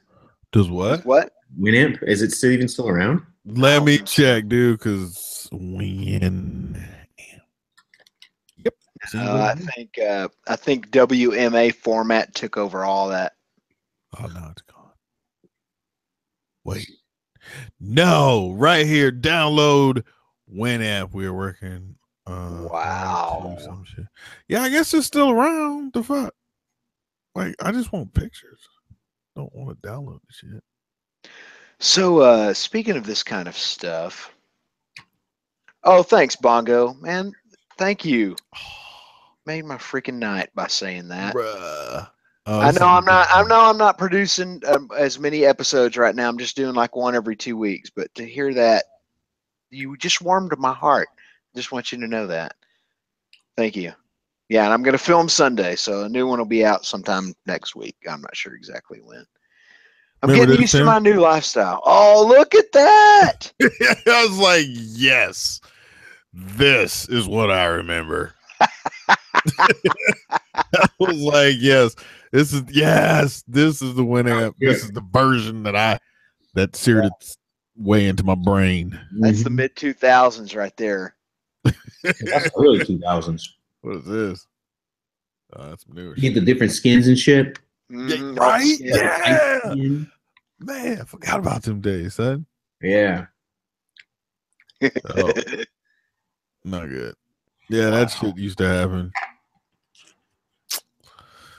Does what? What? Winamp? Is it still even still around? Let me check, dude, because Winamp. Yep. I think WMA format took over all that. Oh no, it's gone. Wait. No, right here. Download Winamp. We're working. Wow. Some shit. Yeah, I guess it's still around. The fuck? Like, I just want pictures. Don't want to download the shit. So, speaking of this kind of stuff. Oh, thanks, Bongo. Man, thank you. Made my freaking night by saying that. Bruh. I know I'm not producing as many episodes right now. I'm just doing like one every 2 weeks. But to hear that, you just warmed my heart. Just want you to know that. Thank you. Yeah, and I'm going to film Sunday, so a new one will be out sometime next week. I'm not sure exactly when. I'm getting used to my new lifestyle. Oh, look at that! I was like, yes, this is what I remember. I was like, yes, this is the Winamp. This is the version that seared its way into my brain. That's the mid 2000s right there. That's early 2000s. What is this? Oh, that's newer. You get the different skins and shit. Right? Yeah. Man, I forgot about them days, son. Yeah. Oh, not good. Yeah, that shit used to happen.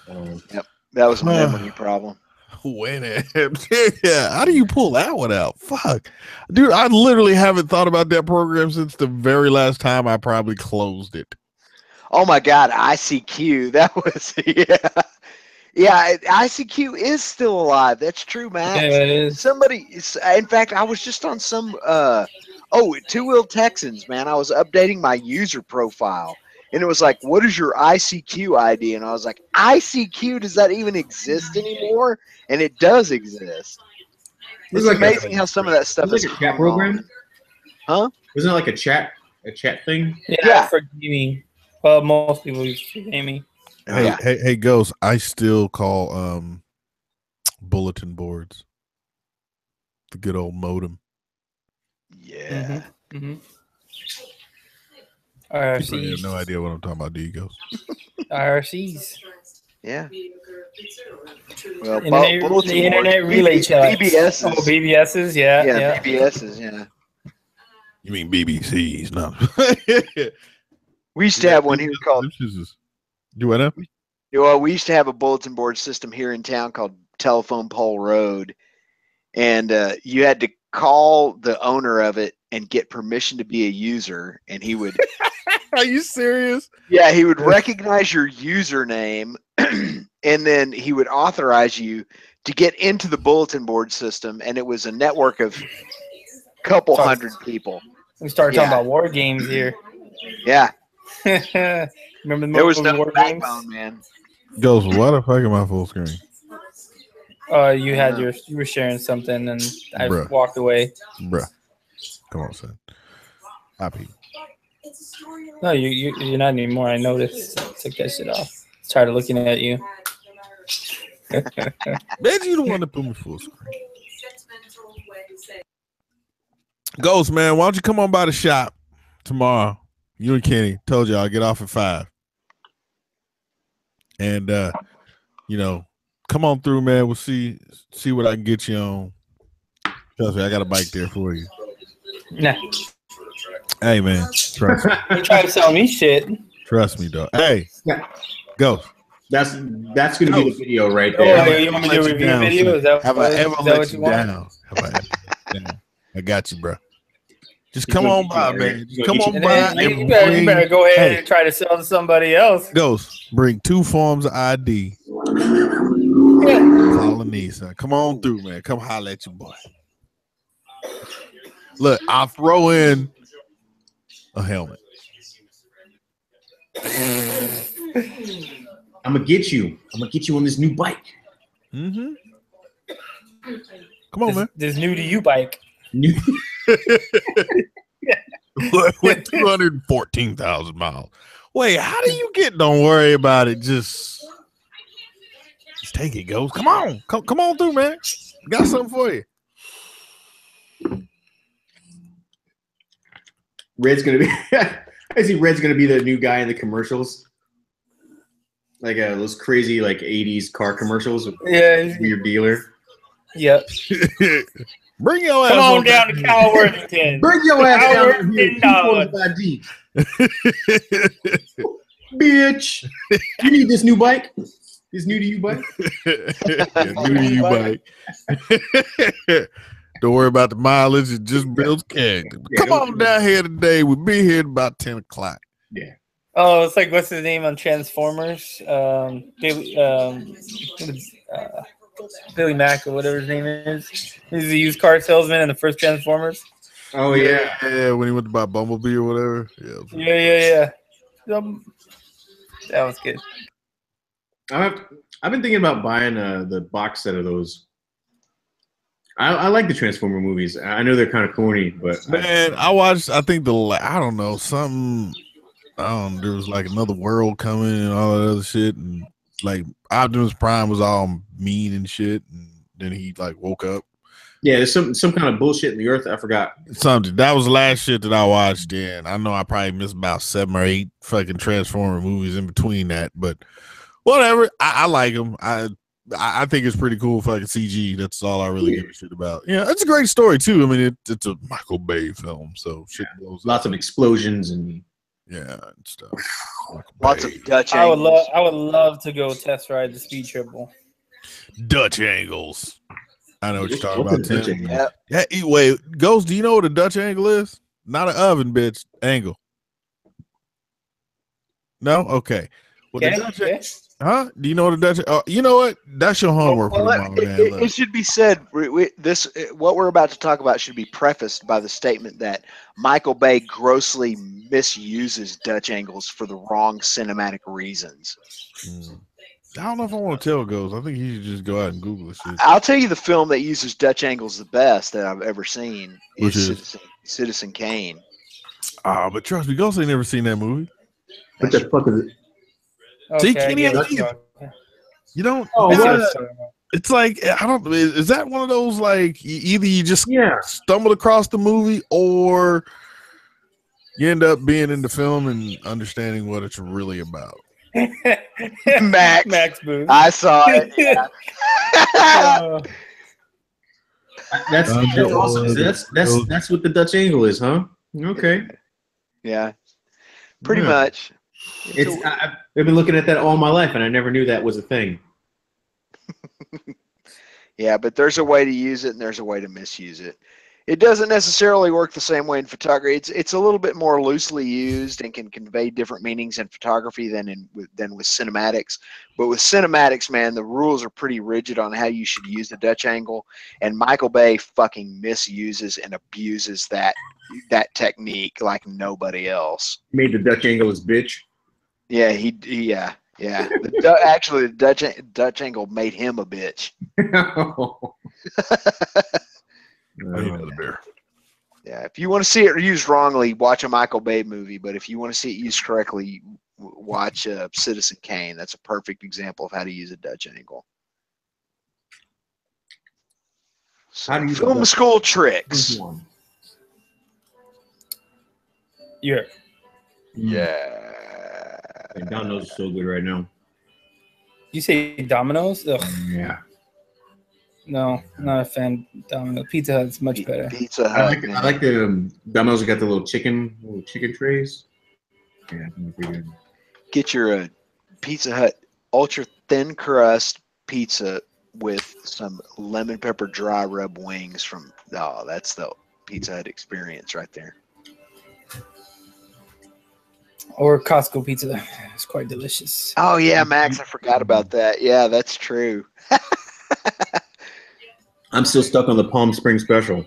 Yep, that was a memory problem. Winamp. Yeah, how do you pull that one out? Fuck, dude, I literally haven't thought about that program since the very last time I probably closed it. Oh my God, ICQ. That was yeah. ICQ is still alive. That's true, Matt. Yeah, it is. Somebody, in fact, I was just on some. Two Wheel Texans, man. I was updating my user profile, and it was like, "What is your ICQ ID?" And I was like, "ICQ? Does that even exist anymore?" And it does exist. It's like amazing how some of that stuff is like a chat program. Huh? Wasn't it like a chat a chat thing? Yeah, for gaming. Well, most people use it for gaming. Hey, Ghost. I still call bulletin boards the good old modem. Yeah. IRCs. You have no idea what I'm talking about, do you, Ghost? IRCs. Yeah. Well, the internet relay chat. BBSs. Oh, BBSs. Yeah. BBSs. Yeah. You mean BBCs? No. We used to have one here called. Do what now? Well, we used to have a bulletin board system here in town called Telephone Pole Road, and you had to call the owner of it and get permission to be a user, and he would. Are you serious? Yeah, he would recognize your username, and then he would authorize you to get into the bulletin board system, and it was a network of a couple hundred people. We started talking about war games here. Yeah. Remember the there was no war backbone, games? man. Ghost, why the fuck am I full screen? You were sharing something, and I walked away. Bruh. Come on, son. Happy. No, you're not anymore. I noticed. I took that shit off. Started looking at you. Bet you the one that put me full screen. Ghost, man, why don't you come on by the shop tomorrow? You and Kenny told y'all I get off at 5. And come on through, man. We'll see what I can get you on. Trust me, I got a bike there for you. Nah. Hey, man. Trust me. You try to sell me shit. Trust me, dog. Hey, Ghost. That's gonna be the video right there. Oh, you want me to review a video? Is that have I ever let you down? want? Have I ever down? I got you, bro. Just come on by, man. Just come on by. You better go ahead and try to sell to somebody else. Ghost, bring 2 forms of ID. Yeah. All I need, son. Come on through, man. Come holler at your boy. Look, I'll throw in a helmet. I'm gonna get you on this new bike. Mm-hmm. Come on, man. This new to you bike. New. With 214,000 miles. Wait, how do you get? Don't worry about it. Just take it, Ghost. Come on, come on through, man. Got something for you. Red's gonna be. I see Red's gonna be the new guy in the commercials, like those crazy like '80s car commercials with your dealer. Yep. Bring your ass Come on down to Cal Worthington. Bring your ass down here. Bitch, you need this new bike. This new to you bike. New to you bike. Don't worry about the mileage. It just builds character. Come on down here today. We'll be here at about 10 o'clock. Yeah. Oh, it's like, what's his name on Transformers? Billy Mack or whatever his name is. He's a used car salesman in the first Transformers. Oh yeah. Yeah, when he went to buy Bumblebee or whatever. Yeah. That was good. I've been thinking about buying the box set of those. I like the Transformer movies. I know they're kind of corny, but man, I watched. I think I don't know, something. There was like another world coming and all that other shit, and like Optimus Prime was all mean and shit, and then he like woke up. Yeah, there's some kind of bullshit in the earth. I forgot something. That was the last shit that I watched. And I know I probably missed about 7 or 8 fucking Transformer movies in between that, but whatever. I like them. I think it's pretty cool fucking CG. That's all I really give a shit about. Yeah, it's a great story too. I mean, it's a Michael Bay film, so shit goes lots of explosions and and stuff. Lots of Dutch I would angles. love to go test ride the Speed Triple. Dutch angles. I know what you're talking about, Tim. Yep. Yeah, wait, Ghost, do you know what a Dutch angle is? Not an oven, bitch. Angle. No? Okay. Well, the Dutch, huh? Do you know what a Dutch? You know what? That's your homework for tomorrow, man. It should be said. What we're about to talk about should be prefaced by the statement that Michael Bay grossly misuses Dutch angles for the wrong cinematic reasons. I don't know if I want to tell Ghost. I think he should just go out and Google this shit. I'll tell you the film that uses Dutch angles the best that I've ever seen Which is Citizen Kane. But trust me, Ghost ain't never seen that movie. What the fuck is it? See, Okay, I Kenny, get ain't it. either. You don't. Oh, it's, what? it's like I don't. Is that one of those like either you just stumbled across the movie or you end up being in the film and understanding what it's really about? Max Booth. I saw it. Yeah. That's awesome. That's what the Dutch angle is, huh? Okay. Yeah. Pretty much. I've been looking at that all my life, and I never knew that was a thing. Yeah, but there's a way to use it, and there's a way to misuse it. It doesn't necessarily work the same way in photography. It's a little bit more loosely used and can convey different meanings in photography than with cinematics. But with cinematics, man, the rules are pretty rigid on how you should use the Dutch angle, and Michael Bay fucking misuses and abuses that technique like nobody else. He made the Dutch angle his bitch. Yeah, yeah. Actually, the Dutch angle made him a bitch. Yeah, if you want to see it used wrongly, watch a Michael Bay movie. But if you want to see it used correctly, watch Citizen Kane. That's a perfect example of how to use a Dutch angle. So, how do you film school tricks? Yeah. And Domino's is so good right now. You say Domino's? Ugh. Yeah. No, not a fan. Domino's. Pizza Hut's much better. Pizza Hut. I like the Domino's. Got the little chicken trays. Yeah. Get your Pizza Hut ultra thin crust pizza with some lemon pepper dry rub wings from. Oh, that's the Pizza Hut experience right there. Or Costco pizza. It's quite delicious. Oh yeah, Max, I forgot about that. Yeah, that's true. I'm still stuck on the Palm Springs special.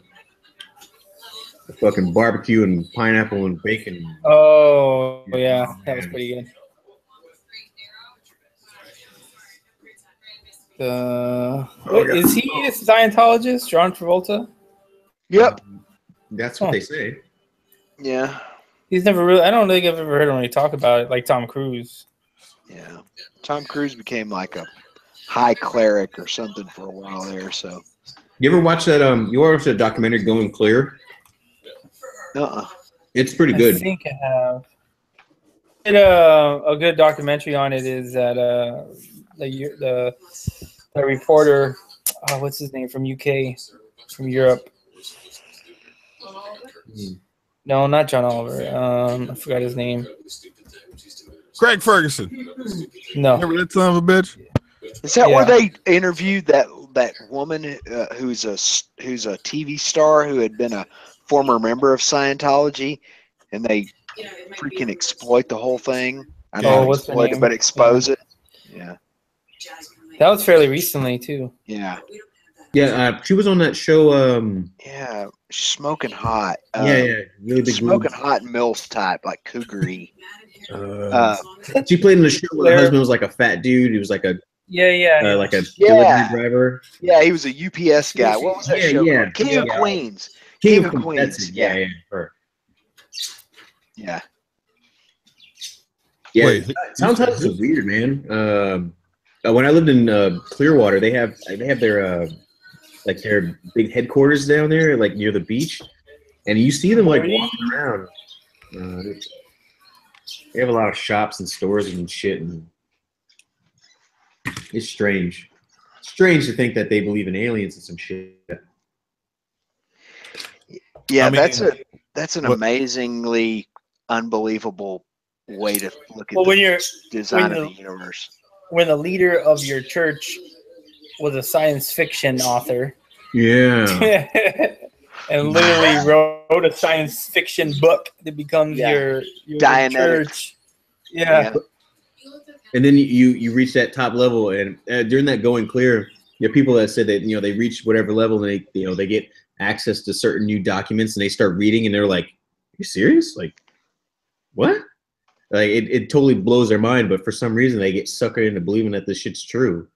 The fucking barbecue and pineapple and bacon. Oh yeah, that was pretty good. Is he a Scientologist, John Travolta? Yep. That's what they say. Yeah. He's never really. I don't think I've ever heard him really talk about it, like Tom Cruise. Yeah, Tom Cruise became like a high cleric or something for a while there. So, you ever watch that? You ever watch that documentary Going Clear? It's pretty good. I think I have. A good documentary on it is that the reporter, what's his name, from UK, from Europe. No, not John Oliver. I forgot his name. Craig Ferguson. No. Remember that son of a bitch? Is that where they interviewed that woman who's a TV star who had been a former member of Scientology, and they freaking exploit the whole thing? I don't know, exploit it, but expose it. Yeah. That was fairly recently too. Yeah. Yeah, she was on that show. Yeah, smoking hot. Really big. Smoking hot MILF type, like cougary. She played in the show where the husband was like a fat dude. He was like a like a delivery driver. Yeah, he was a UPS guy. What was that show called? King of Queens. King of Queens. That's it. Yeah. Wait, Sometimes it's weird, man. When I lived in Clearwater, they have their like their big headquarters down there, like near the beach, and you see them like walking around. They have a lot of shops and stores and shit, and it's strange. Strange to think that they believe in aliens and some shit. Yeah, I mean, that's an amazingly unbelievable way to look at the design of the universe. When the leader of your church was a science fiction author. Yeah. And literally wrote a science fiction book that becomes your church. Yeah. And then you reach that top level, and during that Going Clear, you have people that said that they reach whatever level, and they get access to certain new documents, and they start reading, and they're like, "Are you serious? Like, what?" Like it totally blows their mind, but for some reason they get suckered into believing that this shit's true.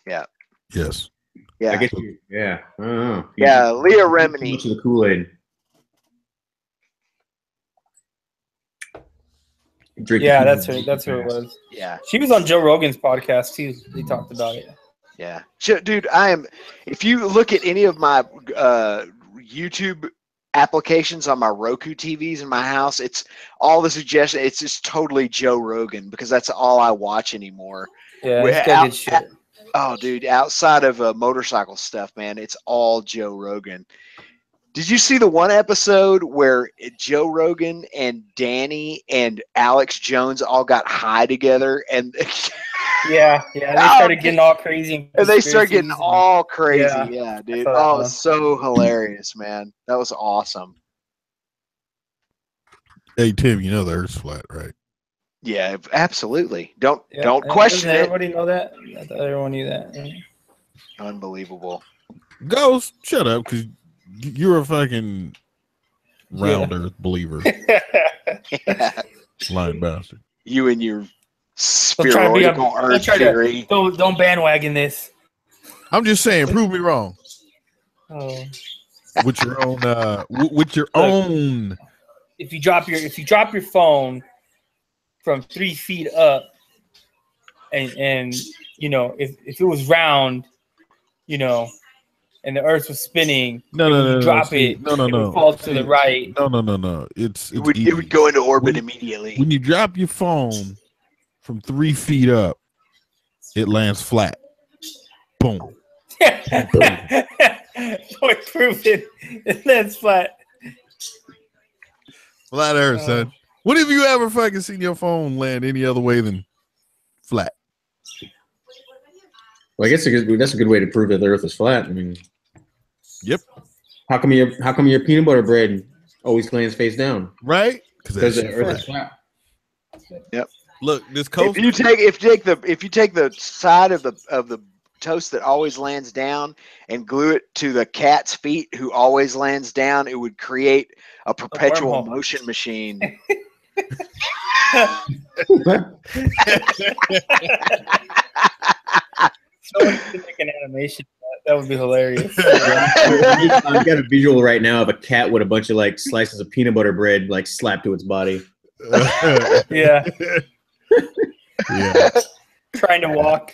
Yeah. Yes. Yeah. I guess I don't know. Yeah, Leah Remini. Too much of the Kool-Aid. Yeah, that's who it was. Yeah. She was on Joe Rogan's podcast too. They talked about it. Yeah. Dude, if you look at any of my YouTube applications on my Roku TVs in my house, it's all the suggestion. It's just totally Joe Rogan because that's all I watch anymore. Yeah, it's got good shit. Oh, dude, outside of motorcycle stuff, man, it's all Joe Rogan. Did you see the one episode where Joe Rogan and Danny and Alex Jones all got high together and yeah, they started getting all crazy. And they started getting all crazy. Yeah, dude. Oh, was so hilarious, man. That was awesome. Hey Tim, you know the Earth's flat, right? Yeah, absolutely. Don't question it. Everybody know that? I thought everyone knew that. Unbelievable. Ghost, shut up, because you're a fucking round Earth believer. Lying bastard. You and your spheroidal Earth theory. Don't bandwagon this. I'm just saying, prove me wrong. Oh. With your own own. If you drop your phone from 3 feet up, and you know, if it was round, you know, and the Earth was spinning, it would fall to the right. No. It would go into orbit immediately. When you drop your phone from 3 feet up, it lands flat. Boom. Point proven. It lands flat. Flat Earth, son. When have you ever fucking seen your phone land any other way than flat? Well, I guess that's a good way to prove that the Earth is flat. I mean, yep. How come your peanut butter bread always lands face down? Right? Because the Earth is flat. Yep. Look, this coast. If you take the side of the toast that always lands down and glue it to the cat's feet who always lands down, it would create a perpetual motion machine. Someone could make an animation. That would be hilarious. I've got a visual right now of a cat with a bunch of like slices of peanut butter bread like slapped to its body. Yeah. Yeah. Trying to walk.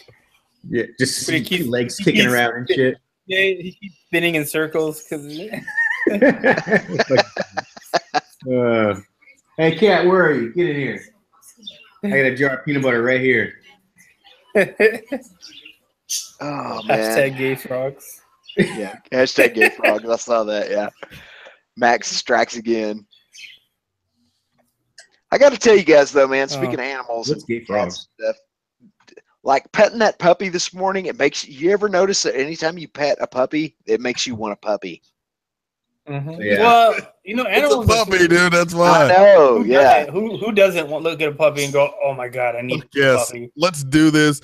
Yeah, just legs kicking around and shit. Yeah, he keeps spinning in circles because. Hey, cat, where are you? Get in here. I got a jar of peanut butter right here. Oh man! Hashtag gay frogs. Yeah, hashtag gay frogs. I saw that. Yeah, Max strikes again. I got to tell you guys though, man. Speaking of animals and gay frogs stuff, like petting that puppy this morning, it makes you ever notice that anytime you pet a puppy, it makes you want a puppy. Mm-hmm. Yeah. Well, you know, animals. It's a puppy, dude. That's why. I know. Yeah. Who doesn't look at a puppy and go, "Oh my god, I need a puppy." Let's do this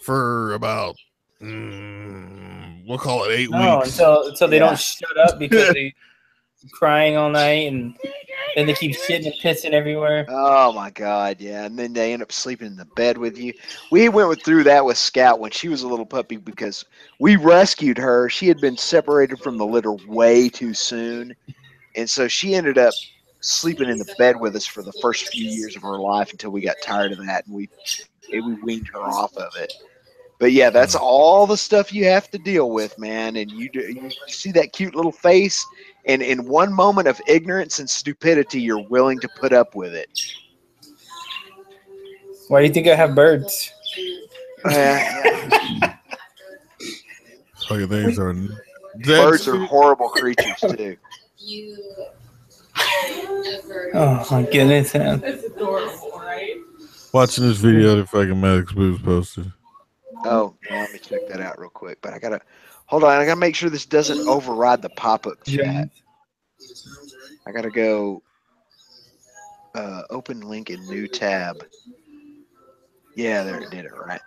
for about we'll call it 8 weeks. Until they don't shut up because they crying all night and then they keep shitting and pissing everywhere. Oh my god, yeah. And then they end up sleeping in the bed with you. We went through that with Scout when she was a little puppy because we rescued her. She had been separated from the litter way too soon. And so she ended up sleeping in the bed with us for the first few years of her life until we got tired of that and we weaned her off of it. But yeah, that's all the stuff you have to deal with, man. And you see that cute little face, and in one moment of ignorance and stupidity, you're willing to put up with it. Why do you think I have birds? Fucking things are. Birds are horrible creatures too. Oh my goodness, man. It's adorable, right? Watching this video that fucking Maddox Booze posted. Oh, yeah, let me check that out real quick. But I gotta hold on. I gotta make sure this doesn't override the pop-up chat. I gotta go open link in new tab. Yeah, there it did it right.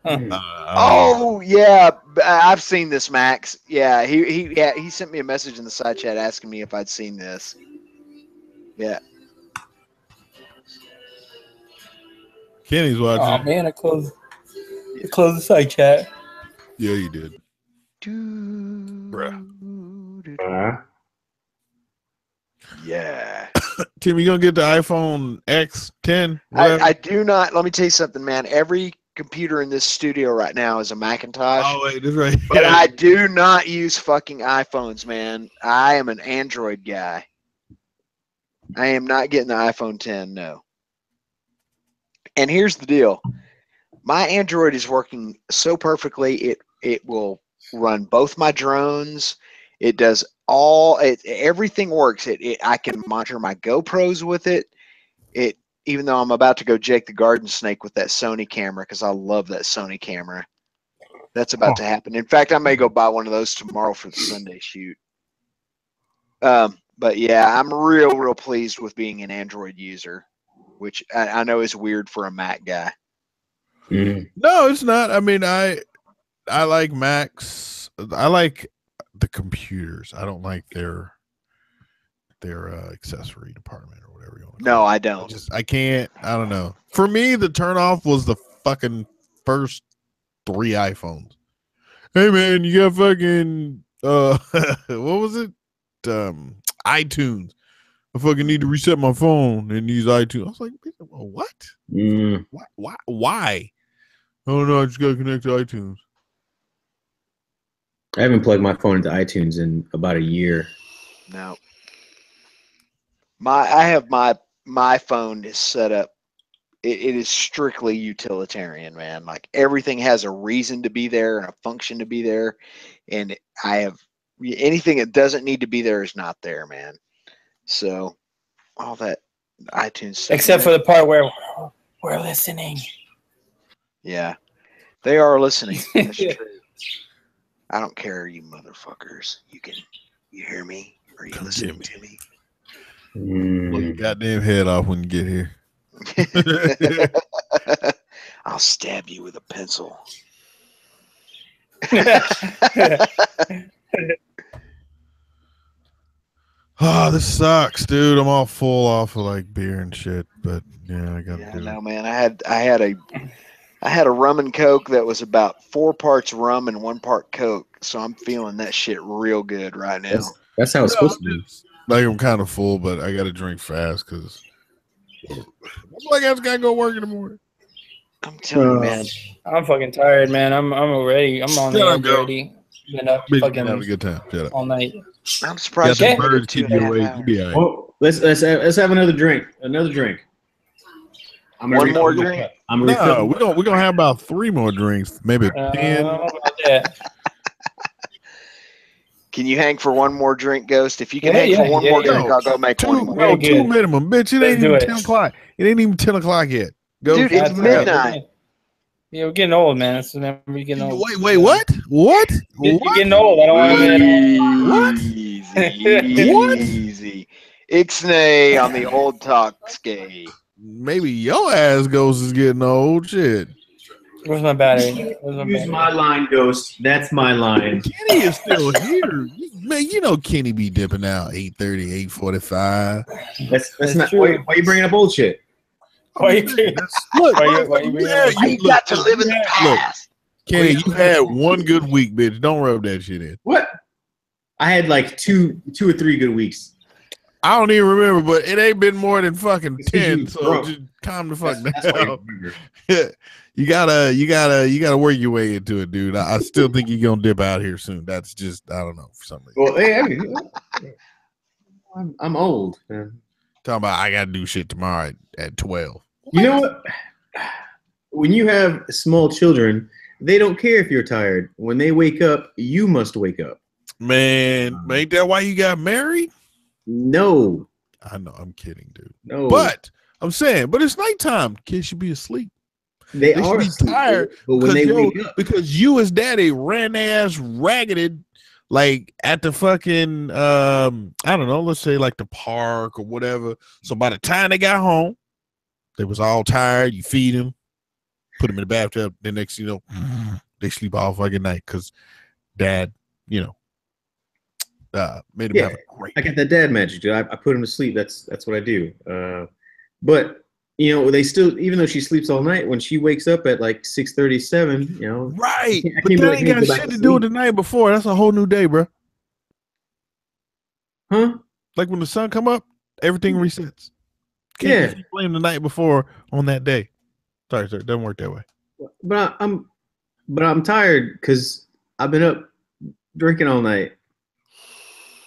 Oh yeah, I've seen this, Max. Yeah, he sent me a message in the side chat asking me if I'd seen this. Yeah. Kenny's watching. Oh man, I closed the side chat. Yeah, you did. Uh, Yeah. Tim, you gonna get the iPhone X10? I do not. Let me tell you something, man. Every computer in this studio right now is a Macintosh. Oh wait, that's right. But I do not use fucking iPhones, man. I am an Android guy. I am not getting the iPhone 10, no. And here's the deal. My Android is working so perfectly, it will run both my drones. It does everything works. I can monitor my GoPros with it. Even though I'm about to go Jake the Garden Snake with that Sony camera because I love that Sony camera. That's about to happen. In fact, I may go buy one of those tomorrow for the Sunday shoot. But yeah, I'm real pleased with being an Android user, which I know is weird for a Mac guy. Mm. No, it's not. I mean, I like Macs. I like the computers. I don't like their accessory department or whatever you want to call it. I don't. I can't. I don't know. For me, the turnoff was the fucking first 3 iPhones. Hey man, you got fucking what was it? iTunes. I fucking need to reset my phone and use iTunes. I was like, what? Mm. Why? Oh no, I just gotta connect to iTunes. I haven't plugged my phone into iTunes in about a year. No. I have my phone is set up. It is strictly utilitarian, man. Like everything has a reason to be there and a function to be there. And I have anything that doesn't need to be there is not there, man. So all that iTunes stuff. Except for the part where we're listening. Yeah. They are listening. That's true. I don't care, you motherfuckers. You hear me? Are you listening to me? Blow your goddamn head off when you get here. I'll stab you with a pencil. Oh, this sucks, dude. I'm all full off of like beer and shit, but yeah, I got to do it. No, man. I had a rum and coke that was about 4 parts rum and 1 part coke, so I'm feeling that shit real good right now. That's how it's supposed to be. Like I'm kind of full, but I got to drink fast because like I just gotta go work in the morning. I'm telling you, man. I'm fucking tired, man. I'm already. I'm on the edge already. Been up fucking having a good time. all night. I'm surprised. Got the birds keep you awake. You be all right. Well, let's have another drink. Another drink. One more drink. No, we're gonna have about 3 more drinks, maybe 10. Can you hang for 1 more drink, Ghost? If you can hang for one more drink, I'll go make 1 more. No, 2 minimum, bitch. It ain't even 10 o'clock. It ain't even 10 o'clock yet. Go. Dude, it's midnight. Yeah, we're getting old, man. It's whenever we're getting old. Wait, what? What? You're getting old. I don't want to get what? Easy. Ixnay on the old talk skate. Maybe your ass Ghost is getting old. Shit. Where's my battery? Use my line, Ghost. That's my line. Kenny is still here. Man, you know Kenny be dipping out 8:30, 8:45. That's not. Why are you bringing up old shit? Why you got to live in the past. Kenny, you had 1 good week, bitch. Don't rub that shit in. What? I had like two or 3 good weeks. I don't even remember, but it ain't been more than fucking 10. So just calm the fuck down. You gotta work your way into it, dude. I still think you're gonna dip out here soon. That's just I don't know for some reason. Well, hey, I mean, I'm old. Man. Talking about I gotta do shit tomorrow at 12. You know what? When you have small children, they don't care if you're tired. When they wake up, you must wake up. Man, ain't that why you got married? No. I know, I'm kidding, dude. No. But I'm saying, but it's nighttime. Kids should be asleep. They should are be tired, but when they wake up, because you as daddy ran ass ragged, like at the fucking I don't know, let's say like the park or whatever. So by the time they got home, they was all tired. You feed them, put them in the bathtub. The next, they sleep all fucking night because dad, made them have a great. I got that dad magic, dude. I put him to sleep. That's what I do. But they still, even though she sleeps all night, when she wakes up at like 6:37, right? But that ain't got shit to do with the night before. That's a whole new day, bro. Huh? Like when the sun come up, everything resets. Can't blame the night before on that day. Sorry, sir. It doesn't work that way. But I'm tired because I've been up drinking all night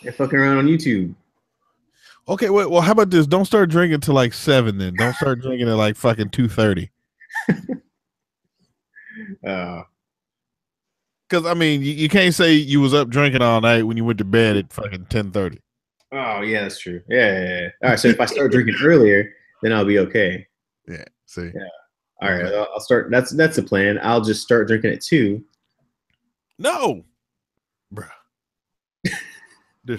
and fucking around on YouTube. Okay, well, how about this? Don't start drinking till like 7 then. Don't start drinking at like fucking 2:30. Because I mean, you can't say you was up drinking all night when you went to bed at fucking 10:30. Oh yeah, that's true. Yeah. All right, so if I start drinking earlier, then I'll be okay. Yeah. See. Yeah. All right, I'll start. That's the plan. I'll just start drinking at 2. No, bro. They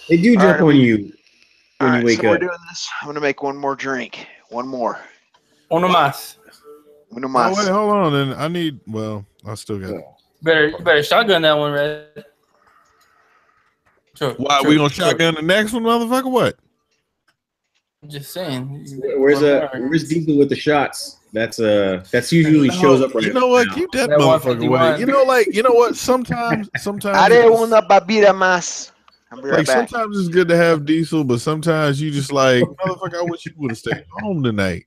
do jump on you when you wake so up. we're doing this. I'm gonna make one more drink. One more. Uno más. Uno más. Oh, wait, hold on. Then I need. Well, I still got. You better shotgun that one, Red. Why we gonna shotgun the next one, motherfucker? What? I'm just saying. Where's Diesel with the shots? That's usually shows up right. You know what? Now. Keep that motherfucker away. You know what? Sometimes. I didn't want a babita más. I'll be right back. Sometimes it's good to have Diesel, but sometimes you just like, motherfucker, I wish you would have stayed home tonight.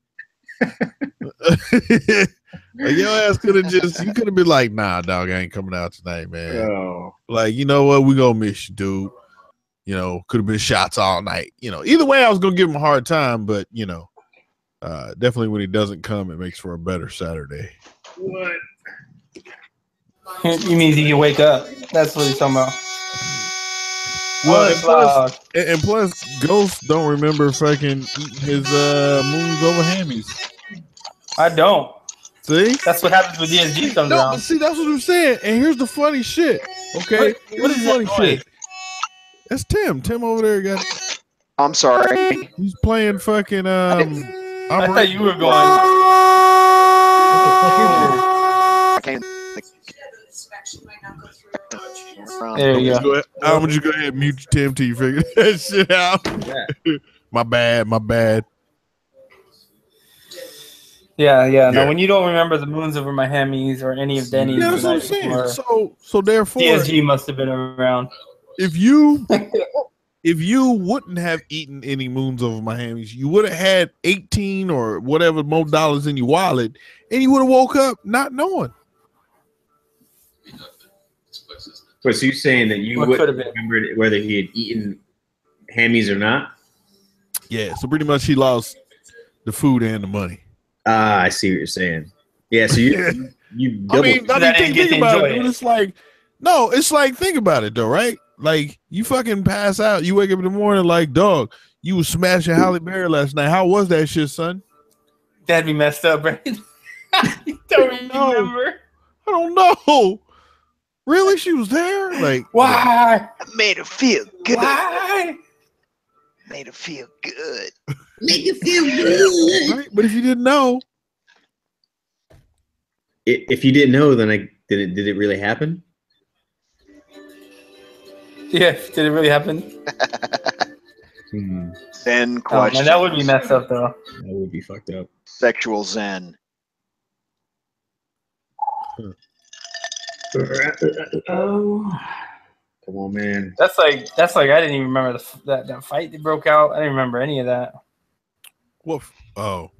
Like, your ass could have you could have been like, nah, dog, I ain't coming out tonight, man. Oh. Like, you know what? We gonna miss you, dude. You know, could have been shots all night. You know, either way, I was gonna give him a hard time, but you know, definitely when he doesn't come, it makes for a better Saturday. What? You mean he can wake up? That's what he's talking about. Well, and plus, Ghost don't remember fucking his moons over hammies. I don't. See? That's what happens with DSG comes around. But see, that's what I'm saying. And here's the funny shit. Okay? What is funny that shit? That's Tim. Tim over there got. I'm sorry. He's playing fucking. I thought you were going. I can't. There you go. I'm gonna just go ahead and mute Tim till you figure that shit out. Yeah. My bad. Yeah. No, when you don't remember the moons over my hammies or any of Denny's, that's what I'm saying. So therefore, DSG must have been around. If you wouldn't have eaten any moons over my hammies, you would have had 18 or whatever more dollars in your wallet, and you would have woke up not knowing. Wait, so you're saying that you wouldn't remember whether he had eaten hammies or not? Yeah, so pretty much he lost the food and the money. Ah, I see what you're saying. Yeah, so you double. I mean, think about it, dude. It's like, no, it's like, think about it though, right? Like, you fucking pass out, you wake up in the morning like, dog, you was smashing Halle Berry last night. How was that shit, son? That'd be messed up, right? You don't remember? I don't know. Really? She was there? Like, why? I made her feel good. Why? Made her feel good. Make it feel good. Right? But if you didn't know. If you didn't know, then did it really happen? Yeah, did it really happen? Zen question. Man, that would be messed up, though. That would be fucked up. Sexual Zen. Oh, come on, man. That's like I didn't even remember that fight that broke out. I didn't remember any of that. Woof. Oh,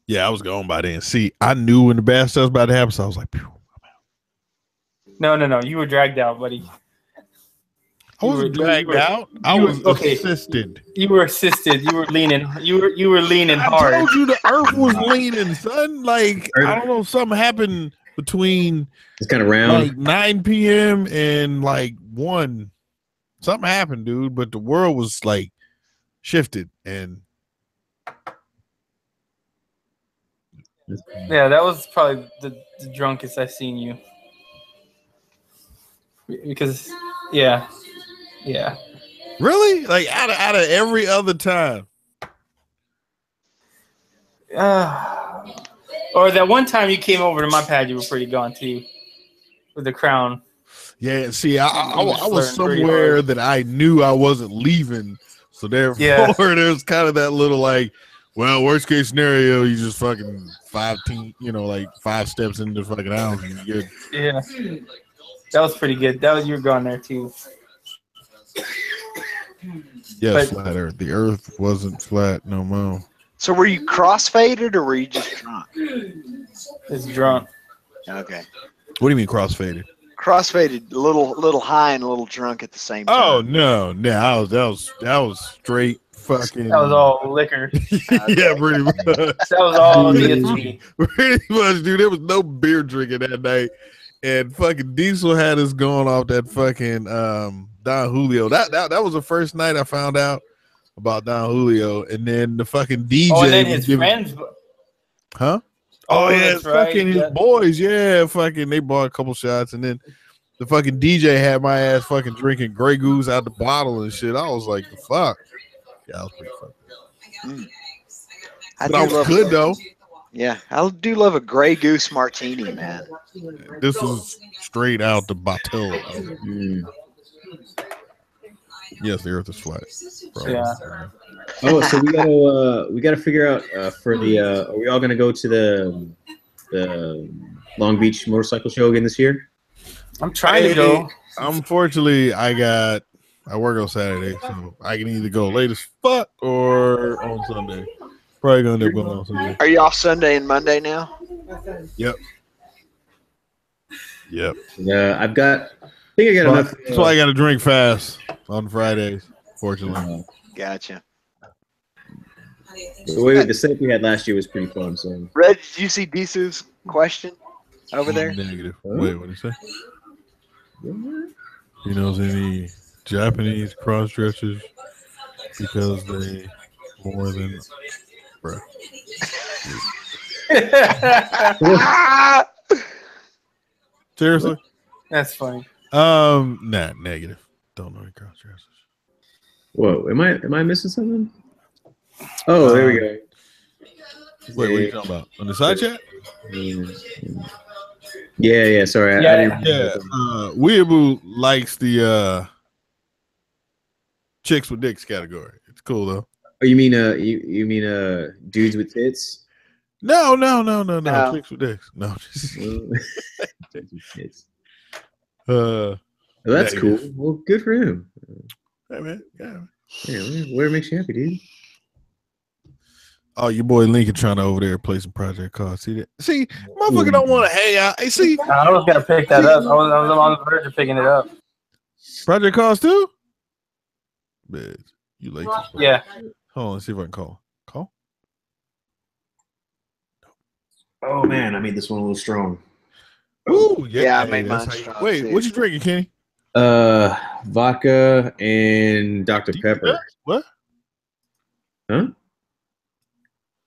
yeah, I was going by then. See, I knew when the bad stuff was about to happen, so I was like, "Pew, I'm No, out." you were dragged out, buddy. I wasn't dragged out. I was assisted. You were assisted. You were leaning. You were leaning hard. I told you the earth was leaning, son. Like, I don't know, something happened between it's kind of round, like 9 p.m. and like 1. Something happened, dude. But the world was like shifted, and yeah, that was probably the drunkest I've seen you. Because yeah. Really? Like out of every other time. Or that one time you came over to my pad, you were pretty gone too, with the crown. Yeah, see, I was somewhere that I knew I wasn't leaving, so therefore there's kind of that little like, well, worst case scenario, you just fucking 5 steps into the fucking house and you're good. Yeah. That was pretty good. That was you were going there too. Yes, flat Earth. The Earth wasn't flat no more. So were you crossfaded or were you just drunk? It's drunk. Okay. What do you mean crossfaded? Crossfaded, a little high and a little drunk at the same time. Oh no, that was straight fucking. That was all liquor. Yeah, pretty much. That was all DSG. Pretty much, dude. There was no beer drinking that night, and fucking Diesel had us going off that fucking Don Julio. That was the first night I found out about Don Julio, and then the fucking DJ. Oh, and then his friends. Huh? Oh yeah, that's right. fucking his boys. Yeah, fucking they bought a couple shots, and then the fucking DJ had my ass fucking drinking Grey Goose out the bottle and shit. I was like, the fuck. Yeah, I was pretty fucked. But I was good though. Yeah, I do love a Grey Goose martini, man. This was straight out the bottle. Yes, the Earth is flat. Yeah. Oh, so we gotta figure out for the. Are we all gonna go to the Long Beach motorcycle show again this year? I'm trying to go. Unfortunately, I work on Saturday, so I can either go late as fuck or on Sunday. Probably gonna end up going on Sunday. Are you off Sunday and Monday now? Yep. Yeah, I think I got enough. That's why I got to drink fast on Fridays. Fortunately. Gotcha. The setup we had last year was pretty fun. So, Red, did you see Disu's question over there? Negative. Wait, what did he say? He knows any Japanese cross dressers because they more than bruh. Seriously? That's funny. Nah, negative. Don't know any cross dressers. Whoa, am I missing something? Oh, there we go. Wait, what are you talking about? On the side chat? Yeah. Sorry. Weeaboo likes the chicks with dicks category. It's cool though. Oh, you mean dudes with tits? No. Chicks with dicks. No. Chicks with tits. Well, that's cool. Well, good for him. Hey man, yeah. Whatever makes you happy, dude. Oh, your boy Lincoln trying to over there play some Project Cars. See that? See, motherfucker don't want to hang out. Hey, see, I was gonna pick that up. I was on the verge of picking it up. Project Cars too. Bitch, you late? Yeah. Hold on, let's see if I can call. Call. Oh man, I made this one a little strong. Ooh, yeah, I made mine strong. Wait, what you drinking, Kenny? Vodka and Dr. Pepper. What? Huh?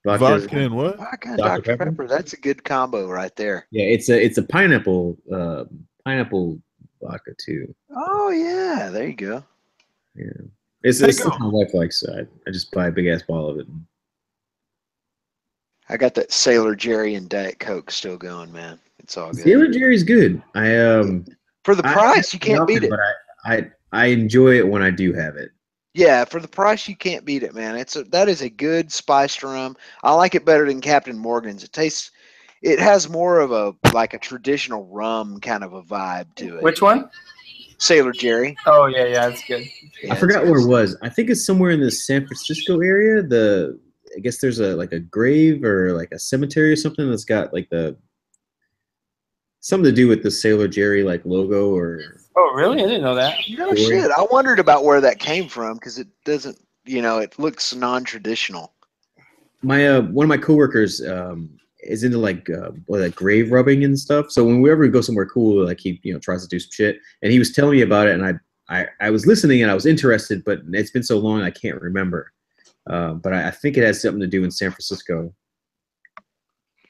Vodka and what? Vodka and Dr. Pepper. That's a good combo right there. Yeah, it's a pineapple vodka too. Oh yeah, there you go. Yeah, it's something my wife likes. So I just buy a big ass bottle of it. I got that Sailor Jerry and Diet Coke still going, man. It's all good. Sailor Jerry's good. For the price, you can't beat it. But I enjoy it when I do have it. Yeah, for the price, you can't beat it, man. That is a good spiced rum. I like it better than Captain Morgan's. It has more of a traditional rum kind of a vibe to it. Which one? Sailor Jerry. Oh yeah, that's good. Yeah, I forgot where it was. I think it's somewhere in the San Francisco area. I guess there's a grave or like a cemetery or something that's got something to do with the Sailor Jerry logo or. Oh really? I didn't know that. No shit. I wondered about where that came from because it doesn't. It looks non-traditional. My one of my coworkers is into grave rubbing and stuff. So whenever we go somewhere cool, he tries to do some shit, and he was telling me about it, and I was listening and I was interested, but it's been so long I can't remember. But I think it has something to do in San Francisco.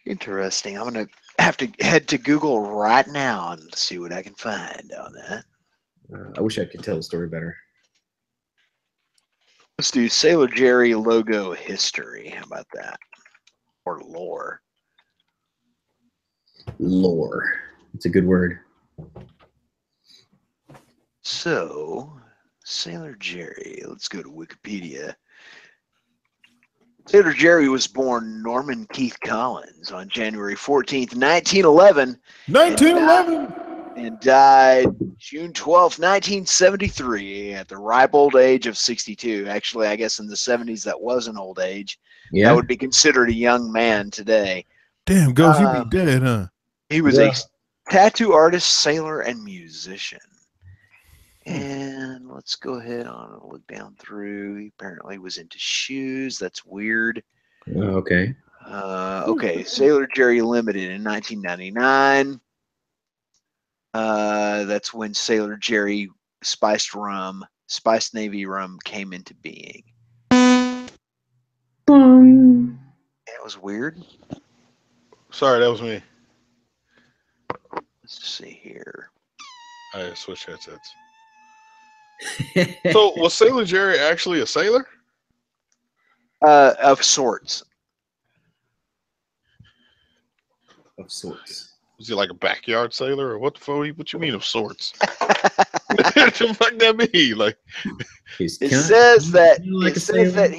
Interesting. I'm gonna have to head to Google right now and see what I can find on that. I wish I could tell the story better. Let's do Sailor Jerry logo history. How about that? Or lore. Lore. It's a good word. So, Sailor Jerry. Let's go to Wikipedia. Sailor Jerry was born Norman Keith Collins on January 14th, 1911. 1911. and died June 12th, 1973, at the ripe old age of 62. Actually, I guess in the 70s that was an old age. Yeah. That would be considered a young man today. Damn, Ghost, you be dead, huh? He was a tattoo artist, sailor, and musician. And let's go ahead on and look down through. He apparently was into shoes. That's weird. Oh, okay. Okay, Sailor Jerry Limited in 1999. That's when Sailor Jerry Spiced Navy rum came into being. Boom. That was weird. Sorry, that was me. Let's see here. I switched headsets. So, was Sailor Jerry actually a sailor? Of sorts. Of sorts. Was he like a backyard sailor, or what the fuck? What you mean of sorts? What the fuck that mean? Like, it says that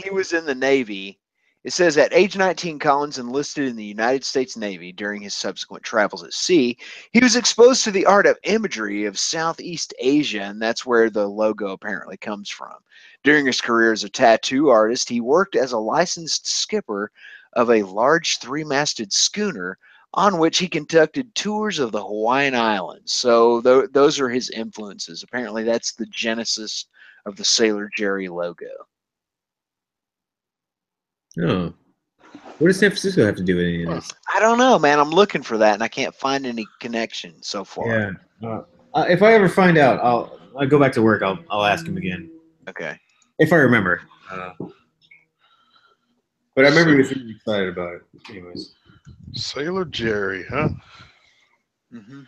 he was in the Navy. It says at age 19, Collins enlisted in the United States Navy. During his subsequent travels at sea, he was exposed to the art of imagery of Southeast Asia, and that's where the logo apparently comes from. During his career as a tattoo artist, he worked as a licensed skipper of a large three-masted schooner on which he conducted tours of the Hawaiian Islands. So those are his influences. Apparently, that's the genesis of the Sailor Jerry logo. Oh. What does San Francisco have to do with any of this? I don't know, man. I'm looking for that, and I can't find any connection so far. Yeah. If I ever find out, I'll go back to work. I'll ask him again. Okay. If I remember. But I remember he was really excited about it. Anyways. Sailor Jerry, huh? Mm-hmm.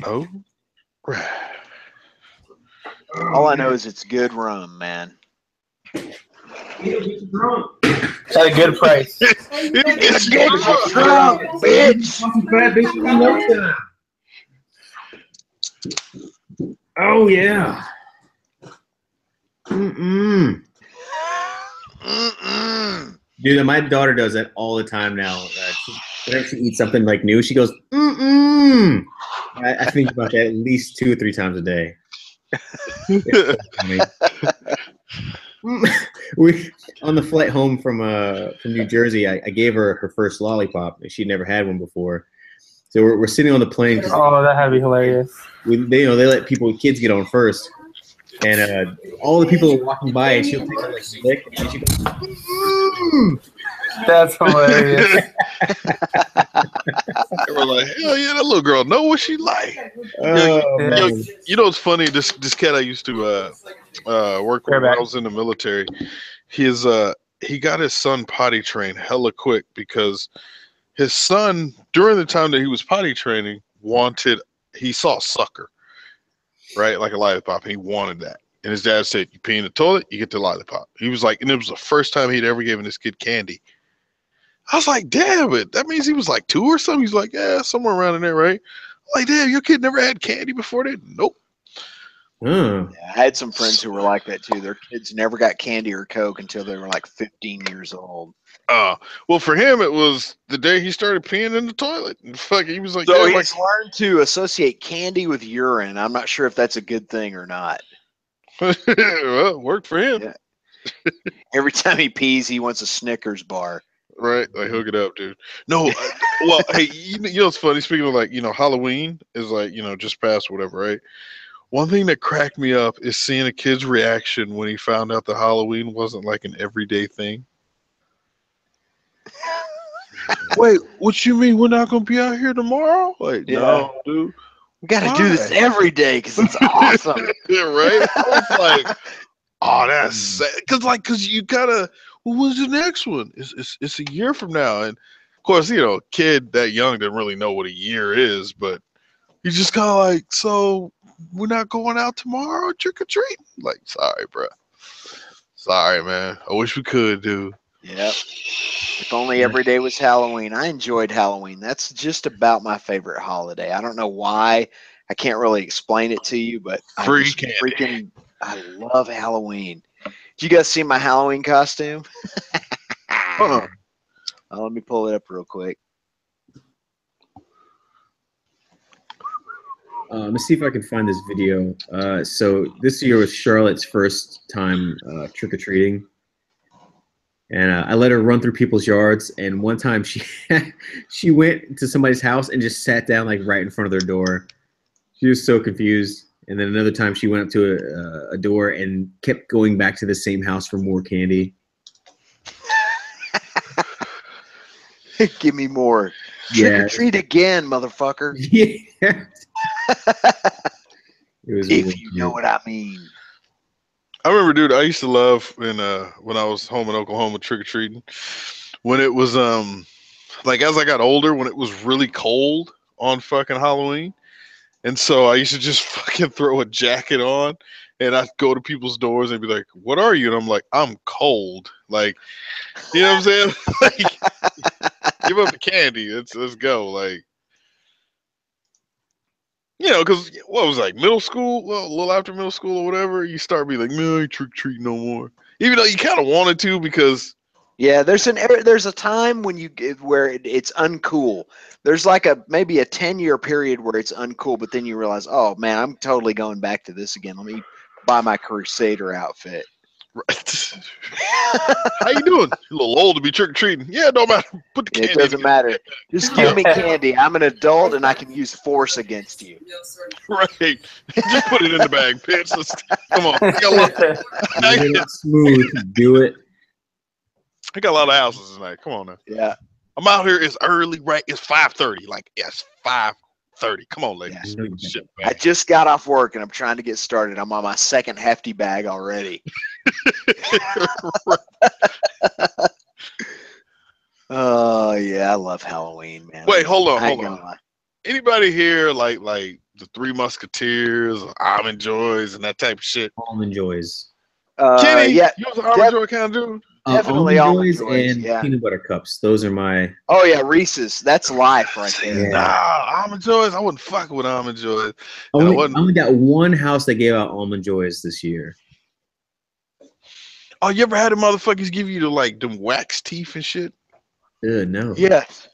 Oh, right. All I know is it's good rum, man. At a good price. It's good rum, bitch. Oh yeah. Mm-mm. Mm-mm. Dude, my daughter does that all the time now. Whenever she eats something like new, she goes, mm-mm. I think about that at least 2 or 3 times a day. It's so funny. We on the flight home from New Jersey, I gave her her first lollipop. She'd never had one before. So we're sitting on the plane. Oh, that'd be hilarious. They let kids get on first. And all the people are walking by, and she'll take a lick, and she goes, mm. That's hilarious. We're like, hell yeah, that little girl know what she like. You know what's funny? This cat I used to work with when I was in the military. He got his son potty trained hella quick because his son, during the time that he was potty training, he saw sucker. Right, like a lollipop. And he wanted that, and his dad said, "You pee in the toilet, you get the lollipop." He was like, and it was the first time he'd ever given this kid candy. I was like, "Damn it, that means he was like 2 or something." He's like, "Yeah, somewhere around in there, right?" I'm like, damn, your kid never had candy before that? Nope. Yeah, I had some friends who were like that too. Their kids never got candy or Coke until they were like 15 years old. Well, for him, it was the day he started peeing in the toilet. And fuck, he was like, so yeah, he's learned to associate candy with urine. I'm not sure if that's a good thing or not. Well, it worked for him. Yeah. Every time he pees, he wants a Snickers bar. Right, like hook it up, dude. No, well, hey, you know what's funny? Speaking of like, Halloween is like, just past whatever, right? One thing that cracked me up is seeing a kid's reaction when he found out that Halloween wasn't like an everyday thing. Wait, what you mean we're not gonna be out here tomorrow? Like, no, dude. We gotta do this every day because it's awesome. Yeah, right? I was like, oh, that's sad. Cause you gotta, when's the next one? It's a year from now. And of course, kid that young didn't really know what a year is, but he's just kind of like, so we're not going out tomorrow trick or treat? Like, sorry, bro. Sorry, man. I wish we could, dude. Yep. If only every day was Halloween. I enjoyed Halloween. That's just about my favorite holiday. I don't know why. I can't really explain it to you, but I love Halloween. Did you guys see my Halloween costume? Let me pull it up real quick. Let's see if I can find this video. So this year was Charlotte's first time trick-or-treating. And I let her run through people's yards. And one time she went to somebody's house and just sat down like right in front of their door. She was so confused. And then another time she went up to a door and kept going back to the same house for more candy. Give me more. Yeah. Trick or treat again, motherfucker. Yeah. It was really if you know what I mean. I remember, dude, I used to love when I was home in Oklahoma trick-or-treating. When it was like as I got older, when it was really cold on fucking Halloween. And so I used to just fucking throw a jacket on and I'd go to people's doors and be like, "What are you?" And I'm like, "I'm cold." Like, you know what I'm saying? Like, give up the candy. Let's go. Like, you know, because what was it, like middle school, well, a little after middle school or whatever, you start being like, "No, I ain't trick-or-treating no more." Even though you kind of wanted to because yeah, there's a time when where it's uncool. There's like maybe a 10-year period where it's uncool, but then you realize, oh man, I'm totally going back to this again. Let me buy my Crusader outfit. Right. How you doing? You're a little old to be trick-or-treating. Yeah, no matter. Put the candy. It doesn't matter. Just give me candy. I'm an adult and I can use force against you. Right. Just put it in the bag, bitch. Come on. Smooth. Do it. I got a lot of houses tonight. Come on now. Yeah. I'm out here. It's early, right? It's 5:30. Like, yes, 5:30. Come on, ladies. Yeah. Shit, I just got off work and I'm trying to get started. I'm on my second hefty bag already. Oh yeah, I love Halloween, man. Wait, hold on. Anybody here like the Three Musketeers, Almond Joys, and that type of shit? Almond Joys. Kenny, yeah, you was an Almond Joy kind of dude? Definitely Almond Joys and peanut butter cups. Those are my. Oh yeah, Reese's. That's life right there. Nah, Almond Joys. I wouldn't fuck with Almond Joys. I only got one house that gave out Almond Joys this year. Oh, you ever had the motherfuckers give you them wax teeth and shit? No. Yes.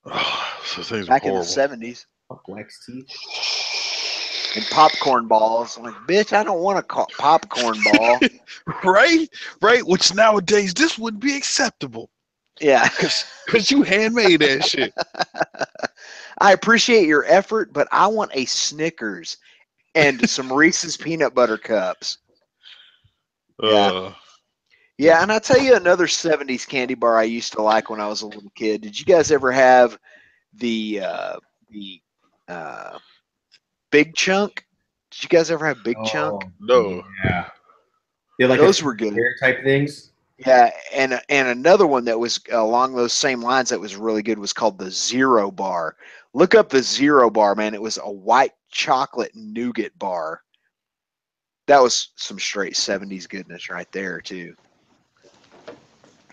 Oh, so things back are in the 70s. Wax teeth. And popcorn balls. I'm like, bitch, I don't want a popcorn ball. Right? Which nowadays this would be acceptable. Yeah. Because you handmade that shit. I appreciate your effort, but I want a Snickers and some Reese's peanut butter cups. Yeah. Yeah, and I'll tell you another 70s candy bar I used to like when I was a little kid. Did you guys ever have the Big Chunk? Did you guys ever have Big Chunk? No. Yeah. They're like those were good type things. Yeah, and another one that was along those same lines that was really good was called the Zero Bar. Look up the Zero Bar, man. It was a white chocolate nougat bar. That was some straight 70s goodness right there too.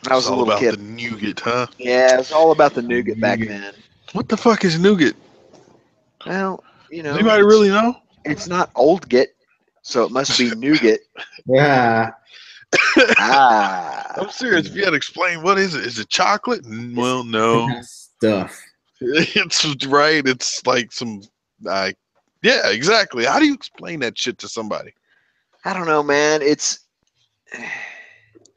I was a little kid. The nougat, huh? Yeah, it was all about the nougat back then. What the fuck is nougat? Well, you know. Does anybody really know? It's not old git, so it must be nougat. Yeah. I'm serious. If you had to explain, what is it? Is it chocolate? Well, no. Stuff. It's right. It's like some, yeah, exactly. How do you explain that shit to somebody? I don't know, man. It's a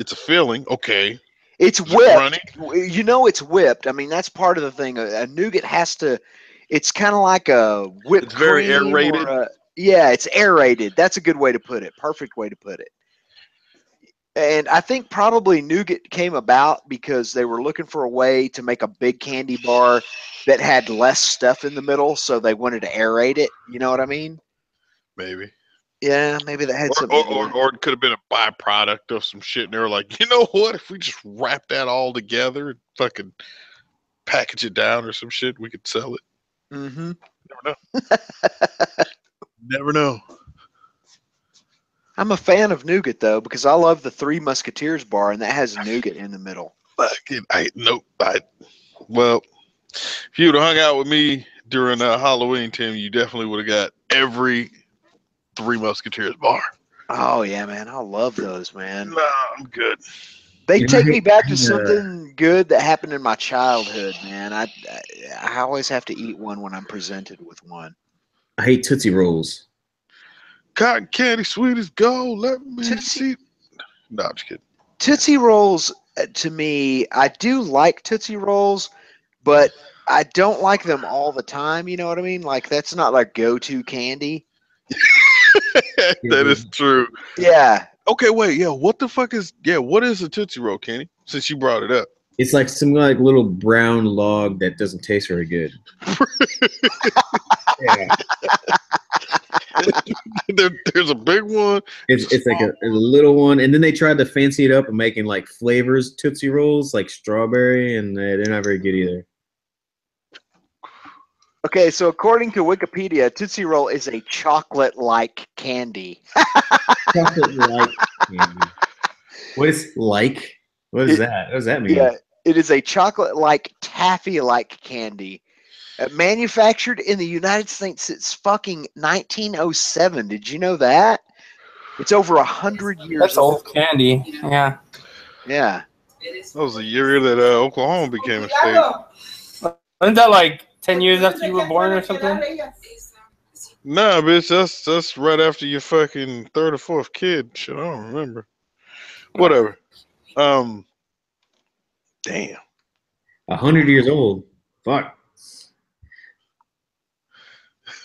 feeling. Okay. It's whipped. You know it's whipped. I mean, that's part of the thing. A nougat has to, it's kind of like a whipped It's very cream aerated. Yeah, it's aerated. That's a good way to put it. Perfect way to put it. And I think probably nougat came about because they were looking for a way to make a big candy bar that had less stuff in the middle, so they wanted to aerate it. You know what I mean? Maybe. Yeah, maybe that had something. Or it could have been a byproduct of some shit. And they were like, you know what? If we just wrap that all together and fucking package it down or some shit, we could sell it. Mm-hmm. Never know. Never know. I'm a fan of nougat though because I love the Three Musketeers bar, and that has nougat in the middle. Well, if you'd have hung out with me during Halloween, Tim, you definitely would have got every Three Musketeers bar. Oh yeah, man, I love those, man. No, I'm good. They take me back to something good that happened in my childhood, man. I always have to eat one when I'm presented with one. I hate Tootsie Rolls. Cotton candy, sweet as gold. Let me see. No, I'm just kidding. Tootsie Rolls, to me, I do like Tootsie Rolls, but I don't like them all the time. You know what I mean? Like, that's not like go-to candy. That is true. Yeah. Okay, wait. Yeah, what the fuck is? Yeah, what is a Tootsie Roll, Kenny? Since you brought it up, it's like some like little brown log that doesn't taste very good. Yeah. There's a big one. It's like a little one, and then they tried to fancy it up and making like flavors Tootsie Rolls, like strawberry, and they're not very good either. Okay, so according to Wikipedia, Tootsie Roll is a chocolate-like candy. Chocolate-like candy. What is like? What is that? What does that mean? Yeah, it is a chocolate-like taffy-like candy. Manufactured in the United States since fucking 1907. Did you know that? It's over 100 years That's old candy. Yeah. Yeah. That was the year that Oklahoma became a state. Isn't that like 10 years after you were born or something? Nah, bitch, that's right after your fucking third or fourth kid. Shit, I don't remember. Whatever. Damn. 100 years old. Fuck.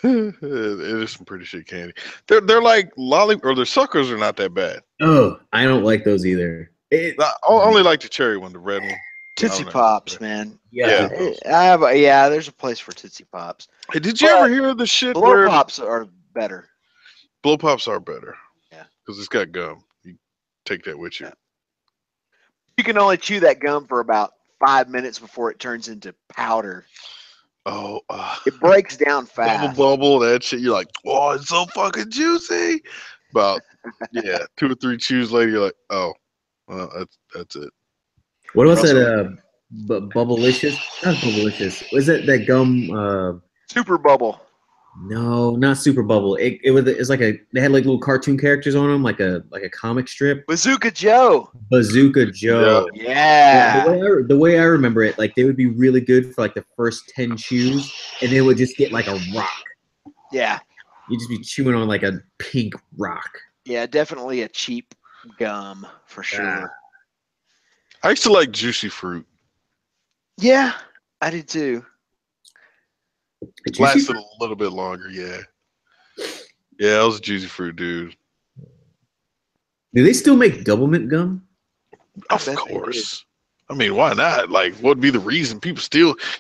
It is some pretty shit candy. They're like or their suckers are not that bad. Oh, I don't like those either. I only like the cherry one, the red one. Tootsie Pops, man. Yeah. There's a place for Tootsie Pops. Hey, did you ever hear the shit Blow where Pops are better? Blow Pops are better. Yeah. Because it's got gum. You take that with you. Yeah. You can only chew that gum for about 5 minutes before it turns into powder. Oh, it breaks down fast. Bubble, that shit. You're like, oh, it's so fucking juicy. About 2 or 3 chews later, you're like, oh, well, that's it. What was that? Bubblicious? Not Bubblicious. Was it that gum? Super Bubble. No, not Super Bubble. It's like they had like little cartoon characters on them, like a comic strip. Bazooka Joe. Bazooka Joe. Yeah. The way I remember it, like they would be really good for like the first 10 chews, and they would just get like a rock. Yeah. You'd just be chewing on like a pink rock. Yeah, definitely a cheap gum for sure. I used to like Juicy Fruit. Yeah, I did too. It lasted a little bit longer, yeah. Yeah, I was a Juicy Fruit dude. Do they still make double mint gum? Of course. I mean, why not? Like, what would be the reason you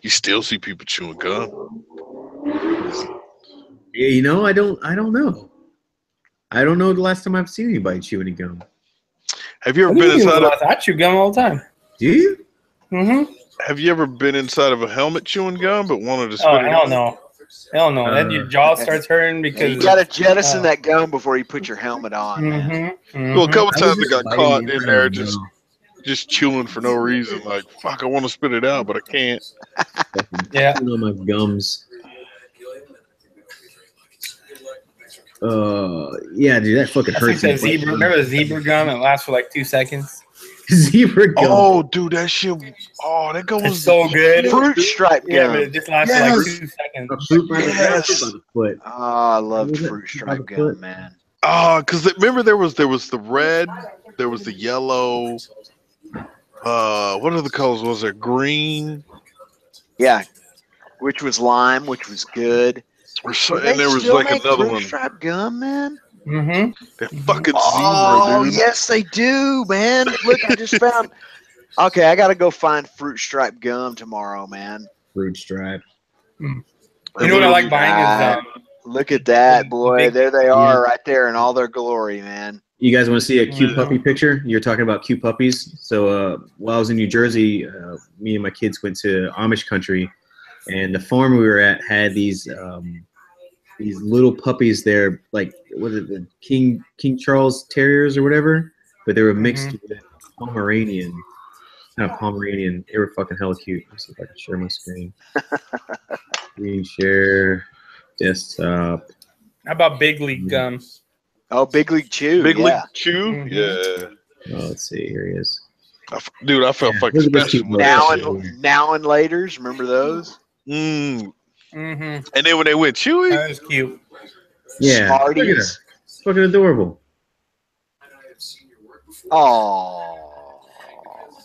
still see people chewing gum? Yeah, you know, I don't know. I don't know the last time I've seen anybody chew any gum. Have you ever been inside of? I chew gum all the time. Do you? Mm-hmm. Have you ever been inside of a helmet chewing gum but wanted to spit it hell out? No. Hell no. Then your jaw starts hurting because you got to jettison that gum before you put your helmet on. Well, a couple times I got caught in there just chewing for no reason. Like, fuck, I want to spit it out, but I can't. Yeah. On my gums. Yeah, dude, that fucking hurts. Remember the zebra gum? It lasts for like 2 seconds. Zebra gum. Oh, dude, that shit. Oh, that gum was so good. Fruit stripe gum. Yeah, but it just lasts for like 2 seconds. A fruit by the foot. Oh, I loved fruit stripe gum, man. Oh, because remember there was the red, there was the yellow. What other colors was there? Green. Yeah, which was lime, which was good. And there was like another one. Fruit stripe gum, man. Mm-hmm. That fucking zebra, Oh, dude. yes, they do, man. Look, I just found. Okay, I got to go find fruit stripe gum tomorrow, man. Fruit stripe. You know what I like buying is look at that, boy. There they are right there in all their glory, man. You guys want to see a cute puppy picture? You're talking about cute puppies. So while I was in New Jersey, me and my kids went to Amish country, and the farm we were at had these little puppies there, like what is it, the King Charles Terriers or whatever, but they were mixed with Pomeranian. Not Pomeranian. They were fucking hella cute. Let's see if I can share my screen. Screen share, desktop. How about Big League gum? Oh, Big League Chew. Big League Chew? Yeah. Oh, let's see. Here he is. Dude, I felt fucking special. Now and laters. Remember those? And then when they went chewy, that was cute. Yeah, look at her. Smarties. It's fucking adorable. Oh.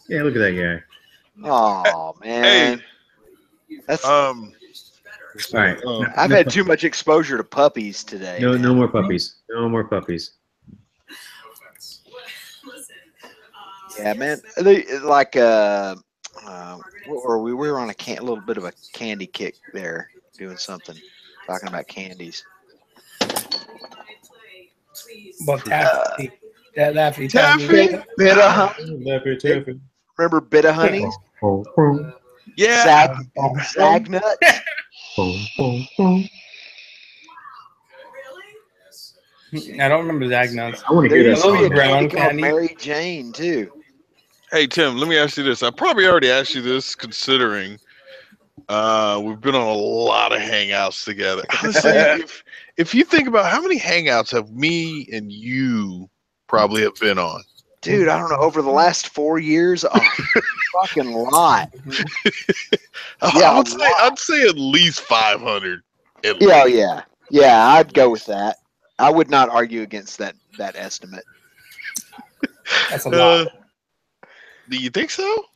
Yeah, look at that guy. Oh man. That's All right. I've had too much exposure to puppies today. No, man. no more puppies. No more puppies. Yeah, man. They, like we were on a little bit of a candy kick there, doing something, talking about candies. But taffy. That Laffy Taffy. Taffy. Bit of honey. Laffy Taffy. Remember Bit of Honeys? Yeah. Zag nuts. I don't remember Zagnuts. I want to hear that song. Brown called candy. Mary Jane too. Hey Tim, let me ask you this. I probably already asked you this, considering we've been on a lot of hangouts together. Honestly, if you think about how many hangouts have me and you probably have been on, Dude, I don't know. Over the last 4 years, a fucking lot. Yeah, I'd say at least 500. Yeah. I'd go with that. I would not argue against that estimate. That's a lot. Do you think so?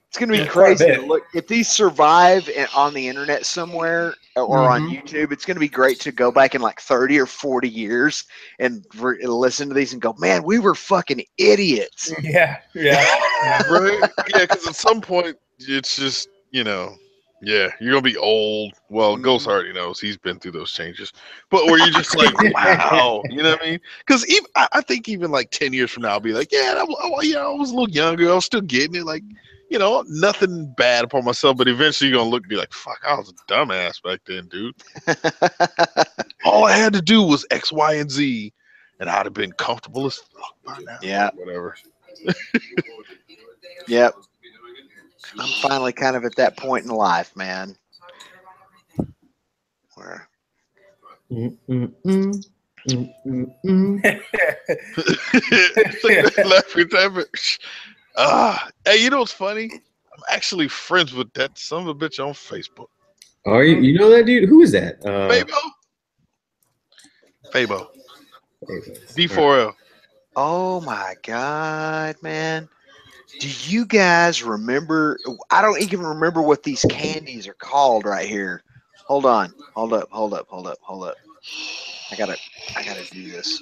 It's going to be crazy to look. If these survive on the internet somewhere or on YouTube, it's going to be great to go back in like 30 or 40 years and listen to these and go, man, we were fucking idiots. Yeah. Right? Yeah, because at some point, it's just, you're going to be old. Well, Ghost already knows. He's been through those changes. But where you're just like, wow. You know what I mean? Because I think even like 10 years from now, I'll be like, I was a little younger. I was still getting it. Like, nothing bad upon myself, but eventually you're going to look and be like, fuck, I was a dumbass back then, dude. All I had to do was X, Y, and Z, and I'd have been comfortable as fuck by now. Yeah. Whatever. Yep. I'm finally kind of at that point in life, man. Where? Hey, you know what's funny? I'm actually friends with that son of a bitch on Facebook. Are you? You know that dude? Who is that? Fabo. D4L. Oh my God, man. Do you guys remember? I don't even remember what these candies are called right here. Hold on. Hold up. I gotta do this.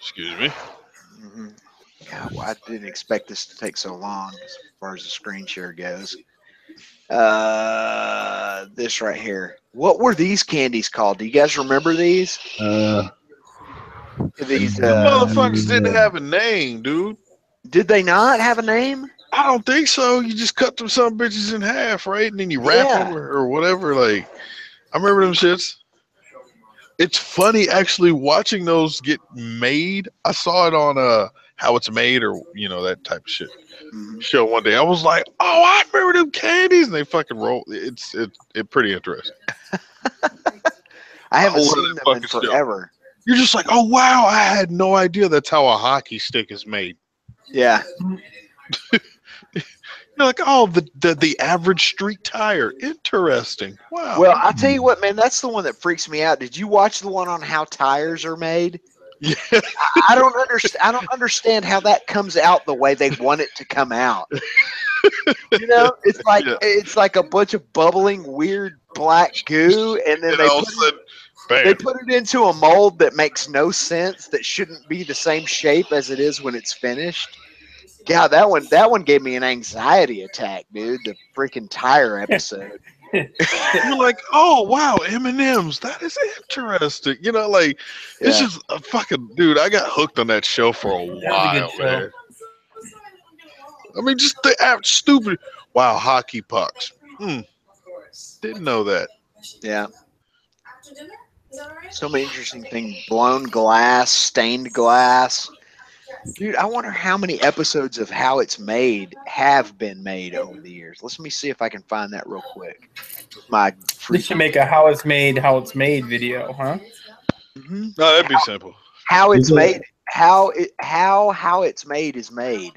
Excuse me. God, well, I didn't expect this to take so long as far as the screen share goes. This right here. What were these candies called? Do you guys remember these? These motherfuckers didn't have a name, dude. Did they not have a name? I don't think so. You just cut them some bitches in half, right? And then you wrap them or whatever. Like, I remember them shits. It's funny actually watching those get made. I saw it on How It's Made or that type of shit show one day. I was like, oh, I remember them candies, and they fucking roll. It's pretty interesting. I haven't seen them in forever. You're just like, oh wow, I had no idea that's how a hockey stick is made. Yeah. You're like, oh, the average street tire. Interesting. Wow. Well, I'll tell you what, man, that's the one that freaks me out. Did you watch the one on how tires are made? Yeah. I don't understand how that comes out the way they want it to come out. It's like a bunch of bubbling weird black goo, and then they put it into a mold that makes no sense, that shouldn't be the same shape as it is when it's finished. God, that one gave me an anxiety attack, dude. The freaking tire episode. You're like, oh wow, M&Ms. That is interesting. It's just a fucking dude. I got hooked on that show for a while, man. I mean, just the stupid. Wow, hockey pucks. Didn't know that. Yeah. So many interesting things. Blown glass, stained glass. Dude, I wonder how many episodes of How It's Made have been made over the years. Let me see if I can find that real quick. We should make a How It's Made video, huh? Mm-hmm. No, that'd be simple. How It's Made. How It's Made is made.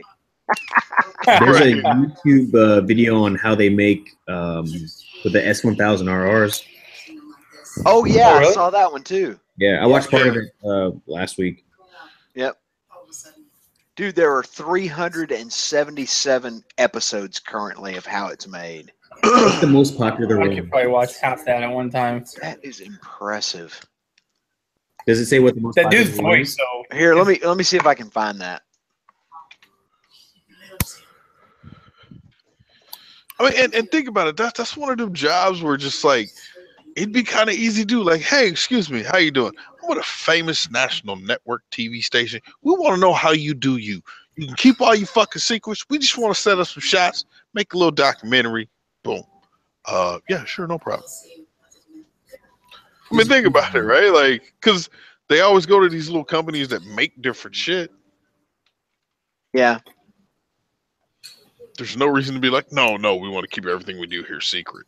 There's a YouTube video on how they make with the S1000 RRs. Oh yeah, Oh, really? I saw that one too. Yeah, I watched part of it last week. Yep. Dude, there are 377 episodes currently of how it's made. That's the most popular I one. could probably watch half that at one time. That is impressive. Does it say what the most That popular dude's one voice, is? though. Here, let me see if I can find that. I mean, and think about it. That's one of them jobs where just like it'd be kind of easy to do. Like, hey, excuse me, how you doing? I'm with a famous national network TV station. We want to know how you do you. You can keep all your fucking secrets. We just want to set up some shots, make a little documentary. Boom. Yeah, sure, no problem. I mean, think about it, right? Like, because they always go to these little companies that make different shit. Yeah. There's no reason to be like, no, we want to keep everything we do here secret.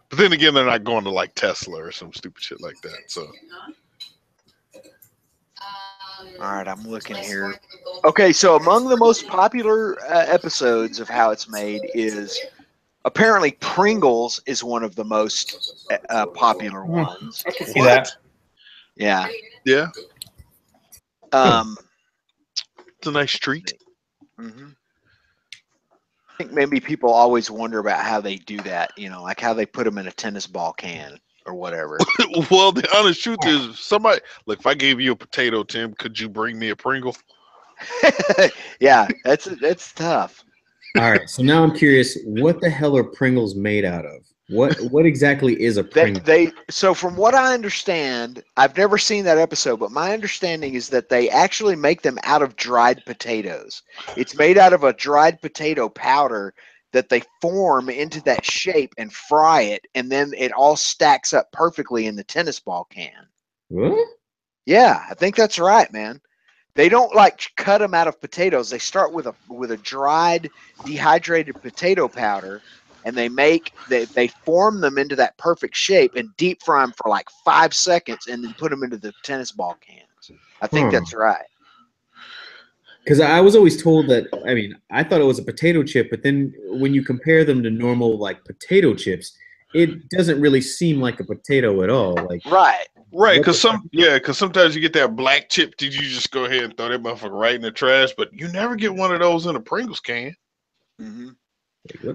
But then again, they're not going to like Tesla or some stupid shit like that. So, all right, I'm looking here. Okay, so among the most popular episodes of how it's made is apparently Pringles is one of the most popular ones. I can see that. Yeah. Yeah. It's a nice treat. Mm-hmm. I think maybe people always wonder about how they do that, you know, like how they put them in a tennis ball can or whatever. Well, the honest truth is, somebody look. If I gave you a potato, Tim, could you bring me a Pringle? Yeah, that's tough. All right, so now I'm curious, what the hell are Pringles made out of? What exactly is a Pringle? So from what I understand, I've never seen that episode, but my understanding is that they actually make them out of dried potatoes. It's made out of a dried potato powder that they form into that shape and fry it, and then it all stacks up perfectly in the tennis ball can. What? Yeah, I think that's right, man. They don't like cut them out of potatoes. They start with a dried, dehydrated potato powder, and they form them into that perfect shape and deep fry them for like 5 seconds, and then put them into the tennis ball cans. I think that's right. Because I was always told that, I mean, I thought it was a potato chip, but then when you compare them to normal like potato chips, it doesn't really seem like a potato at all. Like right, because sometimes you get that black chip. Did you just go ahead and throw that motherfucker right in the trash? But you never get one of those in a Pringles can. Mm-hmm.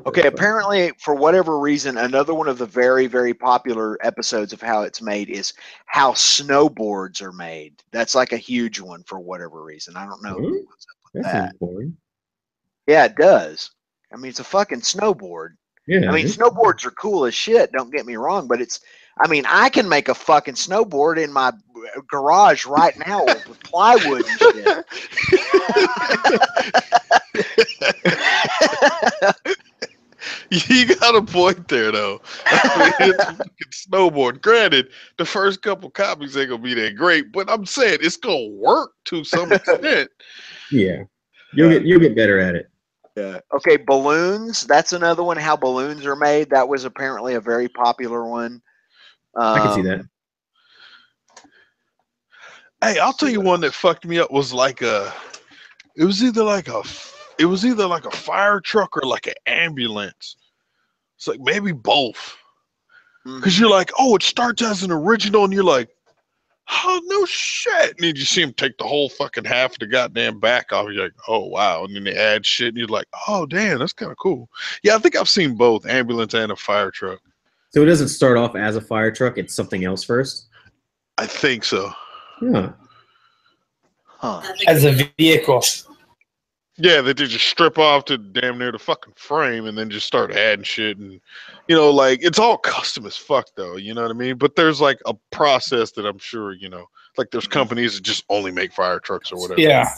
Okay, apparently, for whatever reason, another one of the very, very popular episodes of how it's made is how snowboards are made. That's like a huge one for whatever reason. I don't know what's up with that. Boring. Yeah, it does. I mean, it's a fucking snowboard. Yeah. I mean, snowboards are cool as shit, don't get me wrong, but I can make a fucking snowboard in my garage right now with plywood and shit. You got a point there, though. I mean, it's a fucking snowboard. Granted, the first couple copies ain't gonna be that great, but I'm saying it's gonna work to some extent. Yeah, you'll get better at it. Yeah. Okay, balloons. That's another one. How balloons are made. That was apparently a very popular one. I can see that. Hey, I'll tell you one that fucked me up was like it was either like a fire truck or like an ambulance. It's like maybe both. Because you're like, oh, it starts as an original, and you're like, oh, no shit. And then you see him take the whole fucking half of the goddamn back off. You're like, oh, wow. And then they add shit, and you're like, oh, damn, that's kind of cool. Yeah, I think I've seen both, ambulance and a fire truck. So it doesn't start off as a fire truck. It's something else first? I think so. Yeah. Huh. As a vehicle. Yeah, they just strip off to damn near the fucking frame and then just start adding shit. And, you know, like, it's all custom as fuck, though. You know what I mean? But there's, like, a process that I'm sure, you know, like there's companies that just only make fire trucks or whatever. Yeah.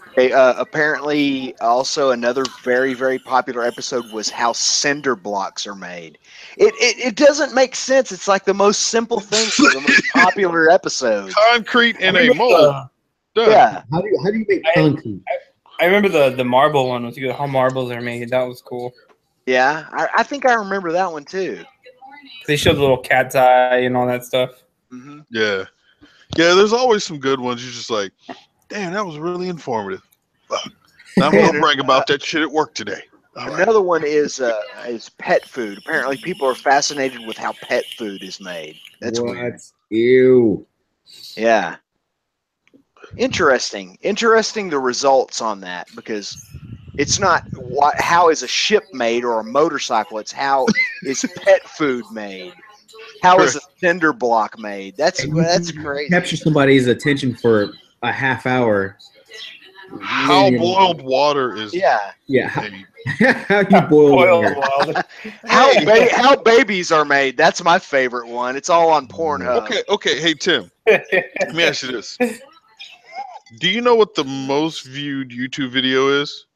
Okay, apparently, also another very, very popular episode was how cinder blocks are made. It doesn't make sense. It's like the most simple thing for the most popular episode. Concrete in a mold. Yeah. How do you make concrete? I remember the marble one was good. How marbles are made. That was cool. Yeah, I think I remember that one too. They showed the little cat's eye and all that stuff. Mm-hmm. Yeah. Yeah, there's always some good ones. You're just like, damn, that was really informative. Fuck. I'm gonna brag about that shit at work today. Another one is pet food. Apparently, people are fascinated with how pet food is made. That's weird. Ew. Yeah. Interesting the results on that, because it's not how is a ship made or a motorcycle, it's how is pet food made, how is a cinder block made. That's crazy. Capture somebody's attention for a half hour. How boiled water is how you boil water. How babies are made. That's my favorite one. It's all on Pornhub. Okay. Hey Tim, let me ask you this. Do you know what the most viewed YouTube video is?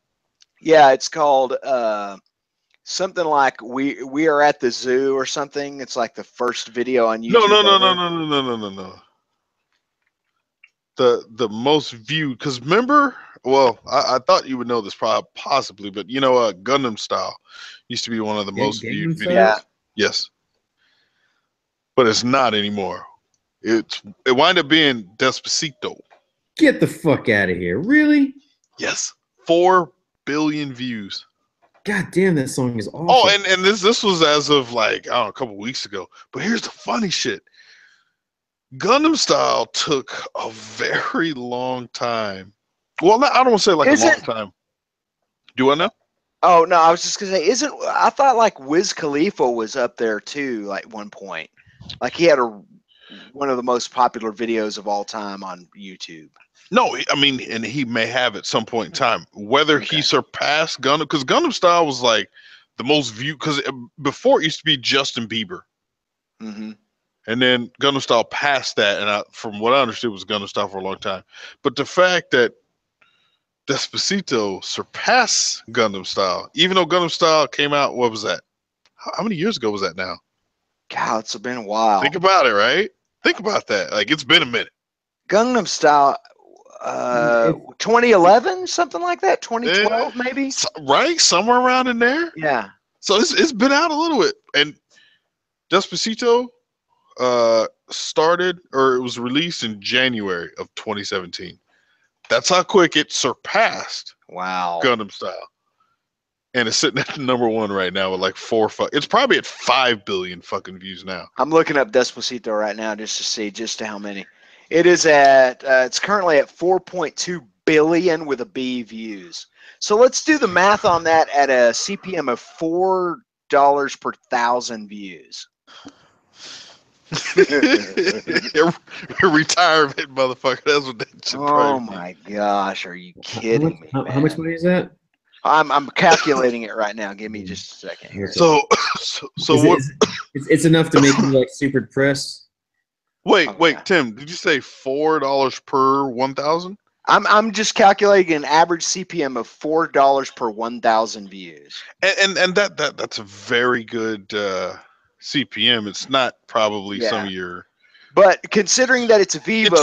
Yeah, it's called something like we are at the zoo or something. It's like the first video on YouTube. No. The most viewed, because remember, well, I thought you would know this possibly, but you know, Gundam Style used to be one of the most viewed videos. Yeah. Yes, but it's not anymore. It wound up being Despacito. Get the fuck out of here! Really? Yes, 4 billion views. God damn, that song is awesome. Oh, and this was as of like, I don't know, a couple weeks ago. But here's the funny shit. Gundam Style took a very long time. Well, I don't want to say like a long time. Do I know? Oh no, I was just gonna say, I thought like Wiz Khalifa was up there too, like one point. Like he had one of the most popular videos of all time on YouTube. No, I mean, and he may have at some point in time. Whether he surpassed Gundam, because Gundam Style was like the most viewed, because before it used to be Justin Bieber. Mm-hmm. And then Gundam Style passed that, and from what I understood, was Gundam Style for a long time. But the fact that Despacito surpassed Gundam Style, even though Gundam Style came out, what was that? How many years ago was that now? God, it's been a while. Think about it, right? Think about that. Like, it's been a minute. Gangnam Style, 2011, something like that. 2012, maybe. Right, somewhere around in there. Yeah. So it's been out a little bit, and Despacito started, or it was released in January of 2017. That's how quick it surpassed. Wow. Gundam Style, and it's sitting at #1 right now with like 4. It's probably at 5 billion fucking views now. I'm looking up Despacito right now just to see just how many. It is at. It's currently at 4.2 billion with a B views. So let's do the math on that at a CPM of $4 per 1,000 views. Retirement, motherfucker. That's what that should my gosh, are you kidding me? How much money is that? I'm calculating it right now. Give me just a second here. So it's enough to make me like super depressed. Wait, Tim, did you say $4 per 1,000? I'm just calculating an average CPM of $4 per 1,000 views. And that's a very good CPM. It's not probably some of your. But considering that it's Vivo,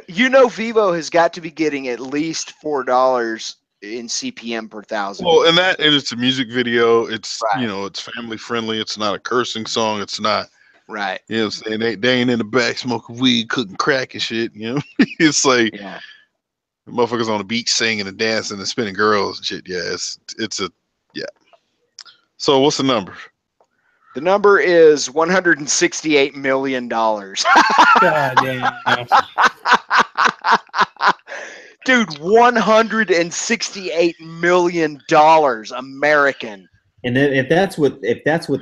you know Vivo has got to be getting at least $4 in CPM per 1,000. Well, and it's a music video. It's it's family friendly. It's not a cursing song. It's not. Right. You know what I'm saying? They ain't in the back smoking weed, cooking crack and shit. You know, it's like motherfuckers on the beach singing and dancing and spinning girls and shit. Yeah, it's a. So what's the number? The number is $168 million. God damn. Dude, $168 million American. And then if that's what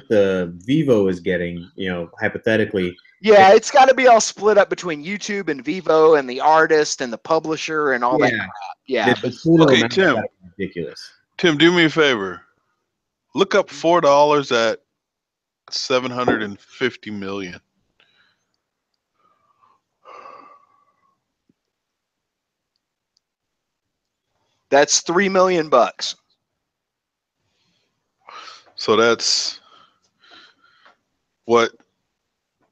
the Vivo is getting, hypothetically. Yeah, it's got to be all split up between YouTube and Vivo and the artist and the publisher and all that crap. Yeah. Okay, Tim. Ridiculous. Tim, do me a favor. Look up $4 at 750 million. That's $3 million. So that's what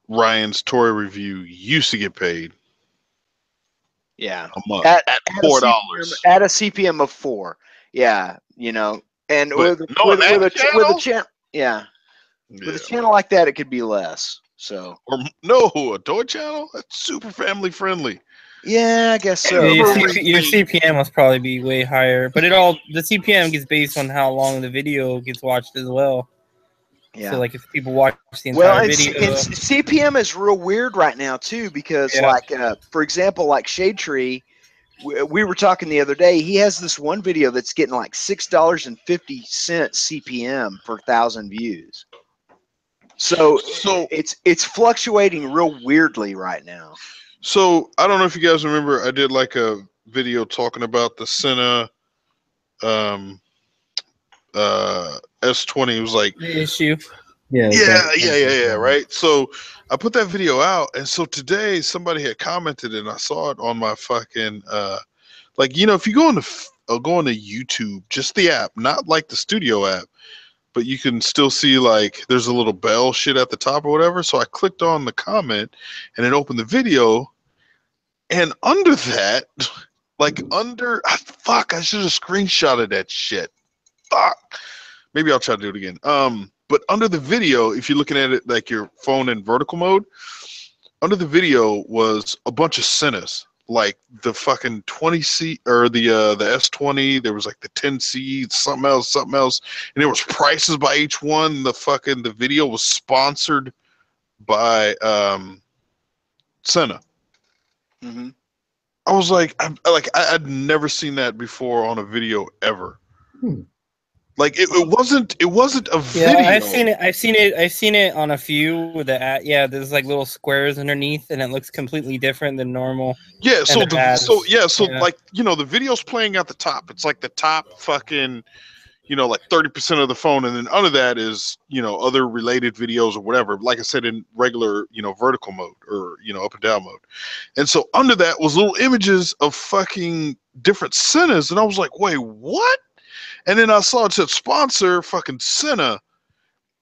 Ryan's toy review used to get paid. Yeah, a month at $4 at a CPM of 4. Yeah, and with a channel, with a channel like that, it could be less. So a toy channel that's super family friendly. Yeah, I guess so. Yeah, your CPM must probably be way higher, but the CPM gets based on how long the video gets watched as well. Yeah. So like if people watch the entire video, and CPM is real weird right now too, because like for example, like Shade Tree, we were talking the other day. He has this one video that's getting like $6.50 CPM per 1,000 views. So it's fluctuating real weirdly right now. So I don't know if you guys remember, I did like a video talking about the Sena S20. It was like the issue. Yeah, right. So I put that video out, and so today somebody had commented, and I saw it on my fucking like, you know, if you go into YouTube, just the app, not like the studio app, but you can still see like there's a little bell shit at the top or whatever. So I clicked on the comment, and it opened the video, and under that, like fuck, I should have screenshotted that shit. Fuck. Maybe I'll try to do it again. But under the video, if you're looking at it like your phone in vertical mode, under the video was a bunch of Senas, like the fucking 20C or the S20. There was like the 10C, something else, and there was prices by each one. The video was sponsored by Sena. Mm-hmm. I was like, I'd never seen that before on a video ever. Like it wasn't a video. Yeah, I've seen it on a few with the ad. Yeah, there's like little squares underneath, and it looks completely different than normal. Yeah, like, you know, the video's playing at the top. It's like the top fucking, you know, like 30% of the phone, and then under that is, you know, other related videos or whatever. Like I said, in regular, you know, vertical mode or, you know, up and down mode. And so under that was little images of fucking different Senas, and I was like, wait, what? And then I saw it said sponsor fucking Sena,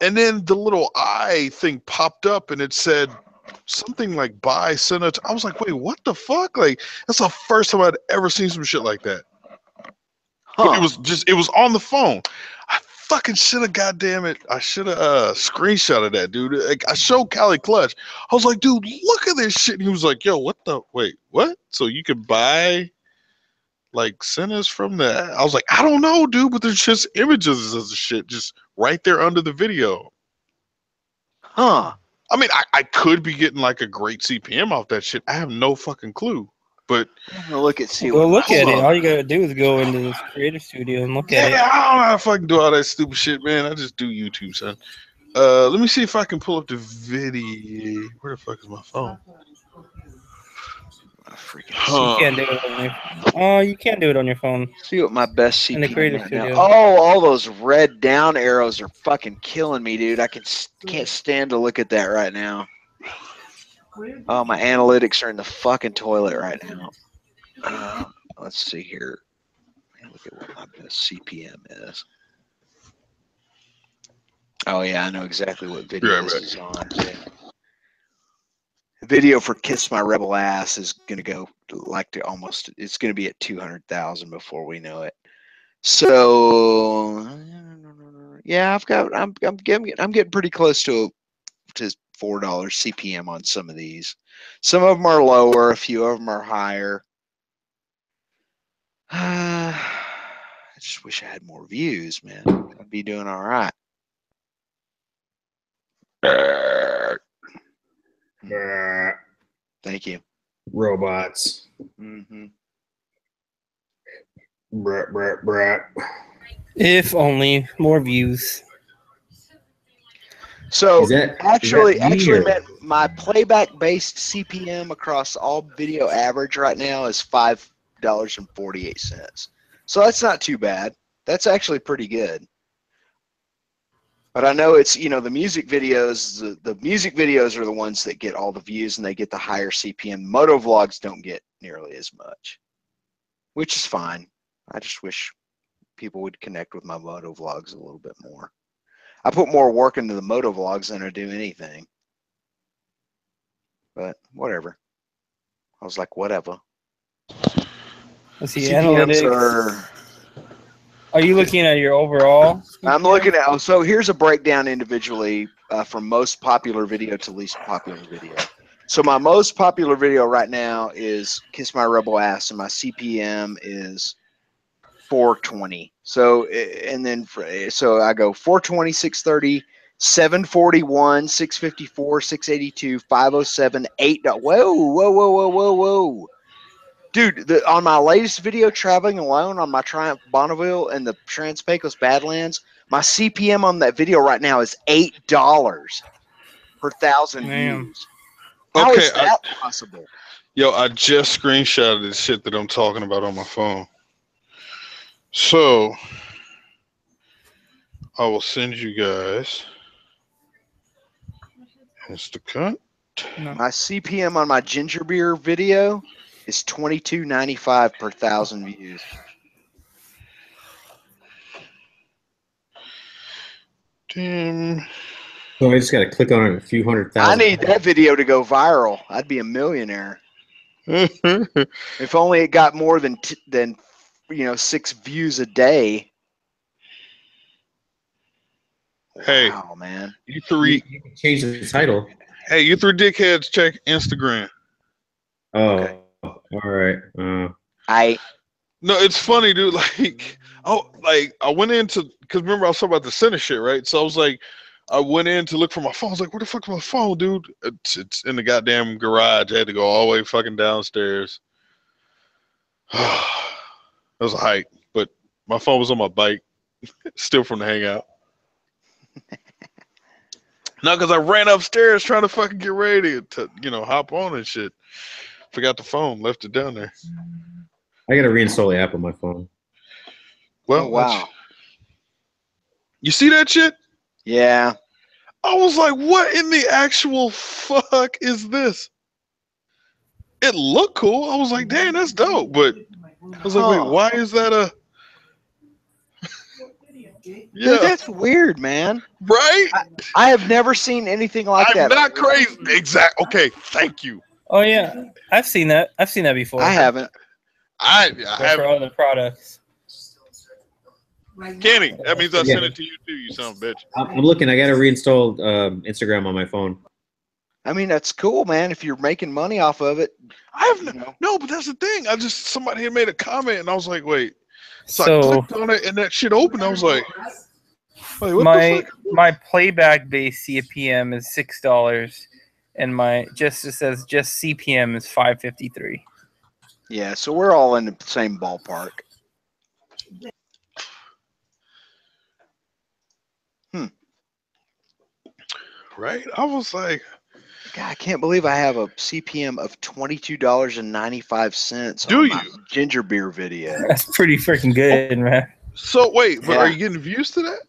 and then the little eye thing popped up, and it said something like buy Sena. I was like, wait, what the fuck? Like, that's the first time I'd ever seen some shit like that. But it was on the phone. I fucking should have, goddamn it, I should have screenshotted that, dude. Like, I showed Cali Clutch. I was like, dude, look at this shit. And he was like, yo, wait, what? So you could buy like Senas from that? I was like, I don't know, dude, but there's just images of the shit just right there under the video. Huh. I mean, I could be getting like a great CPM off that shit. I have no fucking clue. But I'm gonna look at it. All you gotta do is go into this creative studio and look at it. Yeah, I don't know how to fucking do all that stupid shit, man. I just do YouTube, son. Let me see if I can pull up the video. Where the fuck is my phone? You can't do it on your you can't do it on your phone. See what my best CPM in the creative right studio. Now. Oh, all those red down arrows are fucking killing me, dude. I can't stand to look at that right now. Oh, my analytics are in the fucking toilet right now. Let's see here. Look at what my best CPM is. Oh yeah, I know exactly what video this is on. The video for "Kiss My Rebel Ass" is gonna go like to almost. It's gonna be at 200,000 before we know it. So yeah, I'm getting pretty close to $4 CPM on some of these. Some of them are lower, a few of them are higher. I just wish I had more views, man. I'd be doing all right. Thank you. Robots. Mm-hmm. If only more views. So actually, my playback-based CPM across all video average right now is $5.48. So that's not too bad. That's actually pretty good. But I know it's, you know, the music videos. The music videos are the ones that get all the views and they get the higher CPM. Moto vlogs don't get nearly as much, which is fine. I just wish people would connect with my moto vlogs a little bit more. I put more work into the moto vlogs than I do anything. But whatever. I was like, whatever. Let's see, analytics. Are you looking at your overall? I'm looking at, so here's a breakdown individually from most popular video to least popular video. So my most popular video right now is "Kiss My Rebel Ass," and my CPM is 420. So and then so I go 420, 630, 741, 654, 682, 507, 8. Whoa. Dude, on my latest video, traveling alone on my Triumph Bonneville and the Trans-Pecos Badlands, my CPM on that video right now is $8 per 1,000 views. How is that possible? Yo, I just screenshotted this shit that I'm talking about on my phone. So I will send you guys Instacut. My CPM on my ginger beer video is $22.95 per 1,000 views. Damn. So I just got to click on it a few 100,000. I need that video to go viral. I'd be a millionaire. If only it got more than 6 views a day. Hey, wow, man! You can change the title. Hey, you 3 dickheads, check Instagram. Oh, okay. All right. No, it's funny, dude. Like, I went into because remember I was talking about the center shit, right? So I was like, I went in to look for my phone. I was like, where the fuck is my phone, dude? It's in the goddamn garage. I had to go all the way fucking downstairs. It was a hike, but my phone was on my bike, still from the hangout. No, because I ran upstairs trying to fucking get ready to hop on and shit. Forgot the phone, left it down there. I gotta reinstall the app on my phone. Well, wow. You see that shit? Yeah. I was like, what in the actual fuck is this? It looked cool. I was like, damn, that's dope. But I was like, wait, why is that a... Yeah, dude, that's weird, man. Right? I have never seen anything like that. I'm not crazy. Exactly. Okay, thank you. Oh yeah, I've seen that. I've seen that before. I haven't. I have for other products. Kenny, that means I sent it to you too. You son of a bitch. I'm looking. I gotta reinstall Instagram on my phone. I mean, that's cool, man. If you're making money off of it, I have no, but that's the thing. Somebody had made a comment, and I was like, wait. So I clicked on it, and that shit opened. I was like, wait, what the fuck? My playback base CPM is $6, and it says just CPM is $5.53. Yeah, so we're all in the same ballpark. Right? I was like, God, I can't believe I have a CPM of $22.95 on my ginger beer video. That's pretty freaking good, man. So wait, but are you getting views to that?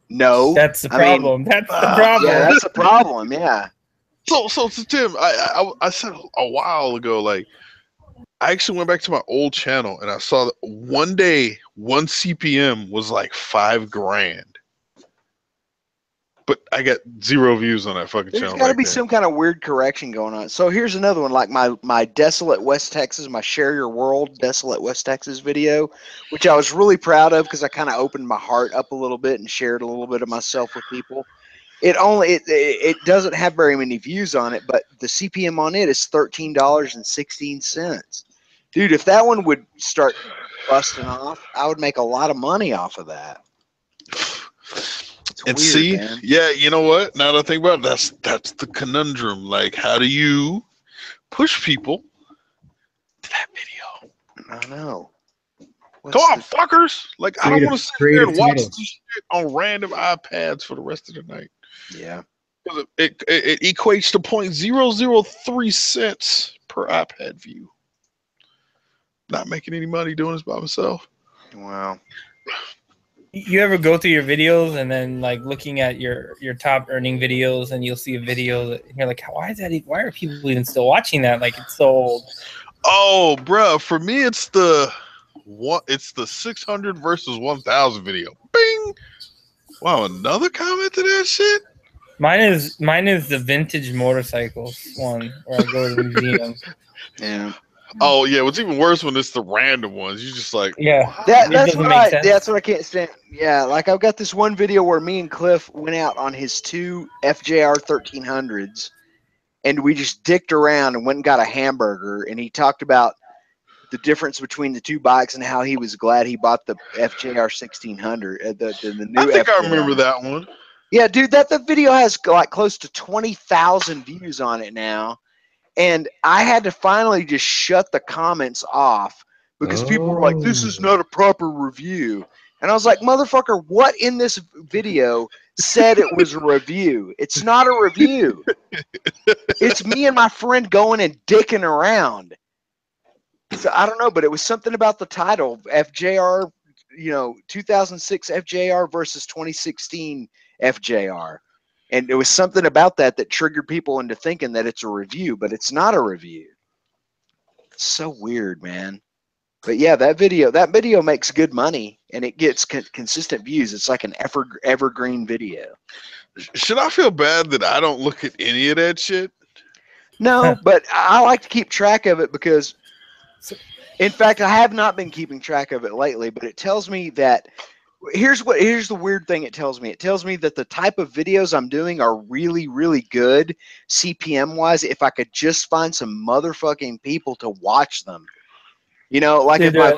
No. That's the problem. That's the problem. Yeah, that's the problem, yeah. So Tim, I said a while ago, like, I actually went back to my old channel and I saw that one day, one CPM was like $5,000. But I got 0 views on that fucking channel. There's got to be some kind of weird correction going on. So here's another one, like my Desolate West Texas, my Share Your World Desolate West Texas video, which I was really proud of because I kind of opened my heart up a little bit and shared a little bit of myself with people. It doesn't have very many views on it, but the CPM on it is $13.16. Dude, if that one would start busting off, I would make a lot of money off of that. And weird, see, man. Yeah, you know what? Now that I think about it, that's the conundrum. Like, how do you push people to that video? I know. Come on, fuckers! Like, I don't want to sit here and watch this shit on random iPads for the rest of the night. Yeah, because it equates to 0.003 cents per iPad view. Not making any money doing this by myself. Wow. You ever go through your videos and then like looking at your top earning videos and you'll see a video that you're like, why are people even still watching that? Like, it's so old. Oh, bro, for me it's the 600 versus 1,000 video. Bing. Wow, another comment to that shit. Mine is the vintage motorcycles one where I go to the museum. Yeah. Oh yeah, what's even worse when it's the random ones. You just like, that's what I can't stand. Yeah, like I've got this one video where me and Cliff went out on his 2 FJR 1300s, and we just dicked around and went and got a hamburger. And he talked about the difference between the two bikes and how he was glad he bought the FJR 1600, the new. I think FJR. I remember that one. Yeah, dude, the video has like close to 20,000 views on it now. And I had to finally just shut the comments off because people were like, this is not a proper review. And I was like, motherfucker, what in this video said it was a review? It's not a review. It's me and my friend going and dicking around. So I don't know, but it was something about the title, FJR, 2006 FJR versus 2016 FJR. And it was something about that triggered people into thinking that it's a review, but it's not a review. It's so weird, man. But yeah, that video makes good money, and it gets consistent views. It's like an evergreen video. Should I feel bad that I don't look at any of that shit? No, but I like to keep track of it because, in fact, I have not been keeping track of it lately, but it tells me that here's the weird thing it tells me. It tells me that the type of videos I'm doing are really, really good CPM wise if I could just find some motherfucking people to watch them. Like if my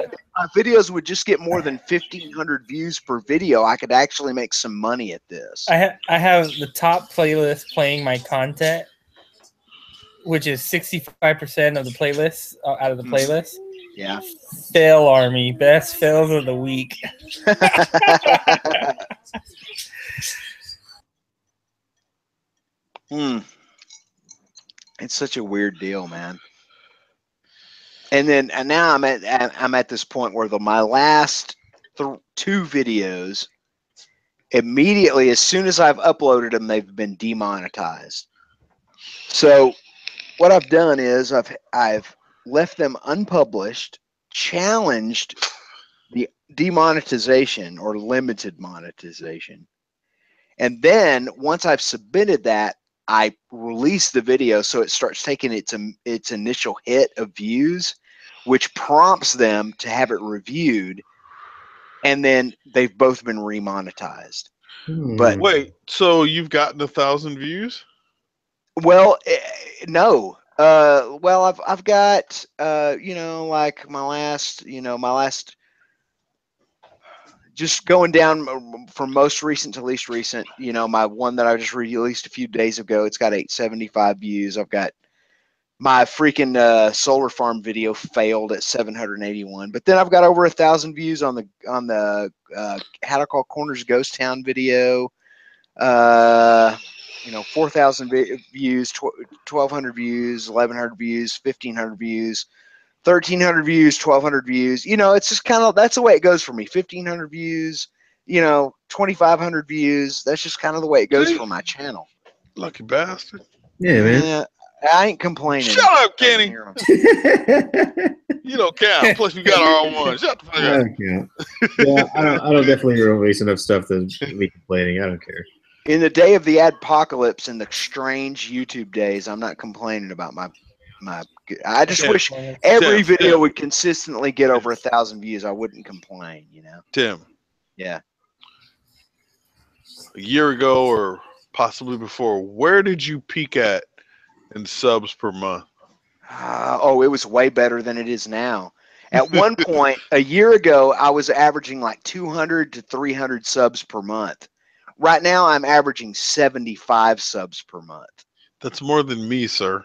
videos would just get more than 1,500 views per video, I could actually make some money at this. I have the top playlist playing my content, which is 65% of the playlist out of the playlist. Yeah. Fail Army, best fails of the week. It's such a weird deal, man. And now I'm at this point where my last two videos, immediately as soon as I've uploaded them, they've been demonetized. So what I've done is I've left them unpublished, challenged the demonetization or limited monetization. And then once I've submitted that, I release the video so it starts taking its initial hit of views, which prompts them to have it reviewed, and then they've both been remonetized. But wait, so you've gotten 1,000 views? Well, no. Well, I've got like my last, just going down from most recent to least recent, my one that I just released a few days ago, it's got 875 views. I've got my freaking solar farm video failed at 781, but then I've got over 1,000 views on the How to Call Corners Ghost Town video. 4,000 views, 1,200 views, 1,100 views, 1,500 views, 1,300 views, 1,200 views. It's just kind of, that's the way it goes for me. 1,500 views, 2,500 views. That's just kind of the way it goes for my channel. Lucky bastard. Yeah, man. Yeah, I ain't complaining. Shut up, Kenny. You don't count. Plus, you got R1. Shut the fuck I up. don't count. Yeah, I don't definitely release enough stuff to be complaining. I don't care. In the day of the adpocalypse and the strange YouTube days, I'm not complaining about my. I just wish every video would consistently get over 1,000 views. I wouldn't complain, Tim. Yeah. A year ago or possibly before, where did you peak at in subs per month? It was way better than it is now. At one point, a year ago, I was averaging like 200 to 300 subs per month. Right now, I'm averaging 75 subs per month. That's more than me, sir.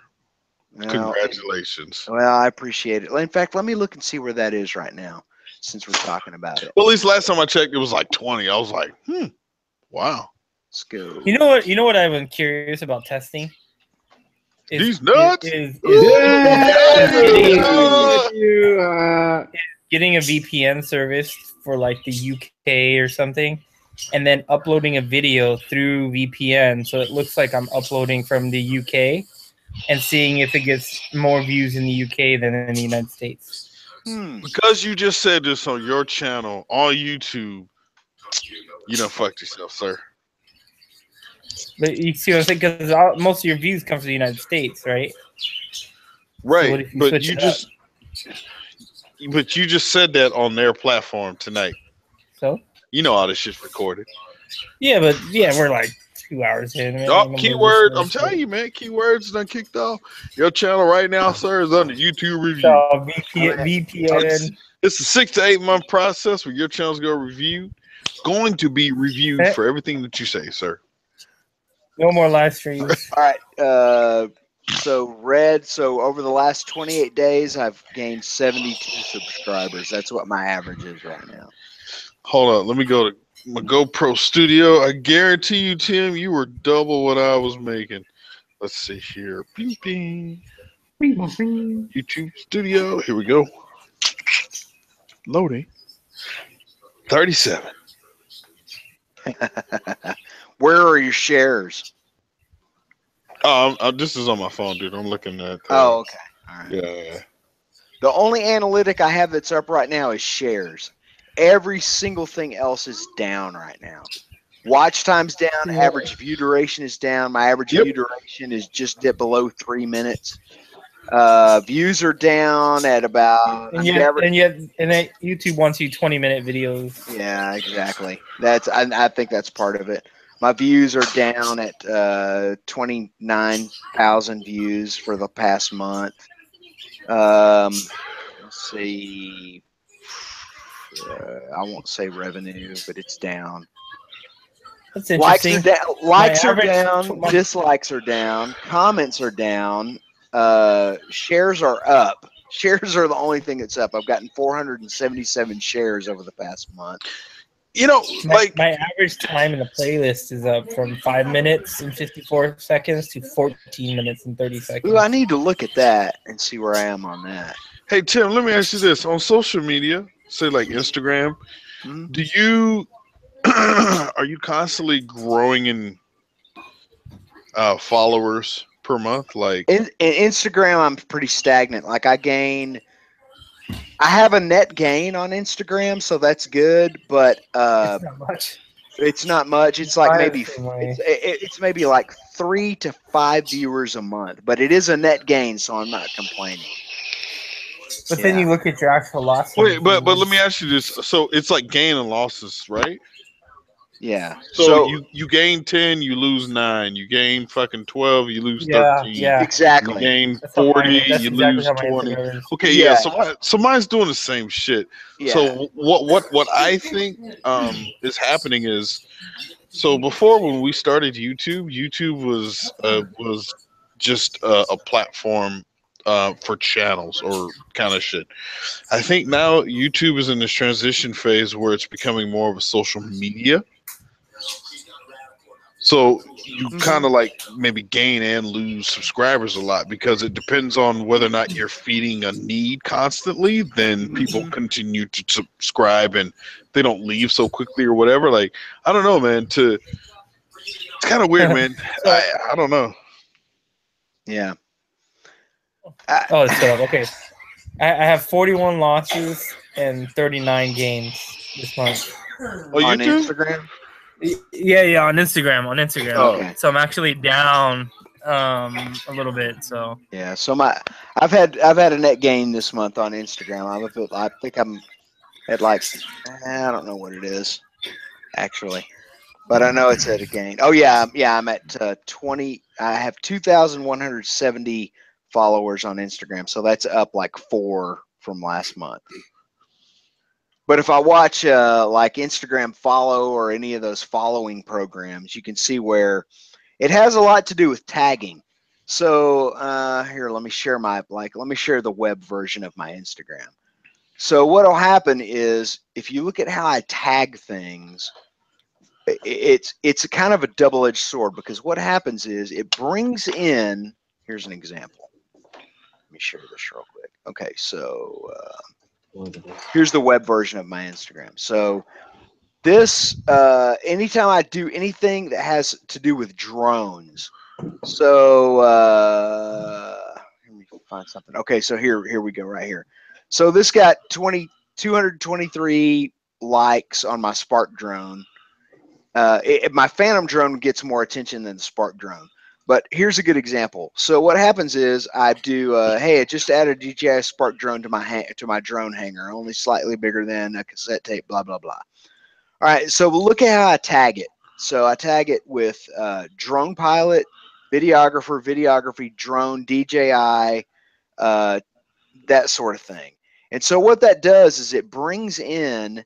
Well, congratulations. Well, I appreciate it. In fact, let me look and see where that is right now, since we're talking about it. Well, at least last time I checked, it was like 20. I was like, wow. Let's go. You know what I've been curious about testing? These nuts? Getting a VPN service for like the UK or something, and then uploading a video through VPN so it looks like I'm uploading from the UK, and seeing if it gets more views in the UK than in the United States. Because you just said this on your channel on YouTube, you done fucked yourself, sir. But you see what I'm saying? Because most of your views come from the United States, right? Right, So but you just said that on their platform tonight. So you know all this shit's recorded. Yeah, but we're like 2 hours in. Man, Oh, keyword! I'm telling you, man, keywords done kicked off. Your channel right now, sir, is under YouTube review. So VPN. It's a 6 to 8 month process where your channel's going to be reviewed for everything that you say, sir. No more live streams. All right. So Red. So over the last 28 days, I've gained 72 subscribers. That's what my average is right now. Hold on, let me go to my GoPro Studio. I guarantee you, Tim, you were double what I was making. Let's see here. Bing, bing. YouTube Studio. Here we go. Loading. 37. Where are your shares? This is on my phone, dude. I'm looking at. Oh, okay. All right. Yeah. The only analytic I have that's up right now is shares. Every single thing else is down right now. Watch time's down. Average view duration is down. My average view duration is just dipped below 3 minutes. Views are down at about. And yet, YouTube wants you 20-minute videos. Yeah, exactly. I think that's part of it. My views are down at 29,000 views for the past month. Let's see. I won't say revenue, but it's down. That's interesting. Likes are down. Dislikes are down. Comments are down. Shares are up. Shares are the only thing that's up. I've gotten 477 shares over the past month. You know, my average time in the playlist is up from 5 minutes and 54 seconds to 14 minutes and 30 seconds. Ooh, I need to look at that and see where I am on that. Hey, Tim, let me ask you this. On social media, say like Instagram, do you are you constantly growing in followers per month? Like in Instagram, I'm pretty stagnant. Like I have a net gain on Instagram, so that's good, but it's not much. It's not much. It's like maybe it's maybe like 3 to 5 viewers a month, but it is a net gain, so I'm not complaining. But then you look at your actual losses. Wait, but let me ask you this. So it's like gain and losses, right? Yeah. So you gain 10, you lose 9. You gain fucking 12, you lose 13. Yeah, exactly. You gain 40, you lose 20. Okay, yeah. So mine's doing the same shit. Yeah. So what I think is happening is, so before when we started YouTube was just a platform for channels or kind of shit. I think now YouTube is in this transition phase where it's becoming more of a social media. So you kind of like maybe gain and lose subscribers a lot because it depends on whether or not you're feeding a need constantly. Then people continue to subscribe and they don't leave so quickly or whatever. Like, I don't know, man. It's kind of weird, man. I don't know. Yeah. Oh, it's set up. Okay. I have 41 losses and 39 gains this month. Oh, on YouTube? Instagram? Yeah, on Instagram. Oh, okay. So I'm actually down a little bit. So yeah, so I've had a net gain this month on Instagram. I think I'm at like I don't know what it is actually, but I know it's at a gain. Oh yeah, I'm at 20. I have 2,170 followers on Instagram, so that's up like 4 from last month. But if I watch like Instagram Follow or any of those following programs, you can see where it has a lot to do with tagging. So here, let me share the web version of my Instagram. So what'll happen is if you look at how I tag things, it's a kind of a double-edged sword because what happens is it brings in. Here's an example. Let me share this real quick. Okay, so. Here's the web version of my Instagram. So this, anytime I do anything that has to do with drones. So let me find something. Okay, so here we go right here. So this got 223 likes on my Spark drone. My Phantom drone gets more attention than the Spark drone. But here's a good example. So what happens is I do, hey, I just added a DJI Spark drone to my drone hanger, only slightly bigger than a cassette tape, blah, blah, blah. All right, so look at how I tag it. So I tag it with drone pilot, videographer, videography, drone, DJI, that sort of thing. And so what that does is it brings in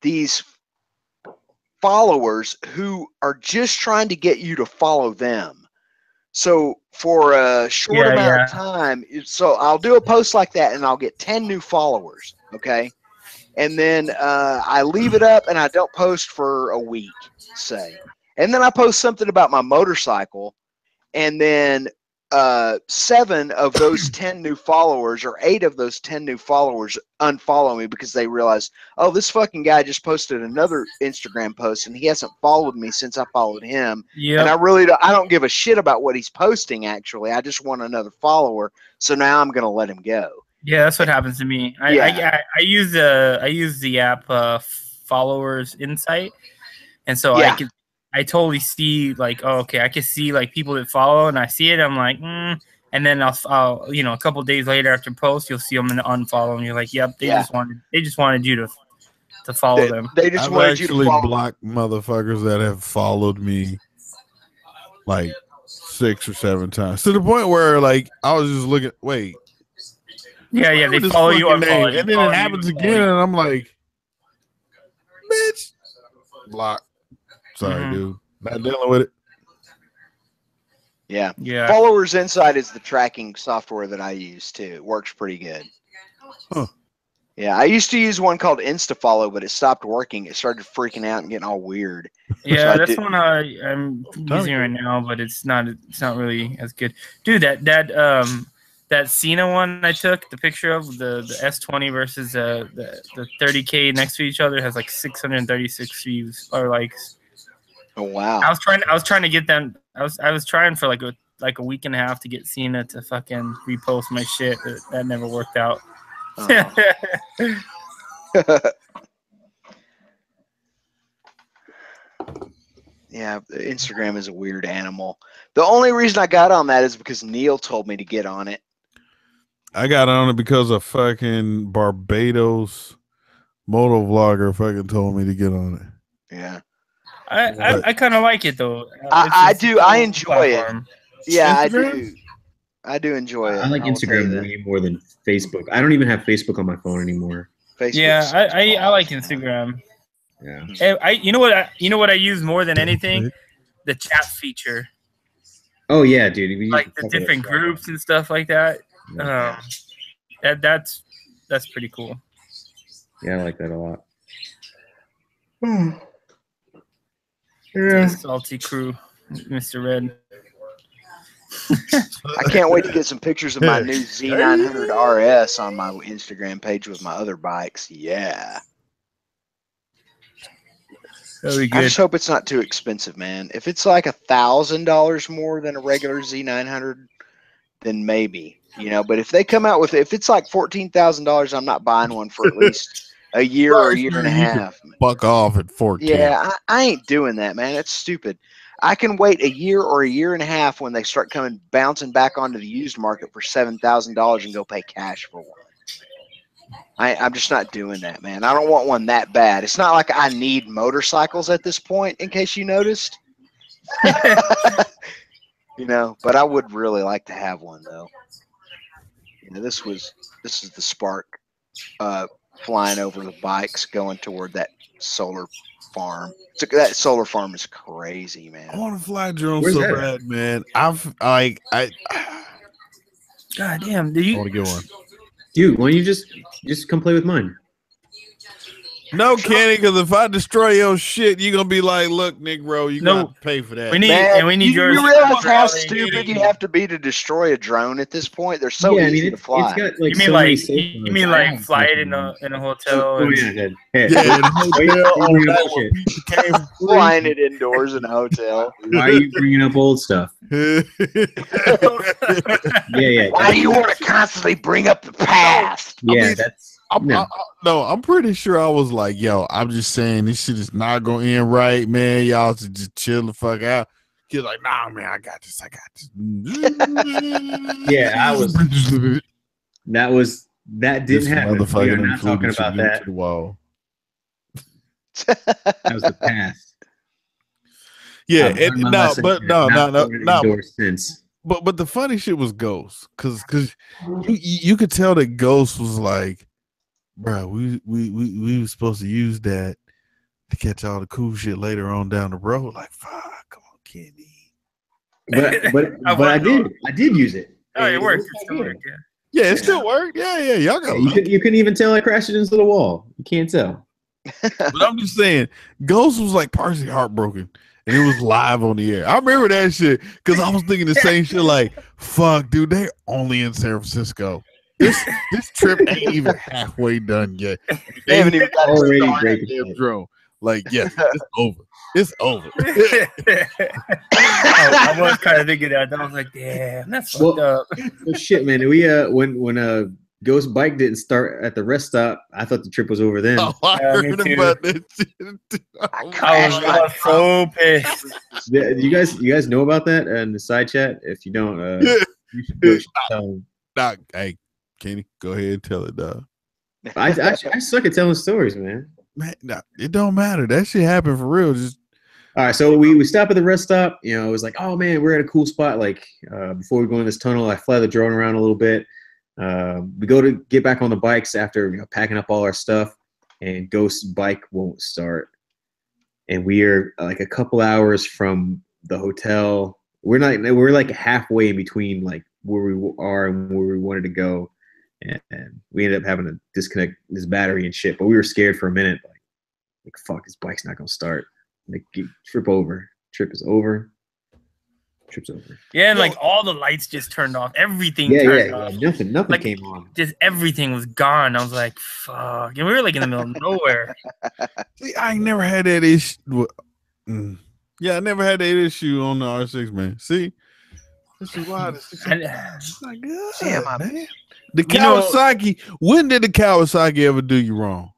these followers who are just trying to get you to follow them. So for a short amount of time, so I'll do a post like that and I'll get 10 new followers. Okay. And then I leave it up and I don't post for a week, say. And then I post something about my motorcycle, and then 7 of those 10 new followers, or 8 of those 10 new followers, unfollow me because they realize, oh, this fucking guy just posted another Instagram post and he hasn't followed me since I followed him. And I don't give a shit about what he's posting. Actually, I just want another follower. So now I'm gonna let him go. Yeah, that's what happens to me. I use the app Followers Insight, and so I totally see like, oh, okay, I can see like people that follow, and I see it, I'm like, and then I'll you know, a couple of days later after post, you'll see them in the unfollow, and you're like, yep, they just wanted you to follow them. They just wanted you to follow. I've actually blocked motherfuckers that have followed me like 6 or 7 times, to the point where like I was just looking, wait. Yeah, they follow you on name, and then it happens again, and I'm like, bitch, block. Sorry, dude, not dealing with it. Yeah. Followers Insight is the tracking software that I use too. It works pretty good. Huh. Yeah, I used to use one called InstaFollow, but it stopped working. It started freaking out and getting all weird. Yeah, that's one I'm using right now, but it's not really as good, dude. That Sena one I took the picture of, the S20 versus the 30K next to each other, has like 636 views or likes. Oh wow! I was trying to get them. I was trying for like a week and a half to get Sena to fucking repost my shit. That never worked out. Yeah, Instagram is a weird animal. The only reason I got on that is because Neil told me to get on it. I got on it because a fucking Barbados moto vlogger fucking told me to get on it. Yeah. I kind of like it though. I do. I enjoy it. Yeah, Instagram? I do enjoy it. I like Instagram way more than Facebook. I don't even have Facebook on my phone anymore. I like Instagram. Yeah. You know what I use more than anything? The chat feature. Oh yeah, dude. Like the different groups and stuff like that. That's pretty cool. Yeah, I like that a lot. Yeah. Salty crew, Mr. Red. I can't wait to get some pictures of my new Z900 RS on my Instagram page with my other bikes. Yeah. That'll be good. I just hope it's not too expensive, man. If it's like $1,000 more than a regular Z900, then maybe, you know. But if they come out with, if it's like $14,000, I'm not buying one for at least a year or a year and a half. Fuck off at 14. Yeah, I ain't doing that, man. It's stupid. I can wait a year or a year and a half when they start bouncing back onto the used market for $7,000 and go pay cash for one. I'm just not doing that, man. I don't want one that bad. It's not like I need motorcycles at this point, in case you noticed. You know, but I would really like to have one, though. You know, this is the Spark flying over the bikes going toward that solar farm. That solar farm is crazy, man. I want to fly drone so bad, man. God damn, do you? I want to get one. Dude, why don't you just come play with mine? No, Kenny, because if I destroy your shit, you're gonna be like, "Look, Negro, you gotta pay for that." We need yours. You realize how stupid you have to be to destroy a drone at this point? They're so easy to fly. It's got, like, you mean like fly it in a hotel? In a hotel. Flying it indoors in a hotel. Why are you bringing up old stuff? Yeah. Why do you want to constantly bring up the past? Yeah, I'm pretty sure I was like, yo, I'm just saying this shit is not gonna end right, man. Y'all should just chill the fuck out. He's like, nah, man, I got this. Yeah, I was. That didn't happen. We're not talking about that. Wow. That was the past. Yeah, I've learned my lesson and not going indoors since. But the funny shit was Ghost, because you could tell that Ghost was like, bro, we were supposed to use that to catch all the cool shit later on down the road. Like, fuck, come on, Kenny. But I did use it. Oh, it worked. It still worked. Yeah. Yeah, it still worked. Yeah. Y'all got. You couldn't even tell I crashed it into the wall. You can't tell. But I'm just saying, Ghost was like partially heartbroken, and it was live on the air. I remember that shit because I was thinking the same shit. Like, fuck, dude, they only in San Francisco. This trip ain't even halfway done yet. They haven't even got already damn drone. Like, yes, it's over. It's over. I was kind of thinking that. I was like, damn, that's fucked up. Well, shit, man. We when Ghost bike didn't start at the rest stop, I thought the trip was over then. Oh, I heard about that shit. I was so pissed. Yeah, you guys know about that in the side chat? If you don't, you should go tell them. Doc, hey, Kenny, go ahead and tell it, dog. I suck at telling stories, man. Man, nah, it don't matter. That shit happened for real. Just all right. So we stop at the rest stop. You know, it was like, oh man, we're at a cool spot. Like before we go in this tunnel, I fly the drone around a little bit. We go to get back on the bikes after packing up all our stuff, and Ghost's bike won't start. And we are like a couple hours from the hotel. We're like halfway in between like where we are and where we wanted to go. And we ended up having to disconnect this battery and shit. But we were scared for a minute. Like fuck, this bike's not gonna start. Like trip over. Trip is over. Trip's over. Yeah, and like all the lights just turned off. Everything turned off. Nothing like, came on. Just everything was gone. I was like, fuck. And we were like in the middle of nowhere. See, I ain't never had that issue. Yeah, I never had that issue on the R6, man. See? This is why damn, man. The Kawasaki, when did the Kawasaki ever do you wrong?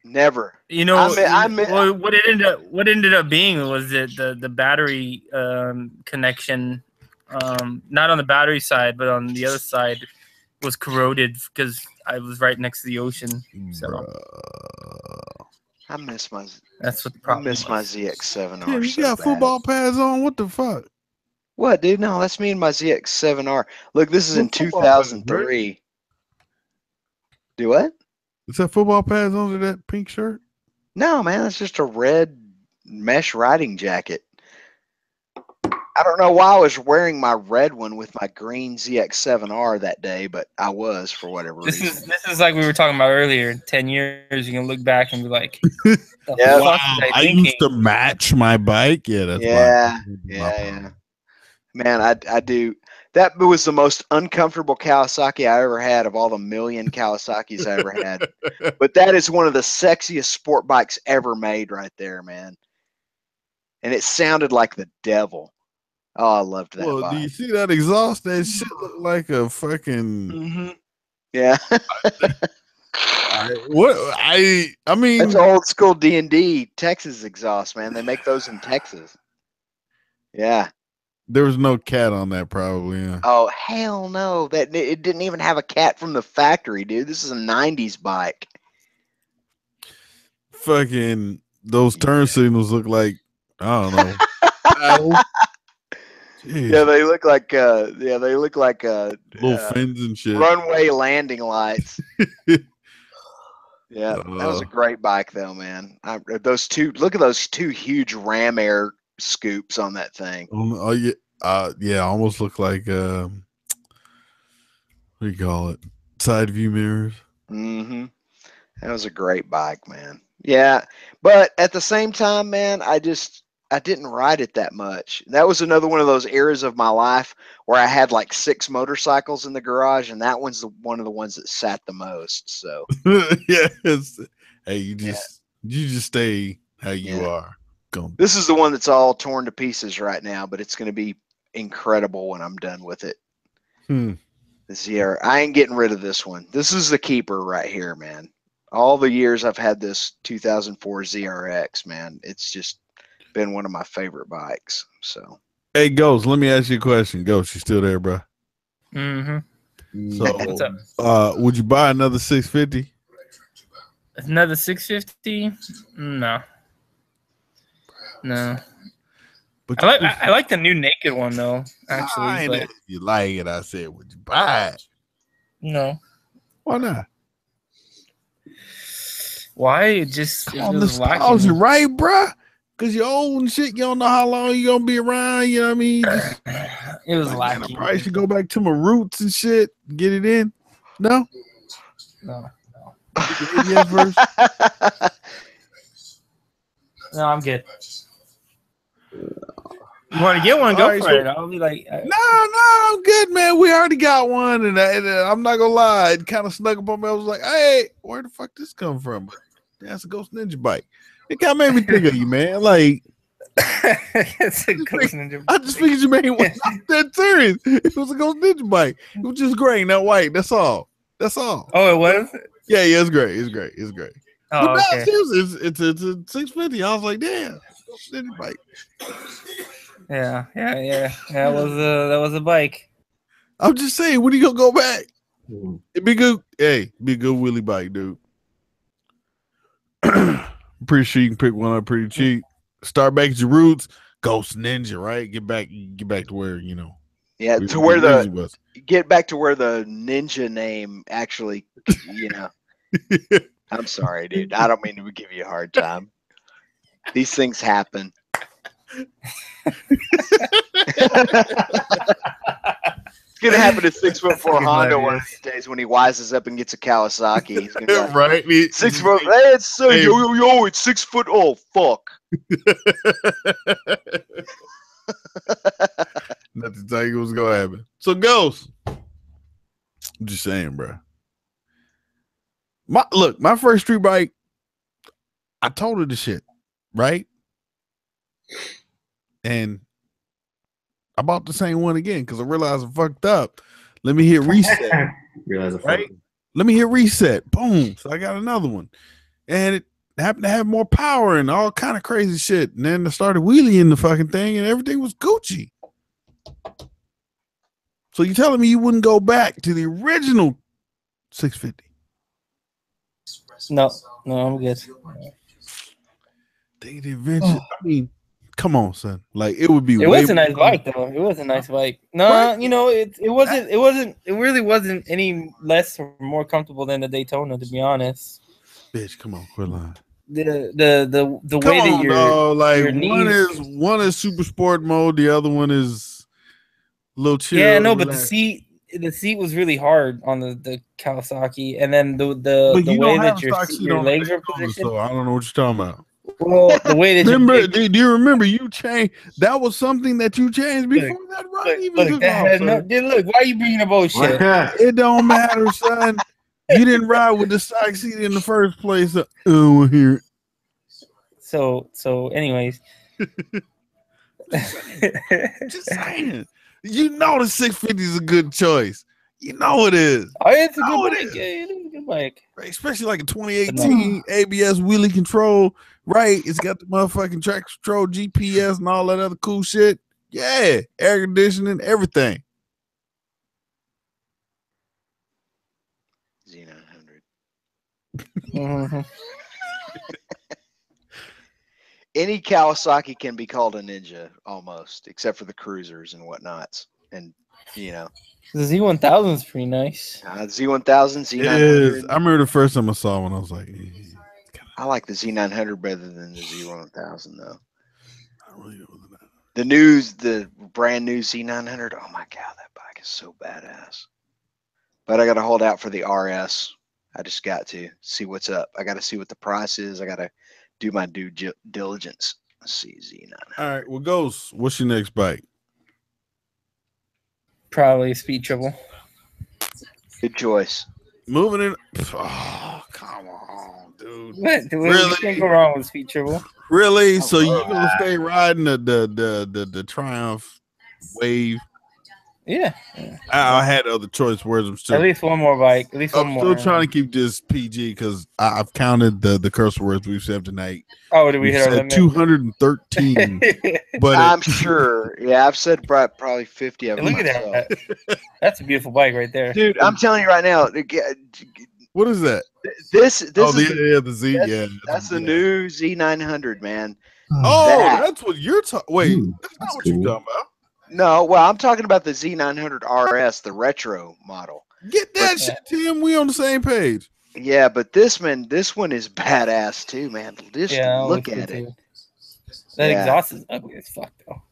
Never. You know, what it ended up being was that the battery connection, not on the battery side, but on the other side, was corroded because I was right next to the ocean. So I miss my. That's what the problem. I miss my ZX7R. Yeah, you got football pads on. What the fuck? What, dude? No, that's me and my ZX7R. Look, this is in 2003. Do what? Is that football pads under that pink shirt? No, man, it's just a red mesh riding jacket. I don't know why I was wearing my red one with my green ZX7R that day, but I was for whatever reason. This is like we were talking about earlier. In 10 years, you can look back and be like, yeah, wow, I used to match my bike. Yeah, that's yeah. Man, I do. That was the most uncomfortable Kawasaki I ever had of all the million Kawasaki's I ever had. But that is one of the sexiest sport bikes ever made right there, man. And it sounded like the devil. Oh, I loved that bike. Do you see that exhaust? That shit looked like a fucking... Yeah. I mean... That's old school D&D Texas exhaust, man. They make those in Texas. Yeah. There was no cat on that, probably. Yeah. Oh, hell no. It didn't even have a cat from the factory, dude. This is a 90s bike. Fucking those turn signals look like, I don't know. Yeah, they look like little fins and shit. Runway landing lights. Yeah, that was a great bike though, man. Look at those two huge Ram Air scoops on that thing. Oh yeah, almost look like what do you call it? Side view mirrors. That was a great bike, man. Yeah, but at the same time, man, I didn't ride it that much. That was another one of those eras of my life where I had like 6 motorcycles in the garage, and that one's one of the ones that sat the most. So yes, hey, you just stay how you are. This is the one that's all torn to pieces right now, but it's going to be incredible when I'm done with it. I ain't getting rid of this one. This is the keeper right here, man. All the years I've had this 2004 ZRX, man, it's just been one of my favorite bikes. So, hey, Ghost, let me ask you a question. Ghost, you still there, bro? So, what's up? Would you buy another 650? Another 650? No. But I like the new naked one though. Actually, but if you like it, I said, would you buy it? No. Why not? Why? It was nostalgia, lacking. right, bruh? Because you're old and shit. You don't know how long you're gonna be around. You know what I mean? It was like, lacking. Man, I probably should go back to my roots and shit. Get it in. No. ABS verse. No, I'm good. You want to get one? Go for it. I'll be like, no, I'm good, man. We already got one, and I'm not gonna lie. It kind of snuck up on me. I was like, hey, where the fuck this come from? But that's a GhostNinja bike. It kind of made me think of you, man. Like, it's a GhostNinja. I just figured you made one. I'm dead serious. It was a GhostNinja bike. It was just gray, not white. That's all. That's all. Oh, it was. Yeah, it's great. It's great. It's great. Oh, but okay. Seriously, it's a 650. I was like, damn, GhostNinja bike. Yeah. That was a bike. I'm just saying, when are you gonna go back? It'd be good. Hey, be a good wheelie bike, dude. I'm pretty sure you can pick one up pretty cheap. Start back at your roots. GhostNinja, right? Get back to where you know. Yeah, to where get back to where the ninja name actually, you know. I'm sorry, dude. I don't mean to give you a hard time. These things happen. It's gonna happen to 6'4" Honda one of these days when he wises up and gets a Kawasaki. He's gonna be like, right? 6 foot. Hey, it's so yo. It's 6 foot. Oh fuck. Not to tell you what's gonna happen. So Ghost, I'm just saying, bro. My first street bike, I told her the shit, right? And I bought the same one again because I realized I fucked up. Let me hit reset. Let me hit reset. Boom. So I got another one. And it happened to have more power and all kind of crazy shit. And then I started wheeling the fucking thing and everything was Gucci. So you telling me you wouldn't go back to the original 650? No, I'm good. They invention. I mean, come on, son. Like it would be. It was a nice bike, though. It was a nice bike. No, right? You know, it really wasn't any less or more comfortable than the Daytona, to be honest. Bitch, come on, quit lying. The way that you're like your knees... one is super sport mode, the other one is a little chill. Yeah, no, but the seat was really hard on the Kawasaki, and then the way that your legs are positioned. So I don't know what you're talking about. Well, the way that do you remember you changed? That was something that you changed before that ride even took off. Look, why are you bringing up old shit? It don't matter, son. You didn't ride with the side seat in the first place. Here. So, anyways, just saying. You know the 650 is a good choice. You know it is. Oh, it's a good bike. Yeah, it is a good bike. Right, especially like a 2018 ABS wheelie control. Right, it's got the motherfucking track control, GPS, and all that other cool shit. Yeah, air conditioning, everything. Z900. Any Kawasaki can be called a ninja almost, except for the cruisers and whatnots. And you know, the Z1000 is pretty nice. Z1000, Z900. It is. I remember the first time I saw one, I was like, I like the Z900 better than the Z1000 though. The brand new Z900. Oh my god, that bike is so badass. But I got to hold out for the RS. I just got to see what's up. I got to see what the price is. I got to do my due diligence. Let's see, Z900. All right, well, Ghost, what's your next bike? Probably Speed Triple. Good choice. Moving in. Oh, come on, dude. What? Really? You can't go wrong with Speed Triple. Really? So you're gonna stay riding the Triumph Wave? Yeah. I had other choice words. I'm still at least one more bike. At least one more. I'm still trying to keep this PG because I've counted the curse words we've said tonight. Oh, did we hit our limit? 213. But I'm sure. Yeah, I've said probably 50 of them. Look at that. That's a beautiful bike right there, dude. I'm telling you right now. What is that? This the Z. That's the new Z900, man. That's what you're talking. Wait, that's not what you're talking about. No, well, I'm talking about the Z900 RS, the retro model. Get that shit, Tim. We on the same page. Yeah, but this one is badass too, man. Just look at it. That exhaust is ugly as fuck, though.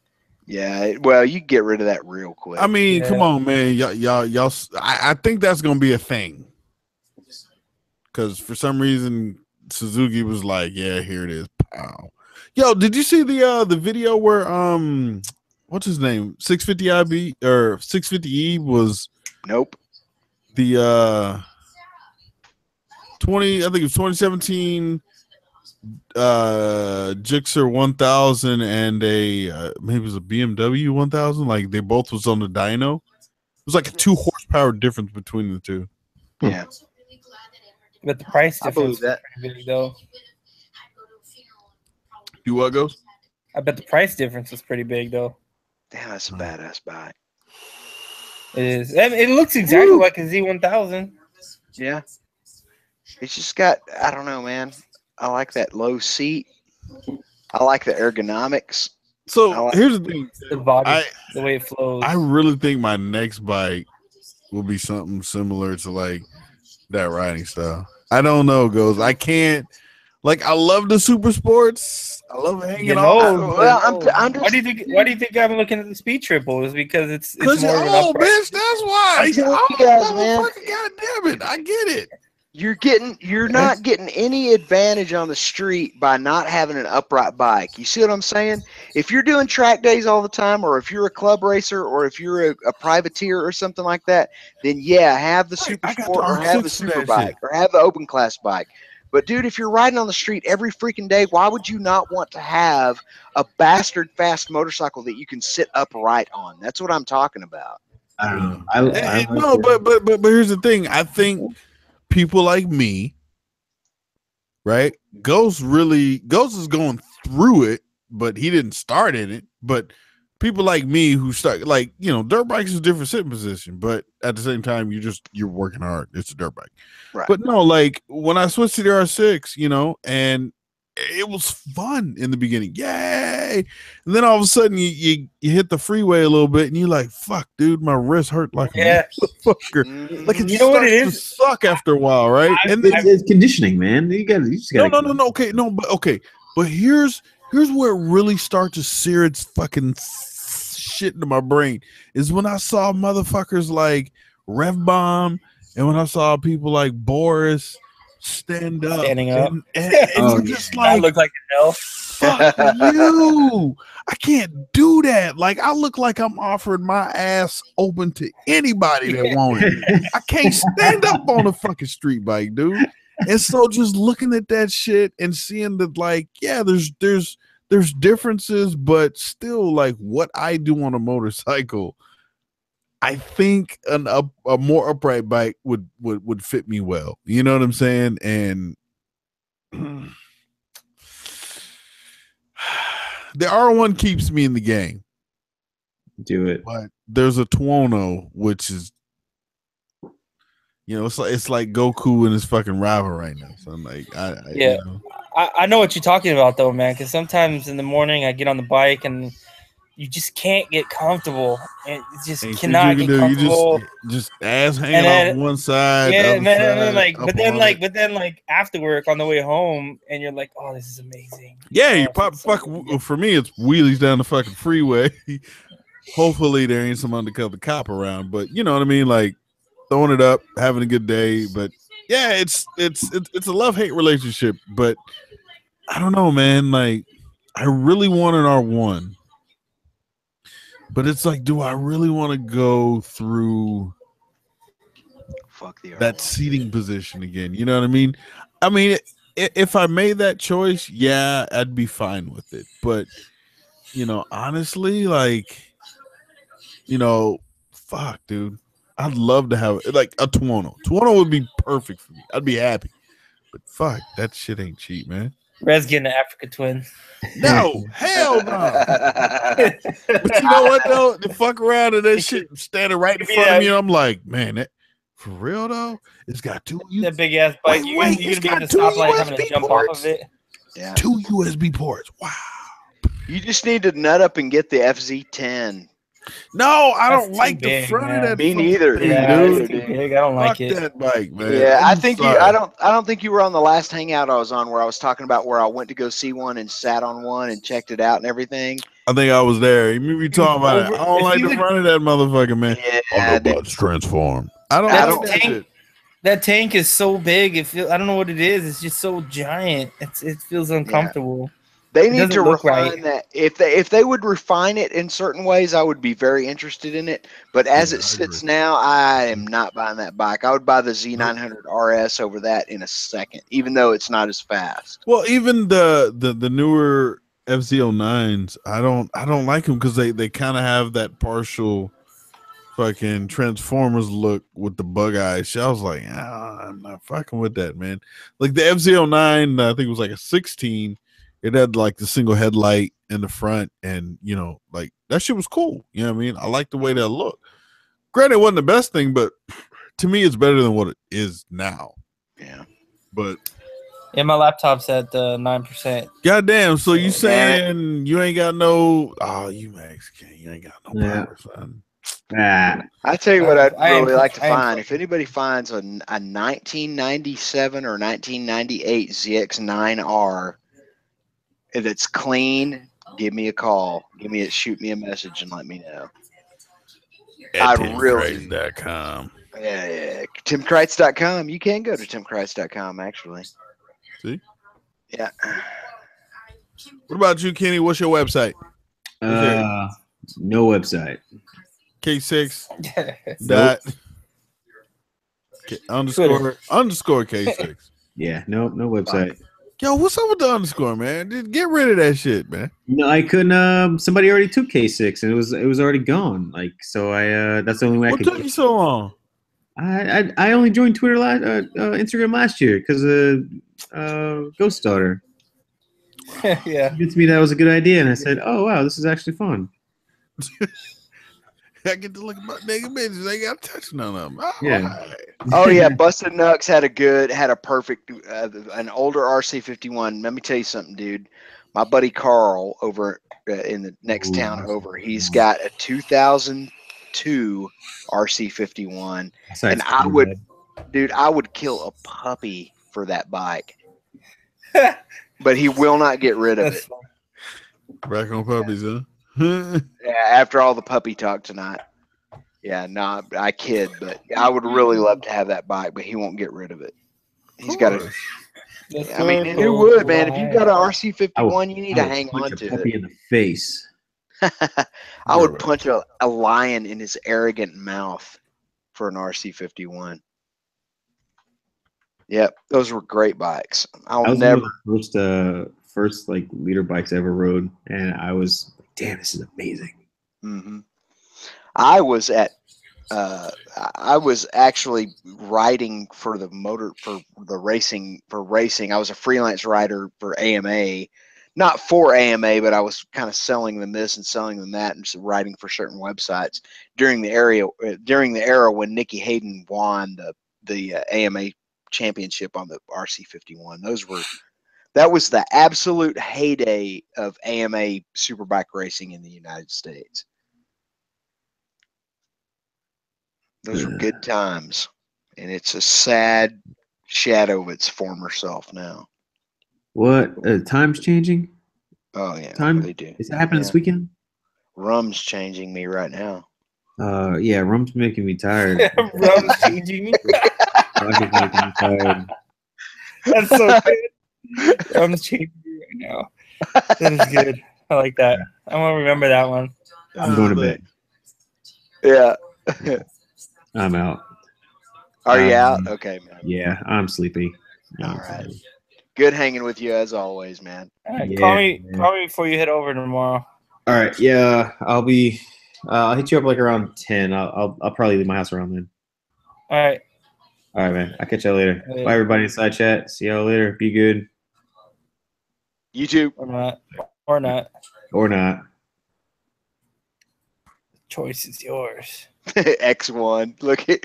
Yeah, well, you get rid of that real quick. I mean, come on, man. Y'all. I think that's gonna be a thing. Because for some reason, Suzuki was like, "Yeah, here it is." Pow. Yo, did you see the video where what's his name? 650 IB or 650E was? Nope. The 20, I think it was 2017 Gixxer 1000 and a maybe it was a BMW 1000. Like they both was on the dyno. It was like a 2 horsepower difference between the two. Yeah. But the price difference is pretty big, though. You what goes? I bet the price difference is pretty big, though. Damn, that's a badass bike. It is. It looks exactly like a Z1000. Yeah. It's just got, I don't know, man. I like that low seat. I like the ergonomics. So here's the thing. The body, the way it flows. I really think my next bike will be something similar to like that riding style. I don't know, goes. I can't. Like, I love the super sports. I love hanging out. Well, I'm just, why do you think I'm looking at the speed triple? Is because it's more of an upright. Bitch, that's why. God damn it, I get it. You're not getting any advantage on the street by not having an upright bike. You see what I'm saying? If you're doing track days all the time, or if you're a club racer, or if you're a privateer or something like that, then yeah, have the super sport or have the super bike or have the open class bike. But dude, if you're riding on the street every freaking day, why would you not want to have a bastard fast motorcycle that you can sit upright on? That's what I'm talking about. I don't know. No, but here's the thing. I think people like me, right? Ghost is going through it, but he didn't start in it. But people like me who start, like, you know, dirt bikes is a different sitting position, but at the same time, you're working hard. It's a dirt bike. Right. But no, like when I switched to the R6, you know, and it was fun in the beginning. Yay. And then all of a sudden you hit the freeway a little bit and you're like, fuck, dude, my wrist hurt like a motherfucker. Like, it you know what it starts is? to suck after a while, right? And then, it's conditioning, man. You just gotta no. But here's where it really starts to sear its fucking shit into my brain is when I saw motherfuckers like Rev Bomb and when I saw people like Boris standing up, and you're just like, I look like an elf. Fuck you! I can't do that. Like, I look like I'm offering my ass open to anybody that wants it. I can't stand up on a fucking street bike, dude. And so just looking at that shit and seeing that, like, yeah, there's differences, but still, like, what I do on a motorcycle, I think a more upright bike would fit me well. You know what I'm saying? And the R1 keeps me in the game. Do it. But there's a Tuono, which is, you know, it's like Goku and his fucking rival right now. So I'm like, yeah, you know. I know what you're talking about though, man. Because sometimes in the morning I get on the bike and you just can't get comfortable, and you just cannot get comfortable. You just ass hanging off one side. Yeah, and then but then after work on the way home, and you're like, oh, this is amazing. Yeah, you pop for me, it's wheelies down the fucking freeway. Hopefully there ain't some undercover cop around, but you know what I mean, like throwing it up, having a good day. But yeah, it's a love-hate relationship. But I don't know, man. Like, I really want an R1. But it's like, do I really want to go through that seating position again? You know what I mean? I mean, if I made that choice, yeah, I'd be fine with it. But, you know, honestly, like, you know, fuck, dude. I'd love to have like a Tuono. Tuono would be perfect for me. I'd be happy. But fuck, that shit ain't cheap, man. Red's getting an Africa Twin. No, hell no. But you know what though? The fuck around and that shit standing right in front of me, and I'm like, man, that for real though? It's got two. That big ass bike. You're gonna be in the stoplight having to jump off of it. Yeah. 2 USB ports. Wow. You just need to nut up and get the FZ10. No, I That's don't too like big, the front man. of that Me fucking neither. thing, Yeah, dude. it's too big. I don't Fuck like it. that bike, man. Yeah, I I'm think sorry. you. I don't think you were on the last hangout I was on where I was talking about where I went to go see one and sat on one and checked it out and everything. I think I was there. You be talking about it. I don't If like you the would- front of that motherfucker, man. Yeah, Autobots transform. I don't I like don't that tank- shit. That tank is so big. I don't know what it is. It's just so giant. It feels uncomfortable. They It need to doesn't look refine right. that. If they would refine it in certain ways, I would be very interested in it. But as Yeah, it I sits agree. now, I am not buying that bike. I would buy the Z900 RS over that in a second, even though it's not as fast. Well, even the newer FZ09s, I don't like them because they kind of have that partial fucking Transformers look with the bug eyes. I was like, I'm not fucking with that, man. Like the FZ09, I think it was like a 16. It had like the single headlight in the front, and like that shit was cool. You know what I mean? I like the way that looked. Granted, it wasn't the best thing, but to me, it's better than what it is now. Yeah. But Yeah, my laptop's at 9%. goddamn, so you Damn saying you ain't got no? Oh, you Mexican, you ain't got no Yeah. power, son. I tell you what, I'd I am really like to I am find. If anybody finds a 1997 or 1998 ZX9R that's clean, give me a call. Shoot me a message and let me know. At I'd really. timcraze.com. Yeah. TimKreitz.com. You can go to TimKreitz.com, actually. See? Yeah. What about you, Kenny? What's your website? No website. K6 dot underscore K6. Yeah, no website. Yo, what's up with the underscore, man? Just get rid of that shit, man. No, I couldn't. Somebody already took K6, and it was already gone. Like, so that's the only way I What could. took you so long? I only joined Twitter Instagram last year because of Ghost Daughter. Yeah. Convinced me that was a good idea, and I said, "Oh wow, this is actually fun." I get to look at my nigga bitches. I got to touch none of them. Yeah. Oh yeah, Busted Nux had a perfect, an older RC51. Let me tell you something, dude. My buddy Carl over in the next town over, he's got a 2002 RC51, and I would kill a puppy for that bike, but he will not get rid of it. Back on puppies, huh? Yeah, after all the puppy talk tonight. Yeah, no, I kid, but I would really love to have that bike, but he won't get rid of it. He's got it. I mean, who would, man? If you've got an RC51, you need to hang on to puppy it. in the face. I would punch a lion in his arrogant mouth for an RC51. Yep, those were great bikes. That was one of the first like leader bikes I ever rode, and I was like, damn, this is amazing. Mm-hmm. I was actually riding for racing. I was a freelance rider for AMA, not for AMA, but I was kind of selling them this and selling them that, and just writing for certain websites during the era when Nikki Hayden won the AMA championship on the RC51. That was the absolute heyday of AMA superbike racing in the United States. Those were good times, and it's a sad shadow of its former self now. What? Time's changing? Oh yeah, Time? they do. Is that happening this weekend? Rum's changing me right now. Yeah, rum's making me tired. Rum's changing me. Making me tired. That's so good. Rum's changing me right now. That is good. I like that. I'm gonna remember that one. I'm going to bed. Yeah. I'm out. Are you out? Okay, man. Yeah, I'm sleepy. All right. Good hanging with you as always, man. All right, Yeah, call me before you head over tomorrow. All right. Yeah, I'll hit you up like around 10. I'll probably leave my house around then. All right. All right, man. I'll catch y'all later. Bye, everybody inside chat. See y'all later. Be good. You too. Or not. Or not. Or not. Choice is yours. X1. Look at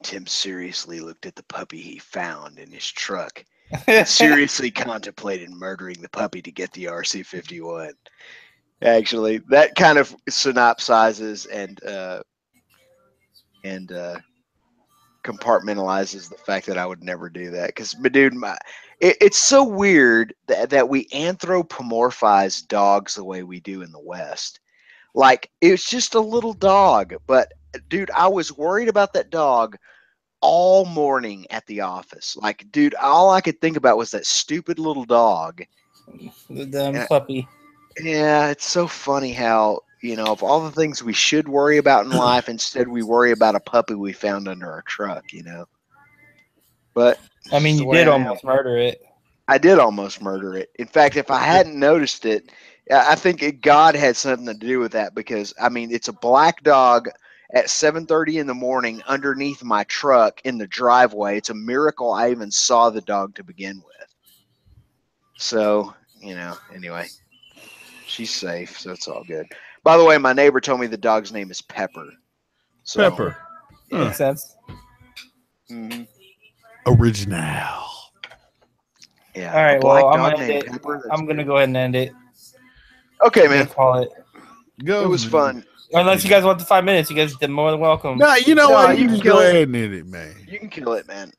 Tim seriously looked at the puppy he found in his truck Seriously contemplated murdering the puppy to get the RC51. Actually, that kind of synopsizes and compartmentalizes the fact that I would never do that. Because, dude, it's so weird that we anthropomorphize dogs the way we do in the West. Like, it's just a little dog. But, dude, I was worried about that dog all morning at the office. Like, dude, all I could think about was that stupid little dog. The damn puppy. Yeah, it's so funny how, of all the things we should worry about in life, instead we worry about a puppy we found under our truck, But I mean, you did almost murder it. I did almost murder it. In fact, if I hadn't noticed it, I think God had something to do with that, because, I mean, it's a black dog at 7:30 in the morning underneath my truck in the driveway. It's a miracle I even saw the dog to begin with. So, anyway. She's safe, so it's all good. By the way, my neighbor told me the dog's name is Pepper. So, Pepper. Yeah. Makes sense. Mm-hmm. Original. Yeah. All right, well, I'm going to go ahead and end it. Okay, man. Call it. Go. It was fun. Unless you guys want the 5 minutes, you guys are more than welcome. Nah, you know what? You can go ahead and end it, man. You can kill it, man.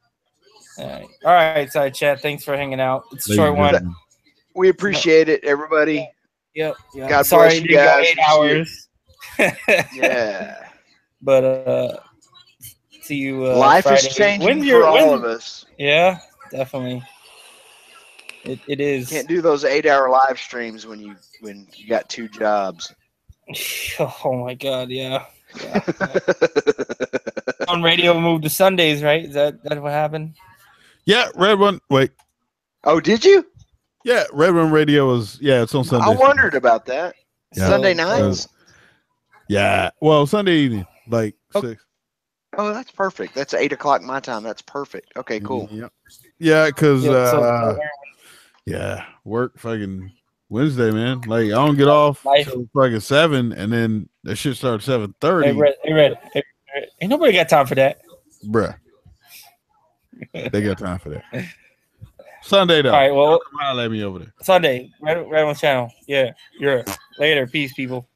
All right. Sorry, chat. Thanks for hanging out. It's a short one. We appreciate it, everybody. Yep. God Sorry, bless you guys. 8 hours. Yeah. But see you. Life Friday. is changing for all of us. Yeah, definitely. It is. Can't do those 8-hour live streams when you got 2 jobs. Oh my God, yeah. On radio moved to Sundays, right? Is that what happened? Yeah, Red One. Wait. Oh, did you? Yeah, Red One Radio is. Yeah, it's on Sunday. I wondered about that. Yeah. Sunday nights. Yeah. Well, Sunday evening, like 6. Oh, that's perfect. That's 8 o'clock my time. That's perfect. Okay, cool. Yeah, because work fucking Wednesday, man. Like I don't get off till fucking 7, and then that shit starts 7:30. Hey, Red. Ain't nobody got time for that, bruh. They got time for that. Sunday though. All right, well, holler at me over there. Sunday, Red One channel. Yeah, you're later. Peace, people.